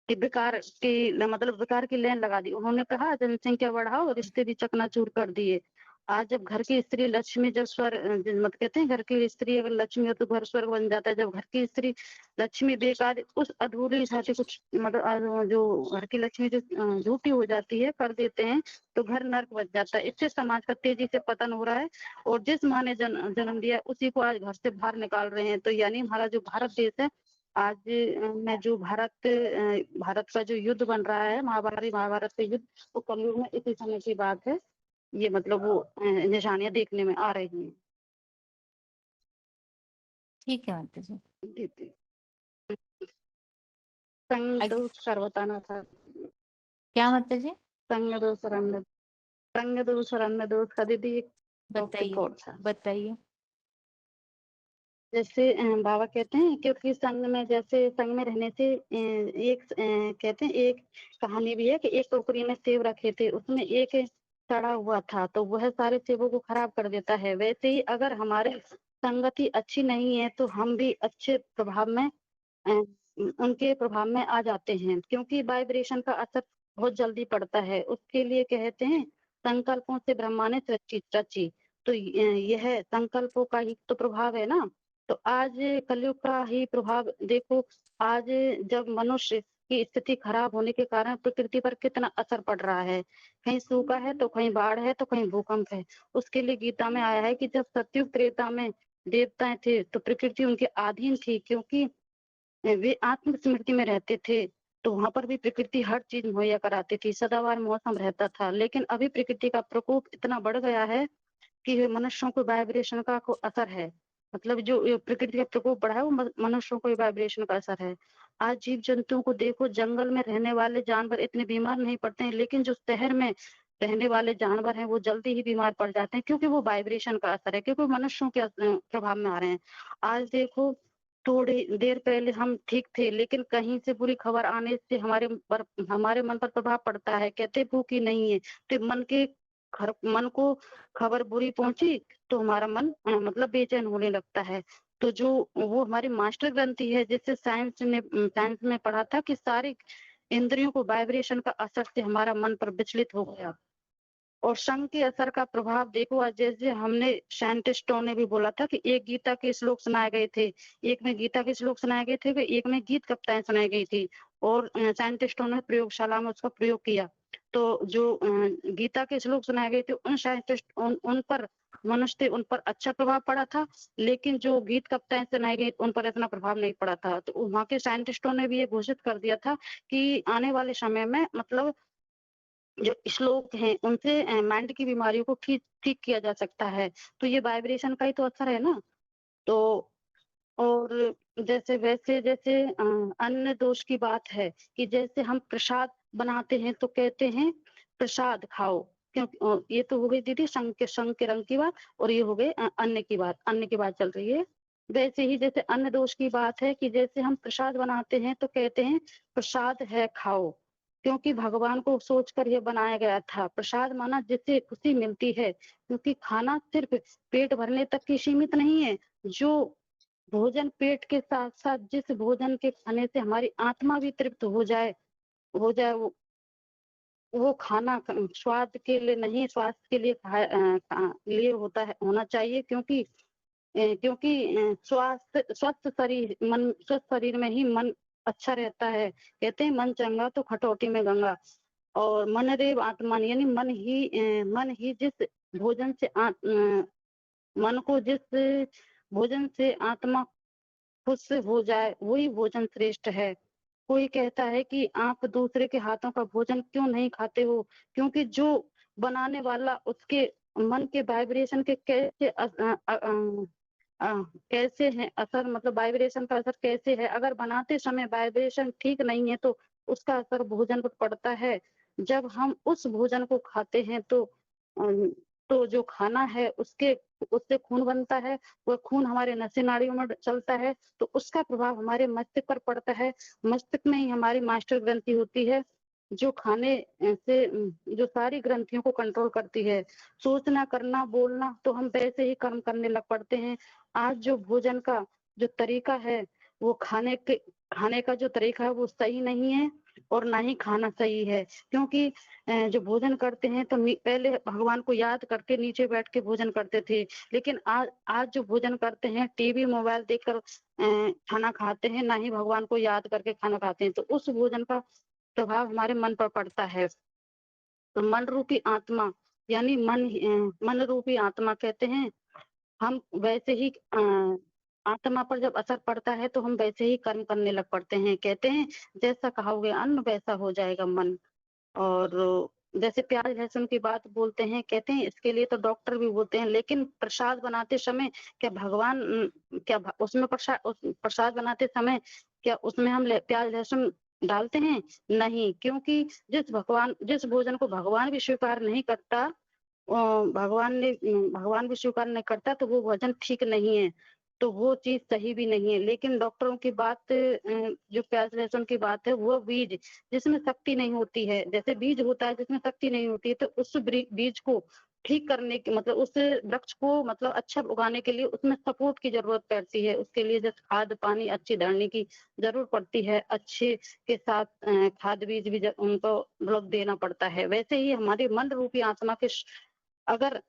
कि बेकार की मतलब बेकार की लेन लगा दी। उन्होंने कहा जनसंख्या बढ़ाओ, रिश्ते भी चकनाचूर कर दिए। आज जब घर की स्त्री लक्ष्मी जब मत कहते हैं घर की स्त्री अगर लक्ष्मी हो तो घर स्वर्ग बन जाता है। जब घर की स्त्री लक्ष्मी बेकार उस अधूरी साथी कुछ मतलब जो घर की लक्ष्मी जो झूठी हो जाती है कर देते हैं तो घर नर्क बच जाता है। इससे समाज का तेजी से पतन हो रहा है और जिस माँ ने जन्म दिया उसी को आज घर से बाहर निकाल रहे हैं। तो यानी हमारा जो भारत देश है आज में जो भारत का जो युद्ध बन रहा है महाभारत का युद्ध वो कलयुग में इसी समय की बात है। ये मतलब वो निशानियां देखने में आ रही हैं। ठीक है माता जी। संग दोष कर बताना था। क्या माता जी? संग दोष और अन्य दोष का दीदी एक बताइए कोड था। बताइए। जैसे बाबा कहते हैं क्योंकि संग में जैसे संग में रहने से एक कहते हैं एक कहानी भी है कि एक टोकरी में सेब रखे थे, उसमें एक सड़ा हुआ था तो वह सारे सेबों को खराब कर देता है। वैसे ही अगर हमारे संगति अच्छी नहीं है तो हम भी अच्छे प्रभाव में उनके प्रभाव में आ जाते हैं, क्योंकि वाइब्रेशन का असर बहुत जल्दी पड़ता है। उसके लिए कहते हैं संकल्पों से ब्रह्मा ने सृष्टि रची। तो यह संकल्पों का ही तो प्रभाव है ना। तो आज कलयुग का ही प्रभाव देखो, आज जब मनुष्य की स्थिति खराब होने के कारण प्रकृति पर कितना असर पड़ रहा है। कहीं सूखा है तो कहीं बाढ़ है तो कहीं भूकंप है। उसके लिए गीता में आया है कि जब सतयुग त्रेता में देवताएं थे तो प्रकृति उनके अधीन थी, क्योंकि वे आत्म स्मृति में रहते थे। तो वहां पर भी प्रकृति हर चीज मुहैया कराती थी, सदाबहार मौसम रहता था। लेकिन अभी प्रकृति का प्रकोप इतना बढ़ गया है कि मनुष्यों को वाइब्रेशन का असर है। मतलब जो प्रकृति का प्रकोप बढ़ा है वो मनुष्यों को वाइब्रेशन का असर है। आज जीव जंतुओं को देखो, जंगल में रहने वाले जानवर इतने बीमार नहीं पड़ते हैं, लेकिन जो शहर में रहने वाले जानवर हैं वो जल्दी ही बीमार पड़ जाते हैं, क्योंकि वो वाइब्रेशन का असर है, क्योंकि मनुष्यों के प्रभाव में आ रहे हैं। आज देखो थोड़ी देर पहले हम ठीक थे, लेकिन कहीं से बुरी खबर आने से हमारे मन पर प्रभाव पड़ता है। कहते भूखी नहीं है तो मन को खबर बुरी पहुंची तो हमारा मन मतलब बेचैन होने लगता है। तो जो वो हमारी मास्टर ग्रंथि है, जिससे साइंस में पढ़ा था कि सारी इंद्रियों को वाइब्रेशन का असर से हमारा मन पर विचलित हो गया। और संघ के असर का प्रभाव देखो, आज जैसे हमने साइंटिस्टों ने भी बोला था कि एक गीता के श्लोक सुनाए गए थे, एक में गीता के श्लोक सुनाए गए थे, एक में गीत कविताएं सुनाई गई थी और साइंटिस्टों ने प्रयोगशाला में उसका प्रयोग किया। तो जो गीता के श्लोक सुनाए गए थे उन साइंटिस्ट उन पर मनुष्य उन पर अच्छा प्रभाव पड़ा था, लेकिन जो गीत कविताएं सुनाई गई उन पर इतना प्रभाव नहीं पड़ा था। तो वहाँ के साइंटिस्टों ने भी ये घोषित कर दिया था कि आने वाले समय में मतलब जो श्लोक हैं उनसे माइंड की बीमारियों को ठीक किया जा सकता है। तो ये वाइब्रेशन का ही तो असर है ना। तो और जैसे अन्य दोष की बात है कि जैसे हम प्रसाद बनाते हैं तो कहते हैं प्रसाद खाओ, क्योंकि ये तो हो गई दीदी संग के रंग की बात, और ये हो गई अन्न की बात चल रही है। वैसे ही जैसे अन्य दोष की बात है कि जैसे हम प्रसाद बनाते हैं तो कहते हैं प्रसाद है खाओ, क्योंकि भगवान को सोचकर यह बनाया गया था। प्रसाद माना जिससे खुशी मिलती है, क्योंकि खाना सिर्फ पेट भरने तक की सीमित नहीं है। जो भोजन पेट के साथ साथ जिस भोजन के खाने से हमारी आत्मा भी तृप्त हो जाए वो खाना स्वाद के लिए नहीं, स्वास्थ्य के लिए होना चाहिए, क्योंकि स्वस्थ शरीर में ही मन अच्छा रहता है। कहते हैं मन चंगा तो खटौती में गंगा। और मन रेव आत्मा, यानी मन ही जिस भोजन से मन को जिस भोजन से आत्मा खुश हो जाए वही भोजन श्रेष्ठ है। कोई कहता है कि आप दूसरे के हाथों का भोजन क्यों नहीं खाते हो, क्योंकि जो बनाने वाला उसके मन के वाइब्रेशन के कैसे है असर, मतलब वाइब्रेशन का असर कैसे है। अगर बनाते समय वाइब्रेशन ठीक नहीं है तो उसका असर भोजन पर पड़ता है। जब हम उस भोजन को खाते हैं तो जो खाना है उससे खून बनता है, वो खून हमारे नसें नाड़ियों में चलता है, तो उसका प्रभाव हमारे मस्तिष्क पर पड़ता है। मस्तिष्क में ही हमारी मास्टर ग्रंथि होती है, जो खाने से जो सारी ग्रंथियों को कंट्रोल करती है। सोचना, करना, बोलना तो हम वैसे ही कर्म करने लग पड़ते हैं। आज जो भोजन का जो तरीका है, वो खाने का जो तरीका है वो सही नहीं है और ना ही खाना सही है, क्योंकि जो भोजन करते हैं तो पहले भगवान को याद करके नीचे बैठ के भोजन करते थे, लेकिन आज जो भोजन करते हैं टीवी मोबाइल देखकर खाना खाते हैं, ना ही भगवान को याद करके खाना खाते हैं, तो उस भोजन का प्रभाव हमारे मन पर पड़ता है। तो मन रूपी आत्मा यानी मन रूपी आत्मा कहते हैं, हम वैसे ही आत्मा पर जब असर पड़ता है तो हम वैसे ही कर्म करने लग पड़ते हैं। कहते हैं जैसा खाओगे अन्न वैसा हो जाएगा मन। और जैसे प्याज लहसुन की बात बोलते हैं, कहते हैं इसके लिए तो डॉक्टर भी बोलते हैं, लेकिन प्रसाद बनाते समय क्या भगवान उसमें प्रसाद बनाते समय क्या उसमें हम प्याज लहसुन डालते हैं? नहीं, क्योंकि जिस भोजन को भगवान भी स्वीकार नहीं करता, भगवान भी स्वीकार नहीं करता, तो वो भोजन ठीक नहीं है, तो वो चीज सही भी नहीं है। लेकिन डॉक्टरों की बात जो प्याज लहसुन की बात है, वो बीज जिसमें शक्ति नहीं होती है, जैसे बीज होता है जिसमें शक्ति नहीं होती है, तो उस बीज को ठीक करने की मतलब उस वृक्ष को मतलब अच्छा उगाने के लिए उसमें सपोर्ट की जरूरत पड़ती है। उसके लिए जैसे खाद पानी अच्छी डालने की जरूरत पड़ती है, अच्छे के साथ खाद बीज भी उनको मतलब देना पड़ता है। वैसे ही हमारे मन रूपी आत्मा के अगर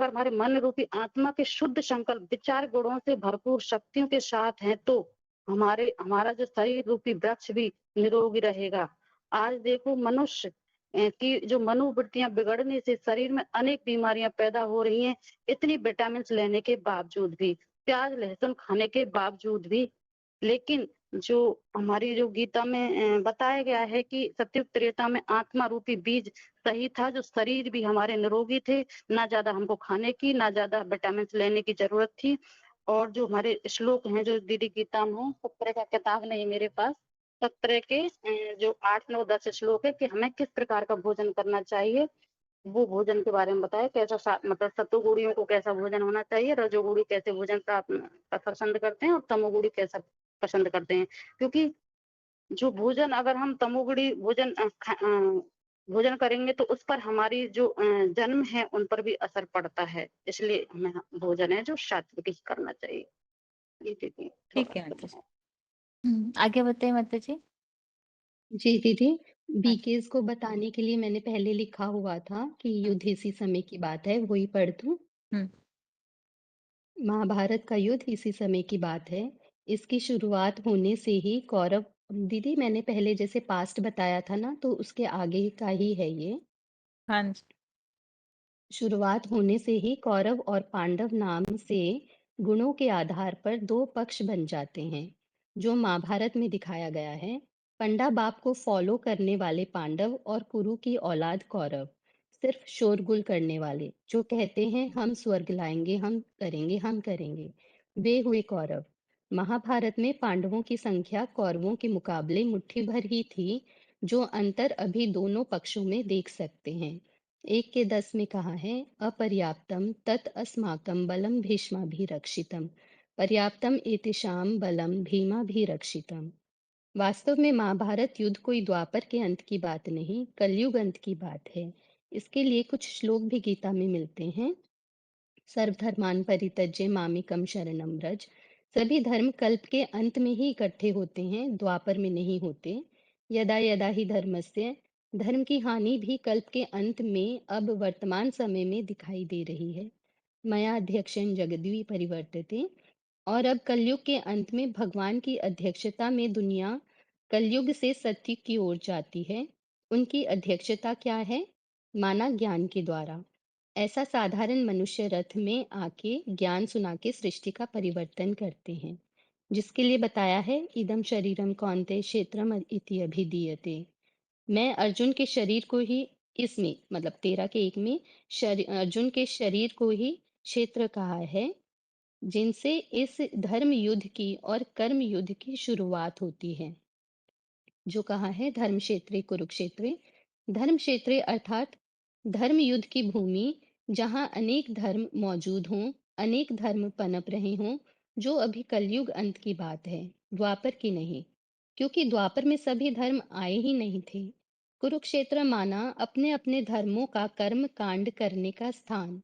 हमारे मन रूपी आत्मा के शुद्ध संकल्प विचार गुणों से भरपूर शक्तियों के साथ हैं, तो हमारा जो शरीर रूपी वृक्ष भी निरोगी रहेगा। आज देखो मनुष्य की जो मनोवृत्तियां बिगड़ने से शरीर में अनेक बीमारियां पैदा हो रही हैं, इतनी विटामिन लेने के बावजूद भी, प्याज लहसुन खाने के बावजूद भी। लेकिन जो हमारी जो गीता में बताया गया है कि सत्युग त्रेता में आत्मा रूपी बीज सही था, जो शरीर भी हमारे निरोगी थे, ना ज्यादा हमको खाने की ना ज्यादा विटामिन लेने की जरूरत थी। और जो हमारे श्लोक हैं जो दीदी गीता में, 17 का किताब नहीं मेरे पास, 17 के जो 8 9 10 श्लोक है कि हमें किस प्रकार का भोजन करना चाहिए, वो भोजन के बारे में बताया। कैसा मतलब सत्वगुणियों को कैसा भोजन होना चाहिए, रजोगुणी कैसे भोजन पसंद करते हैं और तमोगुणी कैसा पसंद करते हैं। क्योंकि जो भोजन अगर हम तमोगुणी भोजन करेंगे तो उस पर हमारी जो जन्म है उन पर भी असर पड़ता है, इसलिए हमें भोजन है जो सात्विक ही करना चाहिए। ये दीदी ठीक है माता जी। आगे बताइए माता जी। जी दीदी, बीकेस को बताने के लिए मैंने पहले लिखा हुआ था कि युद्ध इसी समय की बात है, वही पढ़ दूं। महाभारत का युद्ध इसी समय की बात है। इसकी शुरुआत होने से ही कौरव, दीदी मैंने पहले जैसे पास्ट बताया था ना, तो उसके आगे का ही है ये। हाँ जी। शुरुआत होने से ही कौरव और पांडव नाम से गुणों के आधार पर दो पक्ष बन जाते हैं, जो महाभारत में दिखाया गया है। पंडा बाप को फॉलो करने वाले पांडव और कुरु की औलाद कौरव, सिर्फ शोरगुल करने वाले जो कहते हैं हम स्वर्ग लाएंगे, हम करेंगे, हम करेंगे, वे हुए कौरव। महाभारत में पांडवों की संख्या कौरवों के मुकाबले मुट्ठी भर ही थी, जो अंतर अभी दोनों पक्षों में देख सकते हैं। 1 के 10 में कहा है, अपर्याप्तम तत् अस्माकं बलम भीष्माभिरक्षितम, पर्याप्तम एतेषां बलम भीमाभिरक्षितम। वास्तव में महाभारत युद्ध कोई द्वापर के अंत की बात नहीं, कलयुग अंत की बात है। इसके लिए कुछ श्लोक भी गीता में मिलते हैं। सर्वधर्मान् परित्यज्य मामेकं शरणं व्रज। सभी धर्म कल्प के अंत में ही इकट्ठे होते हैं, द्वापर में नहीं होते। यदा यदा ही धर्मस्य, धर्म की हानि भी कल्प के अंत में अब वर्तमान समय में दिखाई दे रही है। मया अध्यक्षेण जगद्वी परिवर्तते। और अब कलयुग के अंत में भगवान की अध्यक्षता में दुनिया कलयुग से सत्य की ओर जाती है। उनकी अध्यक्षता क्या है? माना ज्ञान के द्वारा। ऐसा साधारण मनुष्य रथ में आके ज्ञान सुना के सृष्टि का परिवर्तन करते हैं, जिसके लिए बताया है इदम शरीरम कौन्तेय क्षेत्रम इति अभिधीयते। मैं अर्जुन के शरीर को ही इसमें मतलब 13 के 1 में अर्जुन के शरीर को ही क्षेत्र कहा है, जिनसे इस धर्म युद्ध की और कर्म युद्ध की शुरुआत होती है। जो कहा है धर्म क्षेत्रे कुरुक्षेत्रे, धर्म क्षेत्रे अर्थात धर्म युद्ध की भूमि जहाँ अनेक धर्म मौजूद हों, अनेक धर्म पनप रहे हों, जो अभी कलयुग अंत की बात है, द्वापर की नहीं, क्योंकि द्वापर में सभी धर्म आए ही नहीं थे। कुरुक्षेत्र माना अपने अपने धर्मों का कर्म कांड करने का स्थान।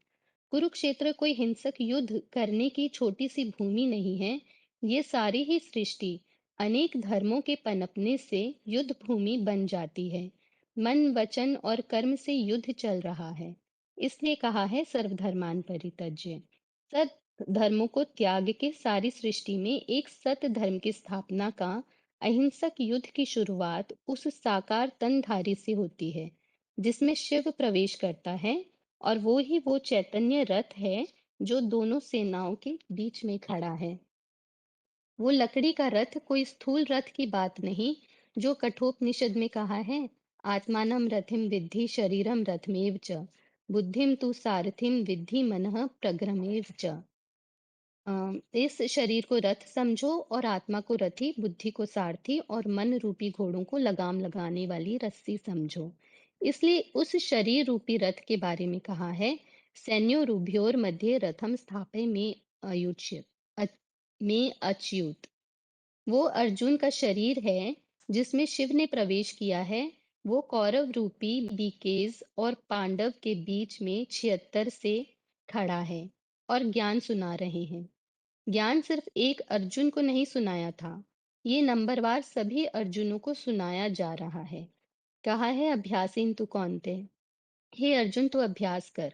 कुरुक्षेत्र कोई हिंसक युद्ध करने की छोटी सी भूमि नहीं है। ये सारी ही सृष्टि अनेक धर्मों के पनपने से युद्ध भूमि बन जाती है। मन वचन और कर्म से युद्ध चल रहा है, इसलिए कहा है सर्वधर्मान परित्यज्य। सत धर्मों को त्याग के सारी सृष्टि में एक सत धर्म की स्थापना का अहिंसक युद्ध की शुरुआत उस साकार तनधारी से होती है जिसमें शिव प्रवेश करता है, और वो चैतन्य रथ है जो दोनों सेनाओं के बीच में खड़ा है। वो लकड़ी का रथ कोई स्थूल रथ की बात नहीं, जो कठोपनिषद में कहा है, आत्मानं रथिम विद्धि शरीरम रथमेव च, बुद्धिम तु सारथिम विद्धि मनः प्रग्रमेव च। इस शरीर को रथ समझो और आत्मा को रथी, बुद्धि को सारथी और मन रूपी घोड़ों को लगाम लगाने वाली रस्सी समझो। इसलिए उस शरीर रूपी रथ के बारे में कहा है, सैन्यो रुभ्योर मध्ये रथम स्थापय में अच्युत। वो अर्जुन का शरीर है जिसमें शिव ने प्रवेश किया है। वो कौरव रूपी बीकेज और पांडव के बीच में 76 से खड़ा है और ज्ञान सुना रहे हैं। ज्ञान सिर्फ एक अर्जुन को नहीं सुनाया था, ये नंबरवार सभी अर्जुनों को सुनाया जा रहा है। कहा है अभ्यासीन तू कौन्ते, हे अर्जुन तू अभ्यास कर।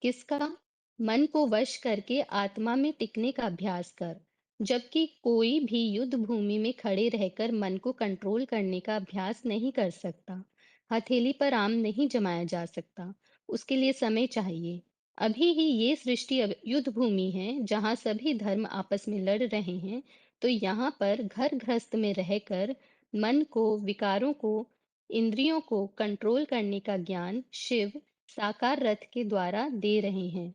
किसका? मन को वश करके आत्मा में टिकने का अभ्यास कर। जबकि कोई भी युद्ध भूमि में खड़े रहकर मन को कंट्रोल करने का अभ्यास नहीं कर सकता। हथेली पर आम नहीं जमाया जा सकता, उसके लिए समय चाहिए। अभी ही ये सृष्टि युद्ध भूमि है जहाँ सभी धर्म आपस में लड़ रहे हैं, तो यहाँ पर घर गृहस्थ में रहकर मन को, विकारों को, इंद्रियों को कंट्रोल करने का ज्ञान शिव साकार रथ के द्वारा दे रहे हैं।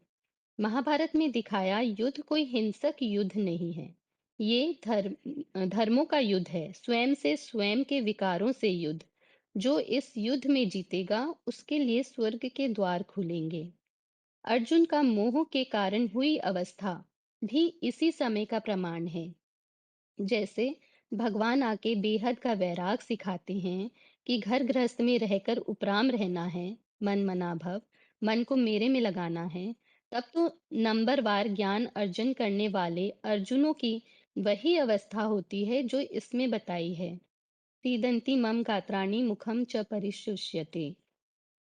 महाभारत में दिखाया युद्ध कोई हिंसक युद्ध नहीं है, ये धर्मों का युद्ध है, स्वयं से स्वयं के विकारों से युद्ध। जो इस युद्ध में जीतेगा उसके लिए स्वर्ग के द्वार खुलेंगे। अर्जुन का मोह के कारण हुई अवस्था भी इसी समय का प्रमाण है। जैसे भगवान आके बेहद का वैराग सिखाते हैं कि घर गृहस्थ में रहकर उपराम रहना है, मन मना भव, मन को मेरे में लगाना है, तब तो नंबरवार ज्ञान अर्जन करने वाले अर्जुनों की वही अवस्था होती है जो इसमें बताई है। सीदंती मम गात्राणि मुखम च परिशुष्यते।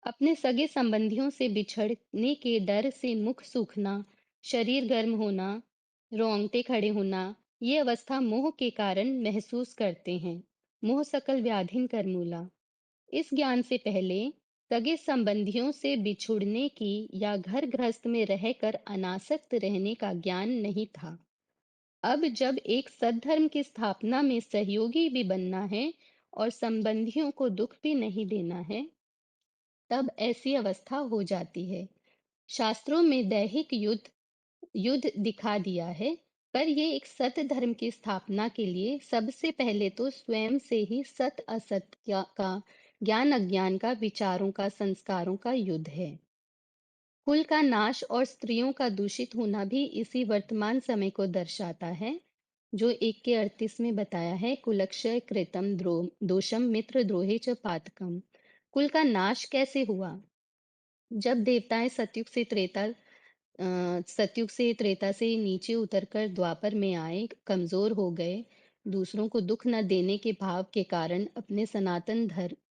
अपने सगे संबंधियों से बिछड़ने के डर से मुख सूखना, शरीर गर्म होना, रोंगटे खड़े होना, ये अवस्था मोह के कारण महसूस करते हैं। मोह सकल व्याधिन कर मूला। इस ज्ञान से पहले सगे संबंधियों से बिछुड़ने की या घर गृहस्थ में रहकर अनासक्त रहने का ज्ञान नहीं था। अब जब एक सद्धर्म की स्थापना में सहयोगी भी बनना है और संबंधियों को दुख भी नहीं देना है, तब ऐसी अवस्था हो जाती है। शास्त्रों में दैहिक युद्ध दिखा दिया है, पर ये एक सत धर्म की स्थापना के लिए सबसे पहले तो स्वयं से ही सत असत का, ज्ञान अज्ञान का, विचारों का, संस्कारों का युद्ध है। कुल का नाश और स्त्रियों का दूषित होना भी इसी वर्तमान समय को दर्शाता है, जो 1 के 38 में बताया है, कुलक्षय कृतम दोषम मित्र द्रोहे च पातकम। कुल का नाश कैसे हुआ? जब देवताएं सतयुग से त्रेता से नीचे उतरकर द्वापर में आए, कमजोर हो गए, दूसरों को दुख न देने के भाव के कारण अपने सनातन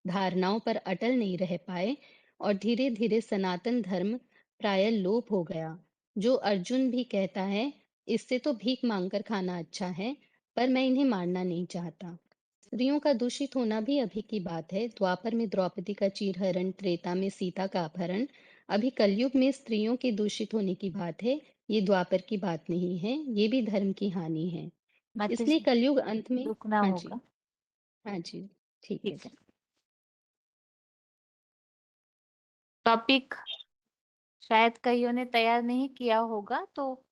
धारणाओं पर अटल नहीं रह पाए और धीरे धीरे सनातन धर्म प्राय लोप हो गया। जो अर्जुन भी कहता है, इससे तो भीख मांगकर खाना अच्छा है, पर मैं इन्हें मारना नहीं चाहता। स्त्रियों का दूषित होना भी अभी की बात है। द्वापर में द्रौपदी का चीरहरण, त्रेता में सीता का अपहरण, अभी कलयुग में स्त्रियों के दूषित होने की बात है। ये द्वापर की बात नहीं है, ये भी धर्म की हानि है। इसलिए कलयुग अंत में रुकना हाँ होगा। जी, हाँ जी, ठीक है ठीक है। जी। टॉपिक शायद कईयों ने तैयार नहीं किया होगा, तो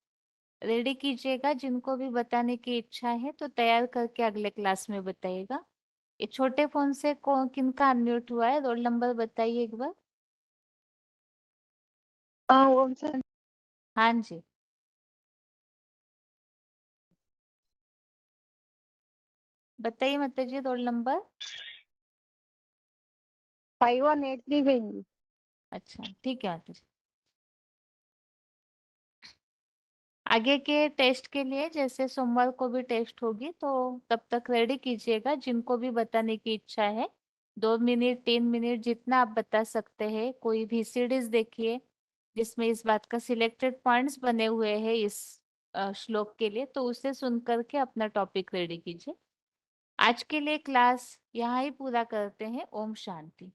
रेडी कीजिएगा। जिनको भी बताने की इच्छा है तो तैयार करके अगले क्लास में बताइएगा। ये छोटे फोन से किनका अनम्यूट हुआ है? रोल नंबर बताइए एक बार। ओम शांति। हाँ जी, बताइए माता जी रोल नंबर। 5183 भेजिए। अच्छा ठीक है माता जी। आगे के टेस्ट के लिए जैसे सोमवार को भी टेस्ट होगी तो तब तक रेडी कीजिएगा। जिनको भी बताने की इच्छा है 2 मिनट 3 मिनट जितना आप बता सकते हैं। कोई भी सीरीज देखिए जिसमें इस बात का सिलेक्टेड पॉइंट्स बने हुए हैं इस श्लोक के लिए, तो उसे सुन करके अपना टॉपिक रेडी कीजिए। आज के लिए क्लास यहाँ ही पूरा करते हैं। ओम शांति।